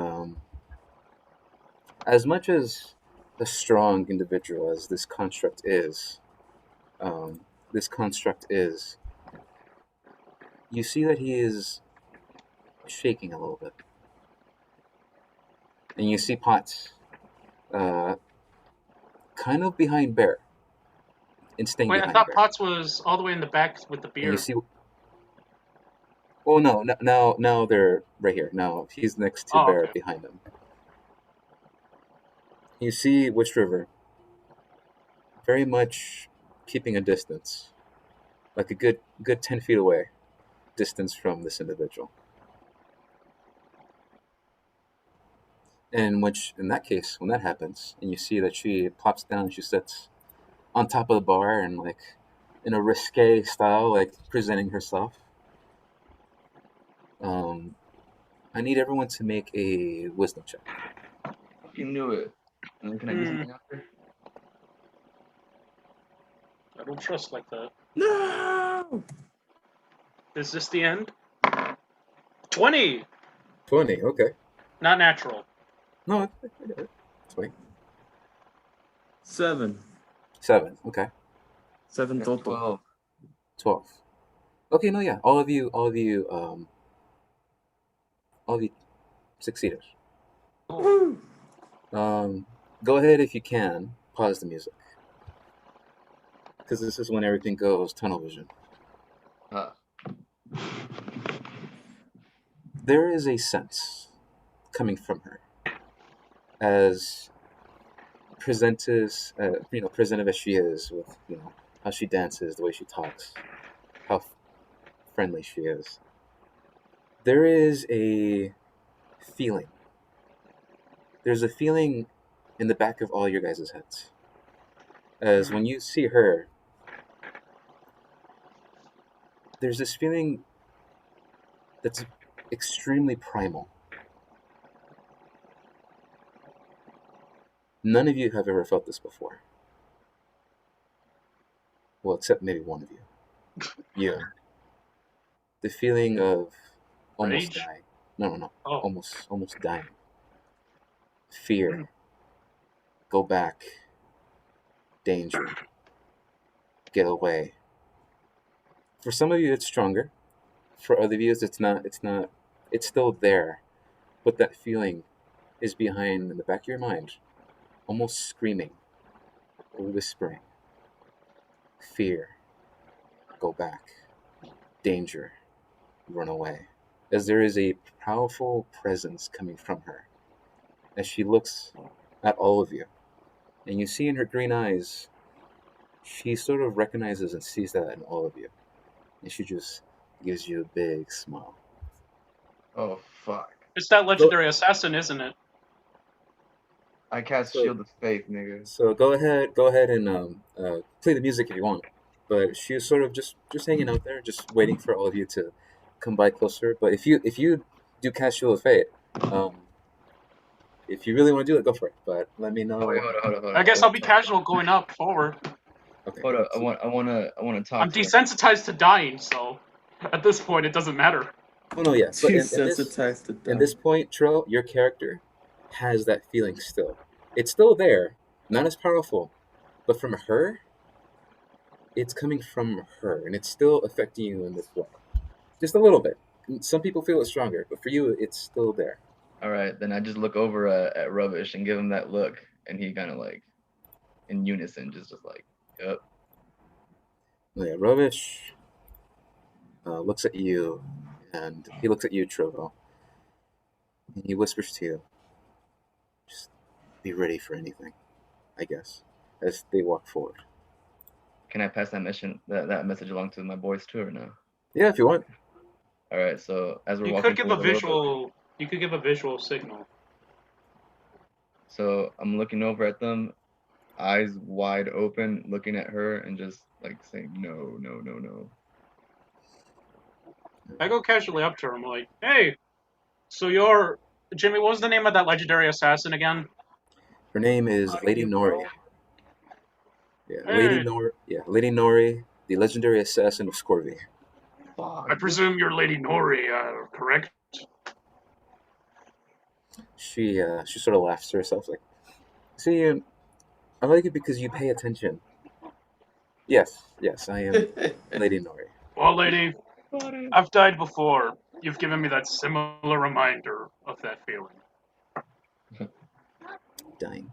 as much as a strong individual as this construct is. Um, this construct is. You see that he is shaking a little bit, and you see Potts, uh, kind of behind Bear, and staying Wait, I behind thought Bear, Potts was all the way in the back with the and you beer. see. Oh no! Now they're right here. Now he's next to Oh, Bear okay. behind him. You see Witch River very much keeping a distance, like a good 10 feet away, distance from this individual. And which in that case, when that happens, and you see that she plops down, and she sits on top of the bar and like in a risque style, like presenting herself. Um, I need everyone to make a wisdom check. You knew it. And then can I do Hmm. something after? I don't trust like that. No. Is this the end? 20! 20. Okay. Not natural. No, I did it. 20. 7. 7. Okay. 7 Yeah, total. 12. 12. Okay. No, yeah. All of you succeeded. Woo. Go ahead if you can. Pause the music, because this is when everything goes tunnel vision. Huh. There is a sense coming from her, as presentive as she is, with how she dances, the way she talks, how friendly she is. There is a feeling. There's a feeling in the back of all your guys' heads, as when you see her, there's this feeling that's extremely primal. None of you have ever felt this before. Well, except maybe one of you. You. The feeling of almost Rage? dying. No. Oh. Almost dying. Fear. Go back. Danger. Get away. For some of you, it's stronger. For other of you, it's not. It's still there, but that feeling is behind in the back of your mind, almost screaming, or whispering. Fear. Go back. Danger. Run away. As there is a powerful presence coming from her, as she looks at all of you, and you see in her green eyes, she sort of recognizes and sees that in all of you, and she just gives you a big smile. Oh, fuck. It's that Go, legendary assassin, isn't it? I cast so, Shield of Faith, nigga. so go ahead and play the music if you want. But she's sort of just hanging out there, just waiting for all of you to come by closer. But if you do cast Shield of Fate, um, if you really want to do it, go for it. But let me know. Oh, wait, hold on. I guess I'll be casual going up forward. Okay. Hold up. So, I wanna talk I'm to her. desensitized to dying, so at this point it doesn't matter. oh no, yeah. But Desensitized to in die. this point, Trill, your character has that feeling still. It's still there, not as powerful, but from her, it's coming from her, and it's still affecting you in this way, just a little bit. Some people feel it stronger, but for you, it's still there. All right, then I just look over at Rubbish and give him that look, and he kind of like, in unison, just like, yep. Oh, yeah, Rubbish looks at you, and he looks at you, Trovo, and he whispers to you, "Just be ready for anything," I guess, as they walk forward. Can I pass that message along to my boys too, or no? Yeah, if you want. All right, so as we're You walking could give a towards the rowboat, visual. You could give a visual signal. so I'm looking over at them, eyes wide open, looking at her, and just like saying, no, no, no, no. I go casually up to her. I'm like, "Hey, so you're Jimmy? What was the name of that legendary assassin again?" Her name is Lady Nori. Yeah, Hey, Lady Nori, the legendary assassin of Skorvy. I presume you're Lady Nori, correct? She sort of laughs to herself, like, "See, I like it because you pay attention." Yes, I am Lady Nori. Well, lady, I've died before. You've given me that similar reminder of that feeling. Dying.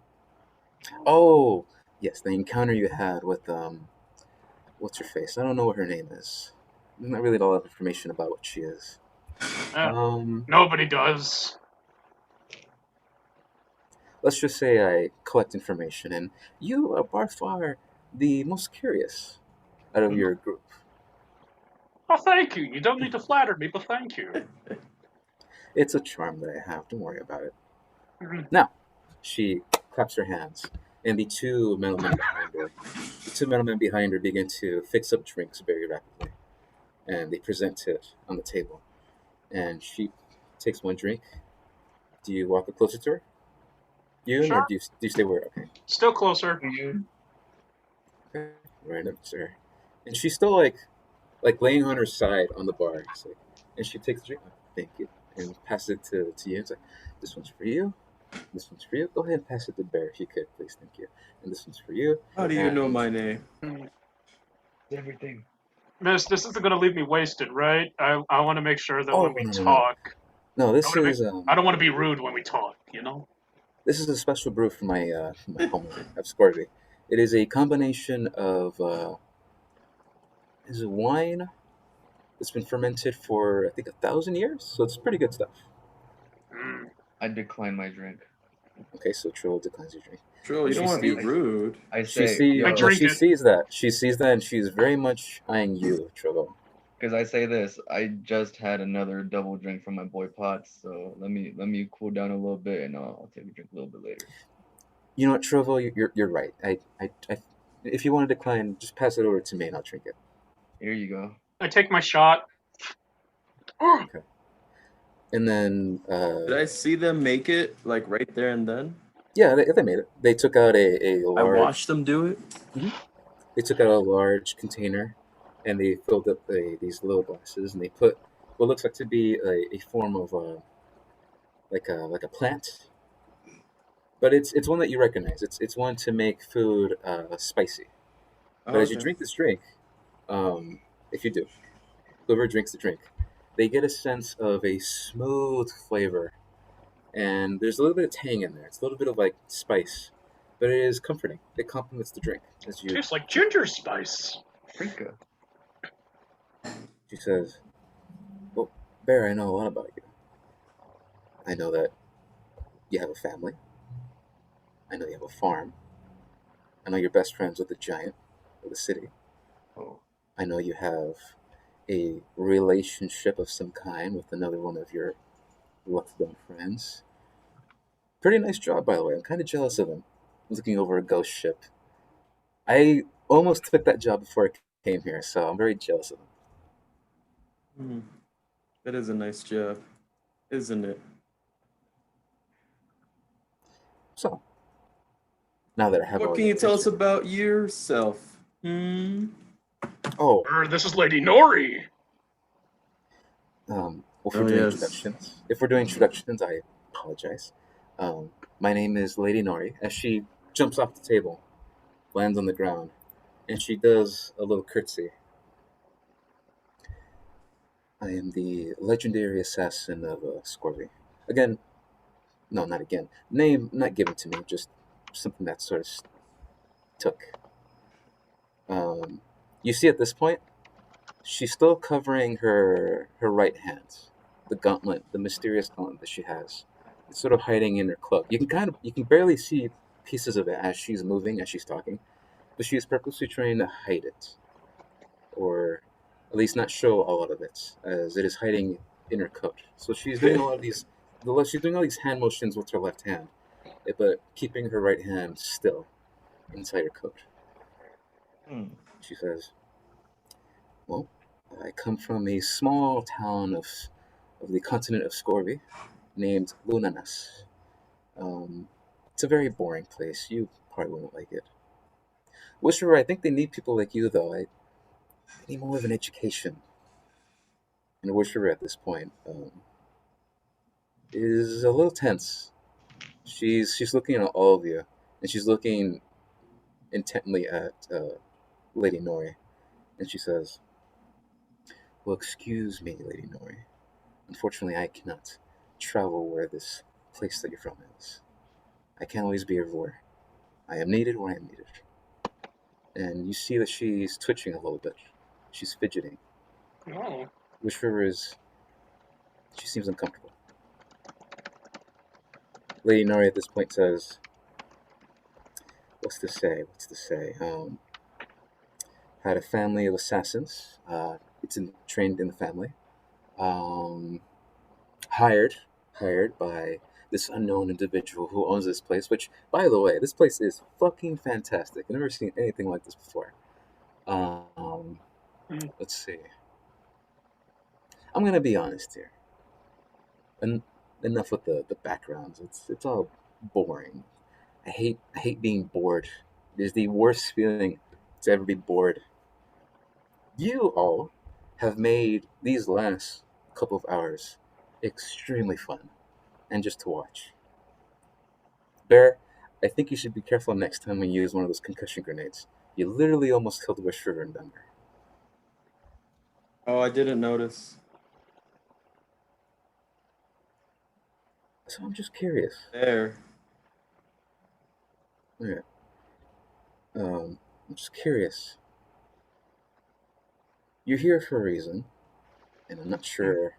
Oh, yes, the encounter you had with what's her face? I don't know what her name is. There's not really a lot of information about what she is. Eh, Um, nobody does. let's just say I collect information, and you are by far the most curious out of your group. Oh, thank you. You don't need to flatter me, but thank you. It's a charm that I have. Don't worry about it. Mhm. Now, she claps her hands, and the two middlemen behind her begin to fix up drinks very rapidly, and they present it on the table. And she takes one drink. Do you walk up closer to her, Yoon, or Sure. do you stay where? Okay, Still closer. You okay, right up to her, and she's still like laying on her side on the bar. It's like, and she takes the drink. Thank you, and passes it to you. It's like, this one's for you. This one's for you. Go ahead and pass it to Bear if you could, please. Thank you. And this one's for you. How do you know And my name? everything. Miss, this isn't going to leave me wasted, right? I want to make sure that oh when we no no no talk, no! I want to make. I don't want to be rude when we talk, you know? This is a special brew from my homeland of Skorvy. It is a combination of is it wine that's been fermented for I think 1,000 years, so it's pretty good stuff. Mm. I decline my drink. Okay, so Troll declines your drink. Trill, you She don't want to be sees rude. I she say, sees I yo, well drink she it. sees that she sees that and she's very much eyeing you, Troll. because I say this. I just had another double drink from my boy Potts, so let me cool down a little bit, and I'll take a drink a little bit later. You know what, Trovo, you're right. I if you want to decline, just pass it over to me and I'll drink it. Here you go. I take my shot. Okay. And then Did I see them make it like right there and then? yeah, they made it. They took out a I large watched them do it. they took out a large container and they filled up these little glasses and they put what looks like to be a form of like a plant, but it's one that you recognize. It's one to make food spicy. Oh, But as you okay. drink this drink, um, if you do, whoever drinks the drink, they get a sense of a smooth flavor, and there's a little bit of tang in there. It's a little bit of like spice, but it is comforting. It complements the drink as you Tastes like drink. ginger spice. Frinka. She says, "Well, Bear, I know a lot about you. I know that you have a family. I know you have a farm. I know you're best friends with the giant of the city. Oh, I know you have a relationship of some kind with another one of your left-bone friends. Pretty nice job, by the way. I'm kind of jealous of him. Looking over a ghost ship. I almost took that job before I came here, so I'm very jealous of him. Hmm. That is a nice job, isn't it? So, now that I have What all can your you tell us attention. about yourself? Hmm. Oh, This is Lady Nori. well, for Oh doing yes. introductions, if we're doing introductions, I apologize. Um, my name is Lady Nori. As she jumps off the table, lands on the ground, and she does a little curtsy. I am the legendary assassin of Skorvy. Again, no, not again. Name not given to me, just something that sort of took. Um, you see, at this point, she's still covering her right hand, the gauntlet, the mysterious gauntlet that she has. It's sort of hiding in her cloak. You can barely see pieces of it as she's moving, as she's talking, but she is purposely trying to hide it, or at least not show a lot of it, as it is hiding in her coat. So she's doing a lot of she's doing all these hand motions with her left hand, but keeping her right hand still inside her coat. hmm. She says, "Well, I come from a small town of the continent of Skorvy named Lunanas. Um, it's a very boring place. You probably wouldn't like it. Wisher, I think they need people like you, though. They need more of an education." And Wisher, at this point, is a little tense. She's looking at all of you, and she's looking intently at Lady Nori, and she says, "Well, excuse me, Lady Nori. Unfortunately, I cannot travel where this place that you're from is. I can't always be everywhere. I am needed where I am needed. And you see that she's twitching a little bit. She's fidgeting. Oh, Wish River is. She seems uncomfortable. Lady Nori at this point says, "What's to say? What's to say? Had a family of assassins. It's trained in the family. Um, hired, hired by this unknown individual who owns this place. Which, by the way, this place is fucking fantastic. I've never seen anything like this before. Um, Hmm. let's see. I'm gonna be honest here. And enough with the backgrounds. It's all boring. I hate being bored. It is the worst feeling to ever be bored. You all have made these last couple of hours extremely fun and just to watch. Bear, I think you should be careful next time when you use one of those concussion grenades. You literally almost killed Wish River and Denver. Oh, I didn't notice. So I'm just curious. There. Yeah. I'm just curious. You're here for a reason, and I'm not sure.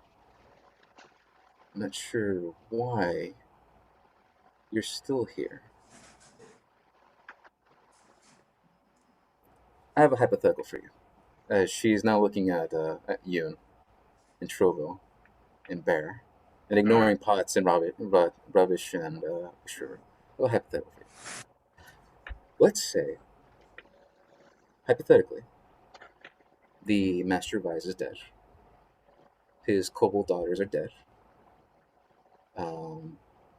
I'm not sure why you're still here. I have a hypothetical for you. She's now looking at Yoon and Troville and Bear, and alright. ignoring Potts and Rubbish and Sure. Well, hypothetical for you. Let's say, hypothetically, the Master Vise is dead. His kobold daughters are dead.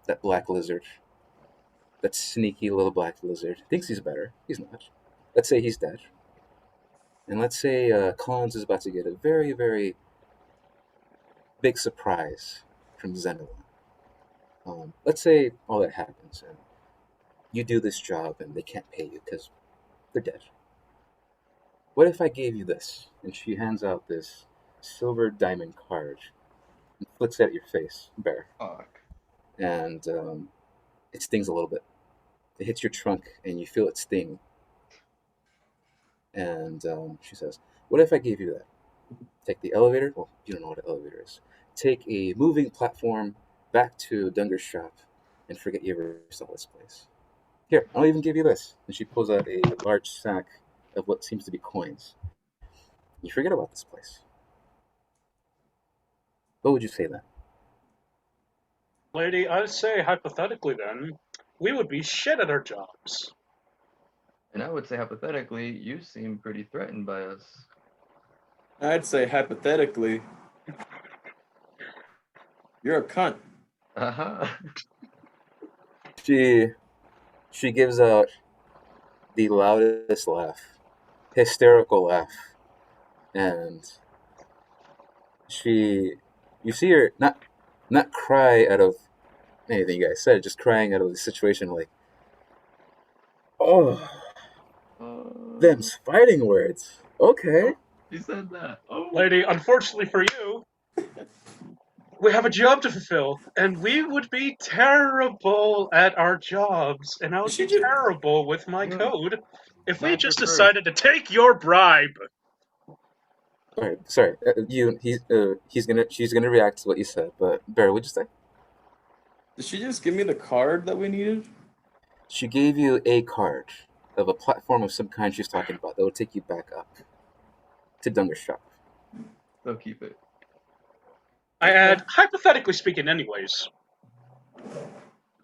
That black lizard, that sneaky little black lizard, thinks he's better. He's not. Let's say he's dead. And let's say Collins is about to get a very, very big surprise from Zenola. Let's say all that happens, and you do this job, and they can't pay you because they're dead. What if I gave you this? And she hands out this silver diamond card and flicks it at your face, Bear. Fuck. And it stings a little bit. It hits your trunk, and you feel it sting. And she says, "What if I gave you that? Take the elevator. Well, you don't know what an elevator is. Take a moving platform back to Dunger's shop and forget you ever saw this place. Here, I'll even give you this." And she pulls out a large sack of what seems to be coins. You forget about this place. What would you say then? Lady, I'd say hypothetically then, we would be shit at our jobs. And I would say hypothetically, you seem pretty threatened by us. I'd say hypothetically, you're a cunt. Uh-huh. She she gives out the loudest laugh, hysterical laugh, and she you see her not cry out of anything you guys said, just crying out of the situation like, "Oh, them's fighting words. Okay." You said that. Oh. Lady, unfortunately for you, we have a job to fulfill, and we would be terrible at our jobs, and I would She be just terrible with my You- code if we Master just first. decided to take your bribe. All right, sorry. She's gonna react to what you said, but Barry, what'd you say? did she just give me the card that we needed? She gave you a card of a platform of some kind she's talking about that will take you back up to Dunger's shop. So keep it. I add, hypothetically speaking, anyways,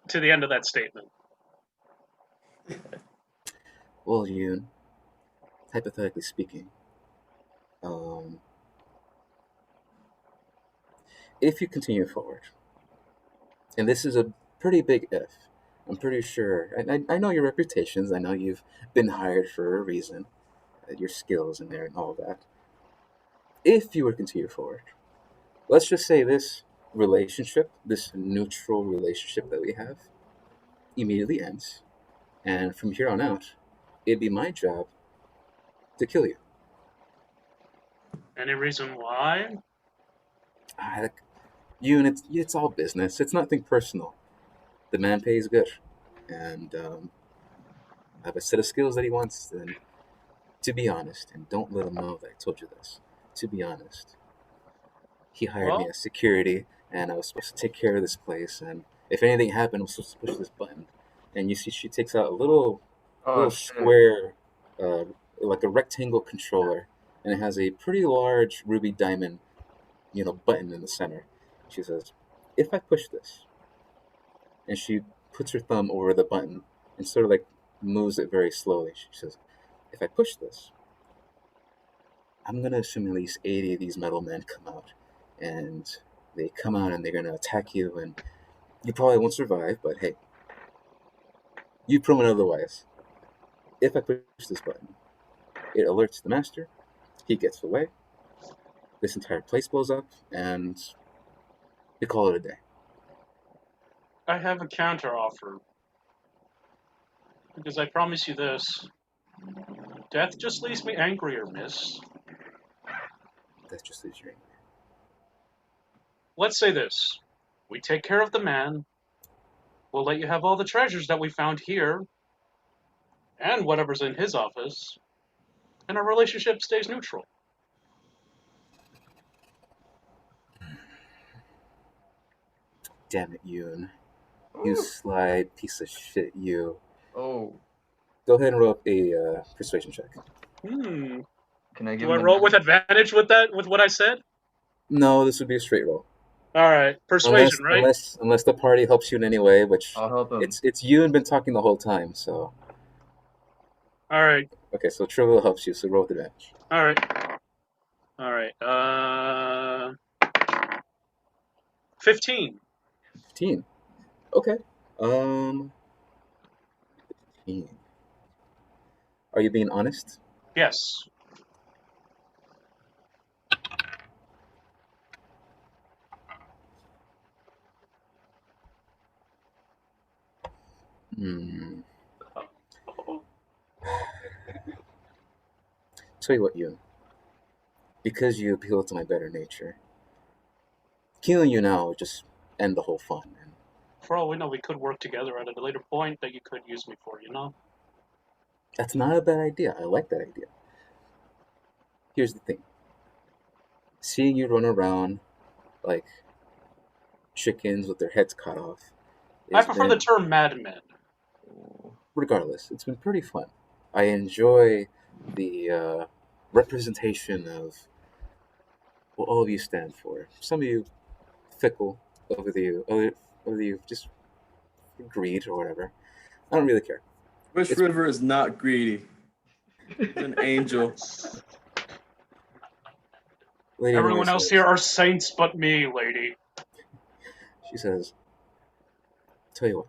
to the end of that statement. Well, Yoon, hypothetically speaking, um, if you continue forward, and this is a pretty big if, I'm pretty sure, I know your reputations, I know you've been hired for a reason, your skills in there and all that. If you were to continue forward, let's just say this relationship, this neutral relationship that we have, immediately ends, and from here on out, it'd be my job to kill you. Any reason why? I, You and it's all business. It's nothing personal. The man pays good, and I have a set of skills that he wants. And to be honest, and don't let him know that I told you this. To be honest, he hired me Well, as security, and I was supposed to take care of this place. And if anything happened, I was supposed to push this button. And you see, she takes out a Oh little shit. square, uh, like a rectangle controller, and it has a pretty large ruby diamond, button in the center. She says, "If I push this," and she puts her thumb over the button and sort of like moves it very slowly. She says, "If I push this, I'm gonna assume at least 80 of these metal men come out, and they come out and they're gonna attack you, and you probably won't survive. But hey, you've proven otherwise. If I push this button, it alerts the master. He gets away. This entire place blows up, and we call it a day." I have a counter offer because I promise you this: death just leaves me angrier, miss. That's just his dream. Let's say this: we take care of the man. We'll let you have all the treasures that we found here and whatever's in his office, and our relationship stays neutral. Damn it, Yoon. You Ooh. sly piece of shit, you. Oh, Go ahead and roll up a persuasion check. Hmm. can I give Do I him a roll with knife? advantage with that? With what I said? No, this would be a straight roll. All right. Persuasion, Unless right? unless unless the party helps you in any way, which I'll help him. it's you and been talking the whole time. So All right. okay, so Trivial helps you. So roll with advantage. All right. All right. 15. 15. Okay. Um. 15. Are you being honest? Yes. Hmm. Tell you what, you. Because you appeal to my better nature, killing you now would just end the whole fun. And For all we know, we could work together at a later point that you could use me for, you know? that's not a bad idea. I like that idea. Here's the thing: seeing you run around like chickens with their heads cut off I has prefer the been, term madman. regardless, it's been pretty fun. I enjoy the representation of what all of you stand for. Some of you fickle, other of you just greed or whatever. I don't really care. Wish It's River is not greedy. He's an angel. Lady Nora Everyone else here says. are saints but me, lady. She says, "Tell you what,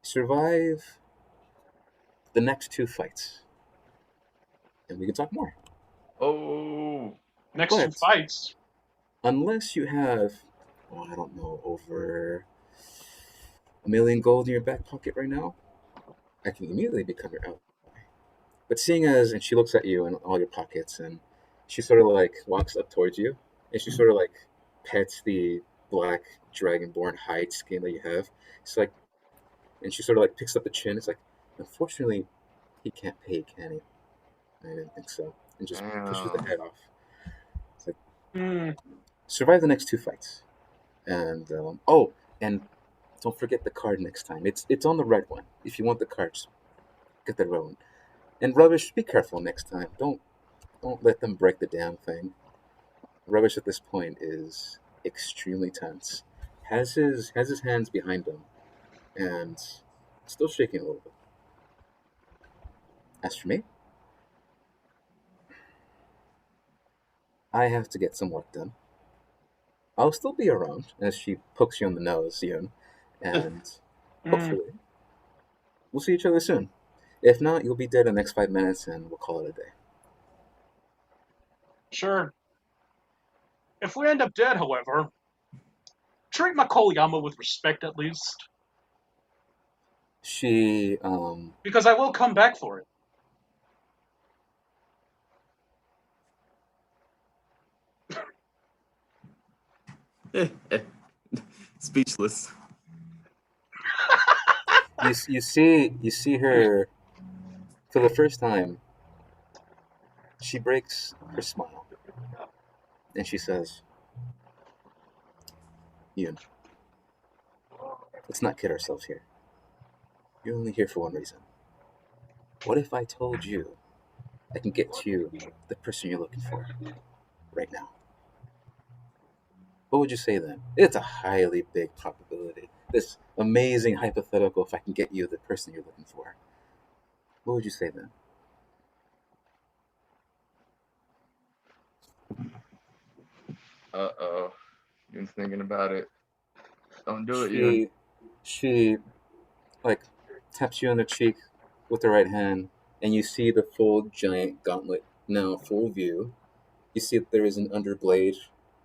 survive the next two fights, and we can talk more. Oh, Next two But fights. unless you have, oh, I don't know, over 1 million gold in your back pocket right now, I can immediately become your ally. But seeing as," and she looks at you and all your pockets, and she sort of like walks up towards you, and she sort of like pets the black dragonborn hide skin that you have. It's like, and she sort of like picks up the chin. It's like, "Unfortunately, he can't pay, can he?" I didn't think so. And just pushes the damn. head off. It's like, Hmm. survive the next two fights. And oh, and don't forget the card next time. It's on the red one. If you want the cards, get the red one. And Rubbish, be careful next time. Don't let them break the damn thing. Rubbish at this point is extremely tense. Has his hands behind him and still shaking a little bit. As for me, I have to get some work done. I'll still be around as she pokes you on the nose, Yoon, and Hmm. hopefully we'll see each other soon. If not, you'll be dead in the next 5 minutes, and we'll call it a day. Sure. If we end up dead, however, treat my Kolyama with respect at least, She because I will come back for it. Speechless. You see her for the first time. She breaks her smile and she says, "Ian, let's not kid ourselves here. You're only here for one reason. What if I told you I can get you the person you're looking for right now? What would you say then? It's a highly big probability. This amazing hypothetical if I can get you the person you're looking for. What would you say then?" Uh-oh. Yoon's thinking about it. Don't do it, Yoon. She like taps you on the cheek with the right hand, and you see the full giant gauntlet now full view. You see that there is an underblade.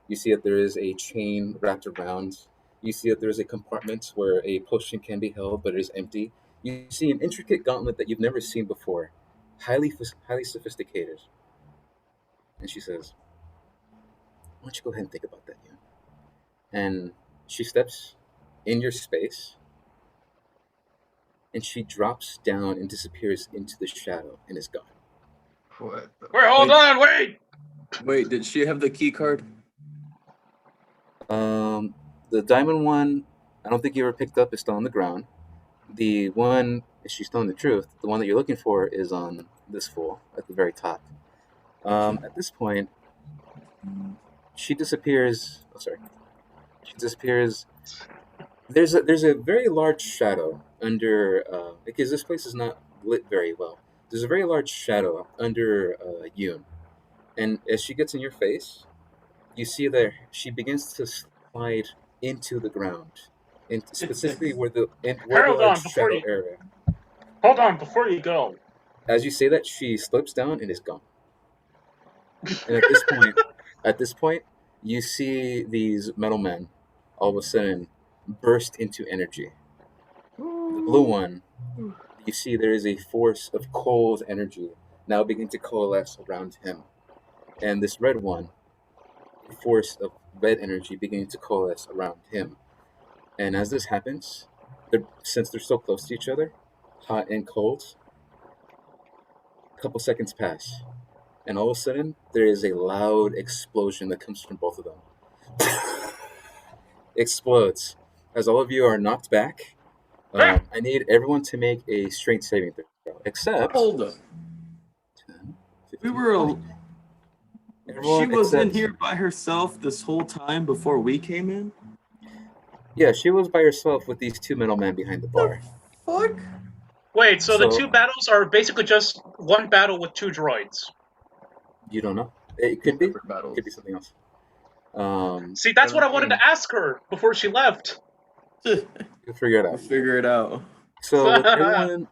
You see that there is a chain wrapped around. You see that there is a compartment where a potion can be held, but it is empty. You see an intricate gauntlet that you've never seen before, highly sophisticated. And she says, "Why don't you go ahead and think about that, Yoon?" And she steps in your space, and she drops down and disappears into the shadow and is gone. What the? Wait, hold Wait. on, wait! Wait, did she have the key card? The diamond one, I don't think you ever picked up, is still on the ground. The one, if she's telling the truth, the one that you're looking for is on this fool at the very top. At this point, she disappears. Oh, sorry. She disappears. There's a very large shadow under because this place is not lit very well. There's a very large shadow under Yoon, and as she gets in your face, you see that she begins to slide into the ground, and specifically where the Hold on, large before shadow you area. hold on before you go. As you say that, she slips down and is gone. And at this point, you see these metal men all of a sudden burst into energy. The blue one, you see there is a force of cold energy now beginning to coalesce around him. And this red one, a force of red energy beginning to coalesce around him. And as this happens, since they're so close to each other, hot and cold, a couple seconds pass. And all of a sudden, there is a loud explosion that comes from both of them. Explodes. As all of you are knocked back, I need everyone to make a strength saving throw. Except. Hold up. 10, We 15, were. 20. She Everyone was in except. here by herself this whole time before we came in? Yeah, she was by herself with these two middlemen behind the bar. Fuck? Wait, so the So- two battles are basically just one battle with two droids. You don't know. It could be. Separate battles. It could be something else. See, that's what I wanted 17. to ask her before she left. You'll figure it We'll out. figure it out. So with everyone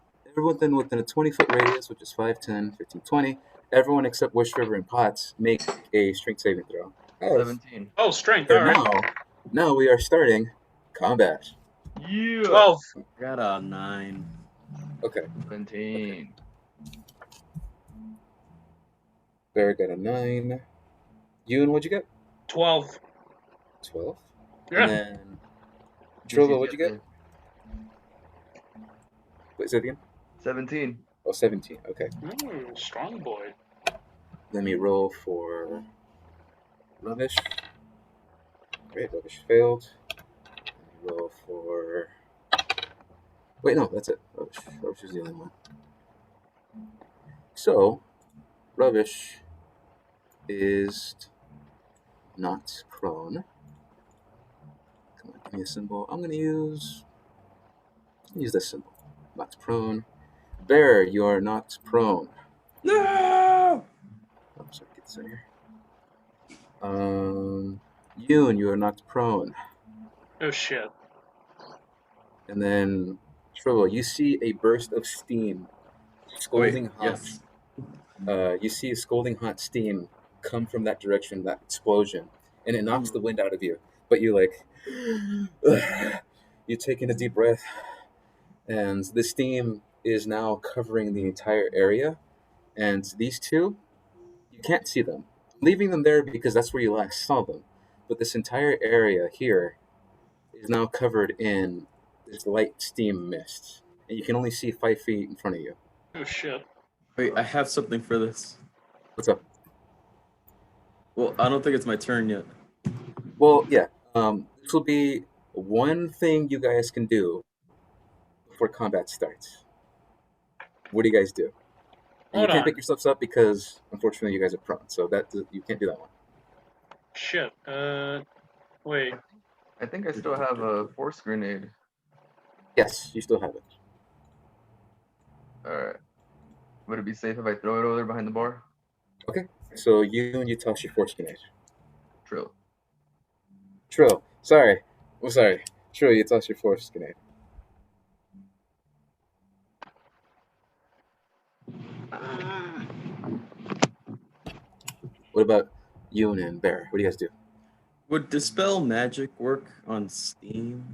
then within a 20-foot radius, which is 5, 10, 15, 20, everyone except Wish River and Potts make a strength saving throw. 17. Oh, strength, So alright. now we are starting combat. Yeah. 12. Got a 9. Okay, 17. Bear got a 9. Yoon, what'd you get? 12. 12. Yeah. And then Trilla, what'd you get? Wait, say it again. 17. Oh, 17. Okay. Strong boy. Let me roll for Rubbish. Great, Rubbish failed. Let me roll for. Wait, no, that's it. Rubbish is the only one. So, Rubbish is not prone. Come on, give me a symbol. I'm gonna use this symbol. Not prone. Bear, you are not prone. No! Oh, sorry, get this out here. Yoon, you are not prone. Oh shit. And then Trilla, you see a burst of steam, scalding hot. Yes. You see scalding hot steam come from that direction, that explosion, and it knocks the wind out of you. But you you take in a deep breath, and the steam is now covering the entire area. And these two, you can't see them. Leaving them there because that's where you last saw them. but this entire area here is now covered in this light steam mist, and you can only see 5 feet in front of you. Oh shit. Wait, I have something for this. What's up? Well, I don't think it's my turn yet. Well, yeah. This will be one thing you guys can do before combat starts. What do you guys do? And you Hold can't on. pick yourselves up because, unfortunately, you guys are prone. So you can't do that one. Shit. Wait. I think I still have a force grenade. Yes, you still have it. Alright. Would it be safe if I throw it over there behind the bar? Okay. So you toss your force grenade. Trill. Trill. Sorry. I'm sorry. Trill, you toss your force grenade. What about Yoon and Bear? What do you guys do? Would dispel magic work on Steam?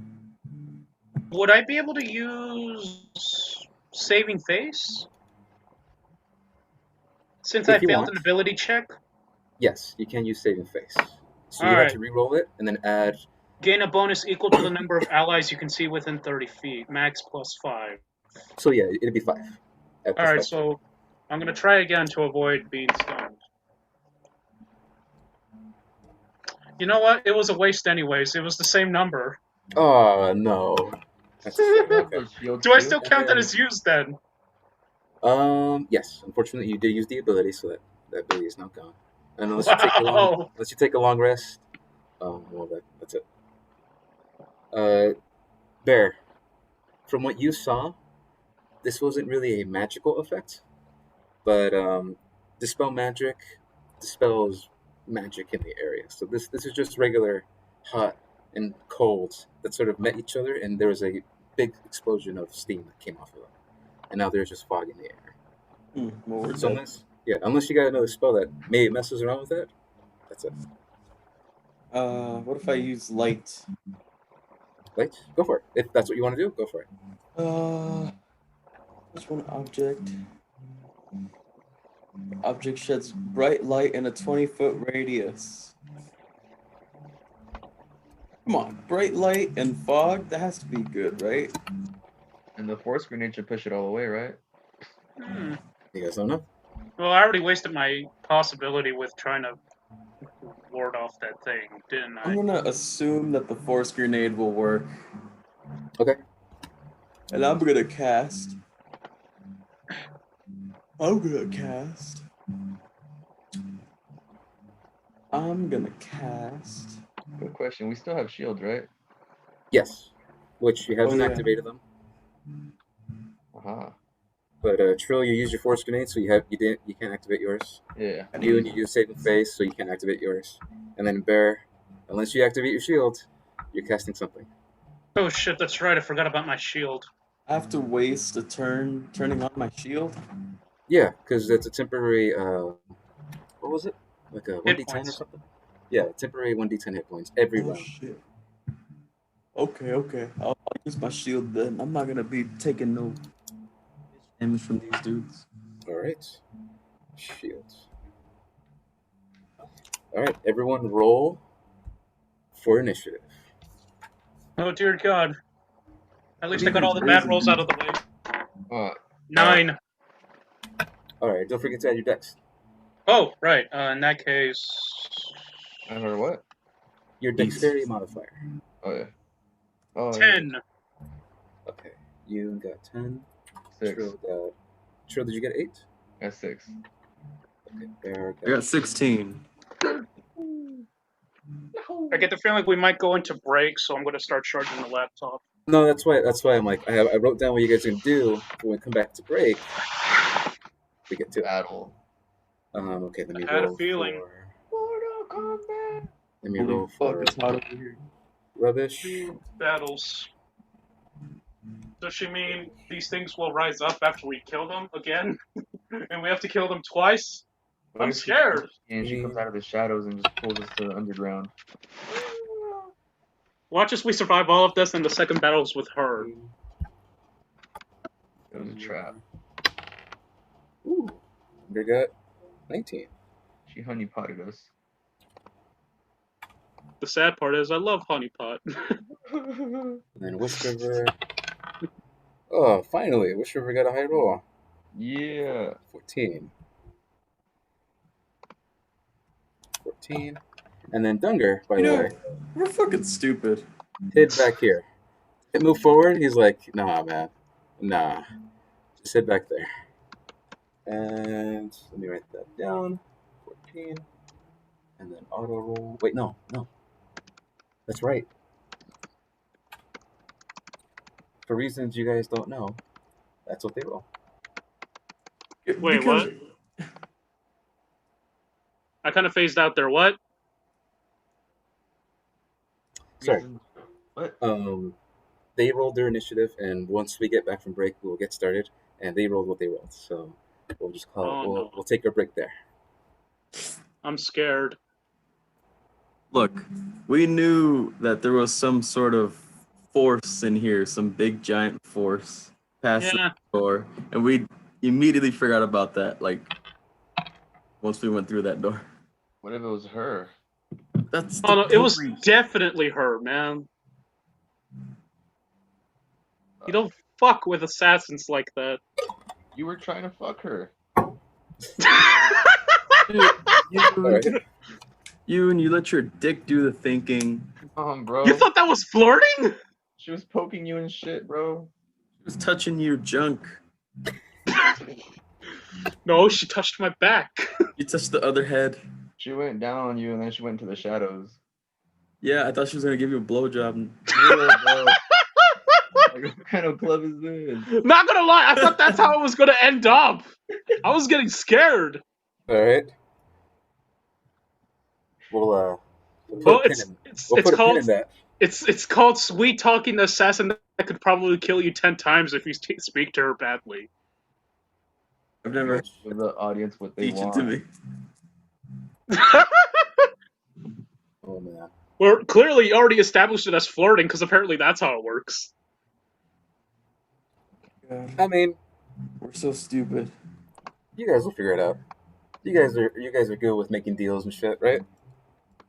Would I be able to use saving face? Since I If you failed want, an ability check? yes, you can use saving face. So you have Alright. to re-roll it and then add. Gain a bonus equal to the number of allies you can see within 30 feet. Max plus 5. So yeah, it'd be 5. Add plus Alright, 5. so I'm gonna try again to avoid being stunned. You know what? It was a waste anyways. It was the same number. Oh no. That's a shame. Have Okay. those shields Do I too? still count that as used then? Yes. Unfortunately, you did use the ability, so that ability is now gone. And unless you Wow. take a long rest, well, that's it. Bear, from what you saw, this wasn't really a magical effect, but dispel magic dispels magic in the area. So this is just regular hot and cold that sort of met each other, and there was a big explosion of steam that came off of them, and now there's just fog in the air. Well, we're So dead. unless you got another spell that maybe messes around with that, that's it. What if I use light? Like, go for it. If that's what you want to do, go for it. Just one object. Object sheds bright light in a 20-foot radius. Come on, bright light and fog? That has to be good, right? And the force grenade should push it all away, right? You guys don't know? Well, I already wasted my possibility with trying to ward off that thing, didn't I'm I? gonna assume that the force grenade will work. Okay. And I'm gonna cast. I'm gonna cast. Good question. We still have shields, right? Yes. Which you haven't yeah. activated them. Aha. But Trill, you use your force grenade, so you can't activate yours. Yeah. You use saving face, so you can't activate yours. And then Bear, unless you activate your shield, you're casting something. Oh shit, that's right. I forgot about my shield. I have to waste a turn turning on my shield. Yeah, because it's a temporary. What was it? Like a 1d10 or points. something? Yeah, temporary 1d10 hit points every round. Shit. Okay. I'll use my shield then. I'm not gonna be taking no damage from these dudes. All right. Shields. All right, everyone, roll for initiative. Oh dear God. At least I got Even all the bad raising rolls out of the way. 9. All right, don't forget to add your dex. Oh, right. In that case, I heard what? Your dexterity modifier. Oh yeah. Oh 10. Okay, you got 10. Yeah. 6. Trill, did you get 8? That's 6. Okay, Bear I got 16. I get the feeling like we might go into break, so I'm going to start charging the laptop. No, that's why I'm like, I wrote down what you guys are going to do when we come back to break. We get to it. Battle. Okay, let me I had a roll feeling. Mortal Kombat. Let me roll for It's hot over here. rubbish. 2 battles. Does she mean these things will rise up after we kill them again? And we have to kill them twice? What I'm if she- scared. And she comes out of the shadows and just pulls us to the underground. Watch as we survive all of this, and the second battle's with her. It was a trap. Ooh, we got 19. She honeypotted us. The sad part is I love Honeypot. And then Wish River. Oh, finally, Wish River got a high roll. Yeah. 14. 14. And then Dunger, by You the know, way, we're fucking stupid. hid back here. Hit move forward. He's like, nah, man. Nah. Just hit back there. And let me write that down. 14. And then auto roll. Wait, no. That's right. For reasons you guys don't know, that's what they roll. Wait, what? I kind of phased out there. What? Sorry. What? They rolled their initiative, and once we get back from break, we'll get started. And they rolled what they rolled, so we'll just call Oh, it. no. We'll take a break there. I'm scared. Look, we knew that there was some sort of force in here, some big giant force past Yeah. the door, and we immediately forgot about that. Like once we went through that door. What if it was her? That's Oh no, it was point. definitely her, man. You don't fuck with assassins like that. You were trying to fuck her. You let your dick do the thinking. Bro. You thought that was flirting? She was poking you and shit, bro. She was touching your junk. No, she touched my back. You touched the other head. She went down on you and then she went into the shadows. Yeah, I thought she was gonna give you a blowjob. Real, bro. Like, what kind of club is this? Not gonna lie, I thought that's how it was gonna end up. I was getting scared. All right. We'll Well, put a pin in that. it's called sweet talking assassin that could probably kill you 10 times if you speak to her badly. I've never Give the audience what they teach it want. to me. Oh man. We're clearly already established it as flirting because apparently that's how it works. I mean, We're so stupid. you guys will figure it out. You guys are good with making deals and shit, right?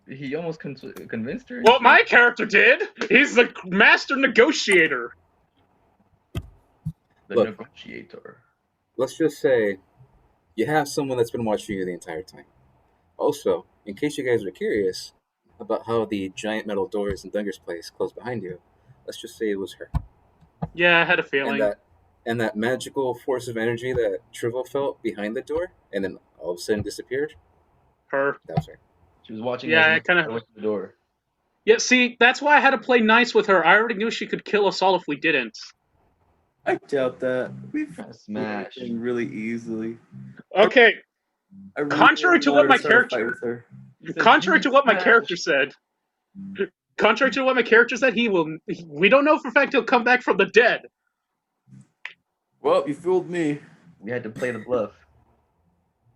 He almost convinced her. Well, my character did. He's the master negotiator. The Look. negotiator. Let's just say you have someone that's been watching you the entire time. Also, in case you guys are curious about how the giant metal doors in Dunger's place closed behind you, let's just say it was her. Yeah, I had a feeling. And that magical force of energy that Trivo felt behind the door and then all of a sudden disappeared, Her. that was her. She was watching. Yeah, us I kinda- when we went to the door. Yeah, see, that's why I had to play nice with her. I already knew she could kill us all if we didn't. I doubt that. We've Smash. been really easily. Okay, I really contrary to what wanted my to start a fight character, with her. contrary to what my character said, we don't know for a fact he'll come back from the dead. Well, you fooled me. We had to play the bluff.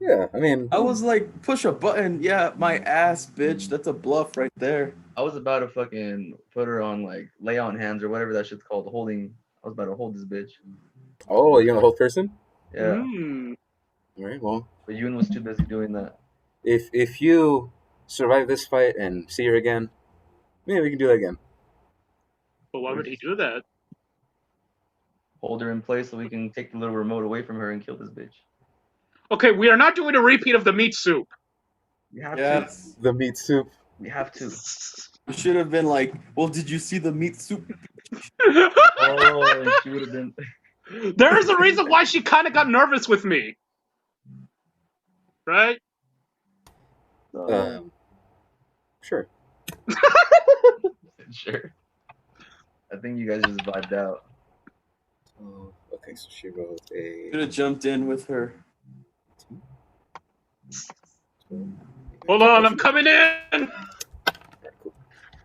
Yeah, I mean, I was like, push a button. Yeah, my ass, bitch. That's a bluff right there. I was about to fucking put her on like lay on hands or whatever that shit's called. Holding. I was about to hold this bitch. oh, you're the whole person? Yeah. Mm. All right, well, But Yoon was too busy doing that. if you survive this fight and see her again, maybe we can do that again. But why would he do that? Hold her in place so we can take the little remote away from her and kill this bitch. Okay, we are not doing a repeat of the meat soup. We have Yes. The meat soup. to. We have to. You should have been like, well, did you see the meat soup? Oh, and she would have been. There is a reason why she kind of got nervous with me. Right? Sure. Sure. I think you guys just vibed out. Okay, so she rolled a. Should have jumped in with her. Hold on, I'm coming in!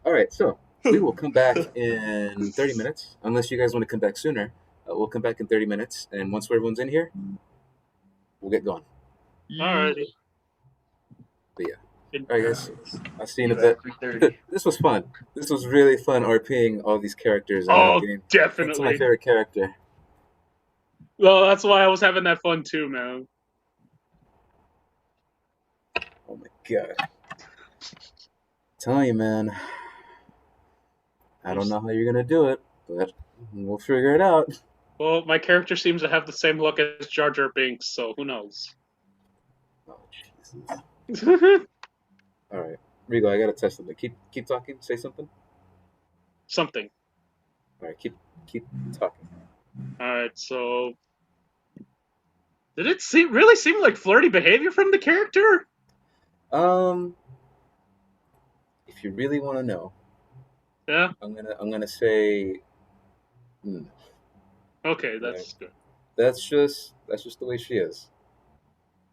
All right, so we will come back in 30 minutes, unless you guys want to come back sooner. We'll come back in 30 minutes, and once everyone's in here, we'll get going. Alrighty. But yeah. All right, guys. I'll see you in a You bit. at 3:30. This was fun. This was really fun RPing all these characters. Oh, It's my definitely. favorite character. Well, that's why I was having that fun too, man. Oh my god. telling you, man. I don't know how you're gonna do it, but we'll figure it out. Well, my character seems to have the same look as Jar Jar Binks, so who knows? Oh Jesus! All right, Rigo, I gotta test something. Keep talking. Say something. Something. All right, keep talking. Alright, so. Did it really seem like flirty behavior from the character? Um, if you really want to know, Yeah? I'm gonna say no. Okay, Right? that's good. That's just the way she is.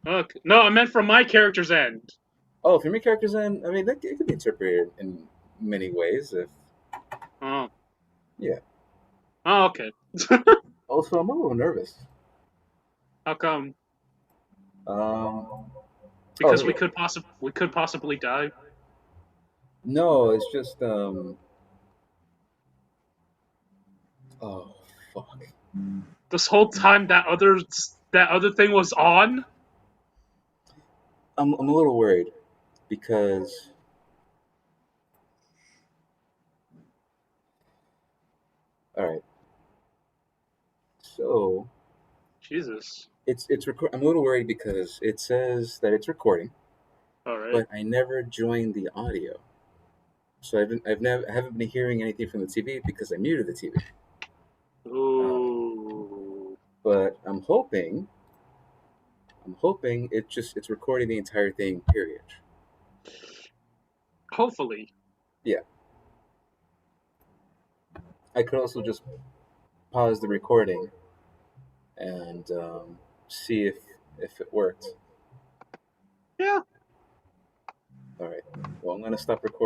Okay. No, I meant from my character's end. Oh, from your characters, in, I mean, it could be interpreted in many ways. If Oh. yeah. Oh, okay. Also, I'm a little nervous. How come? Um. Oh, Because here we we go. could possibly die. No, it's just Oh, fuck. This whole time that other thing was on. I'm a little worried because all right. So Jesus. it's record. I'm a little worried because it says that it's recording, All right. but I never joined the audio. So I haven't been hearing anything from the TV because I muted the TV. Ooh. But I'm hoping it's recording the entire thing. Period. Hopefully. Yeah. I could also just pause the recording and see if it worked. Yeah. All right. Well, I'm gonna stop recording.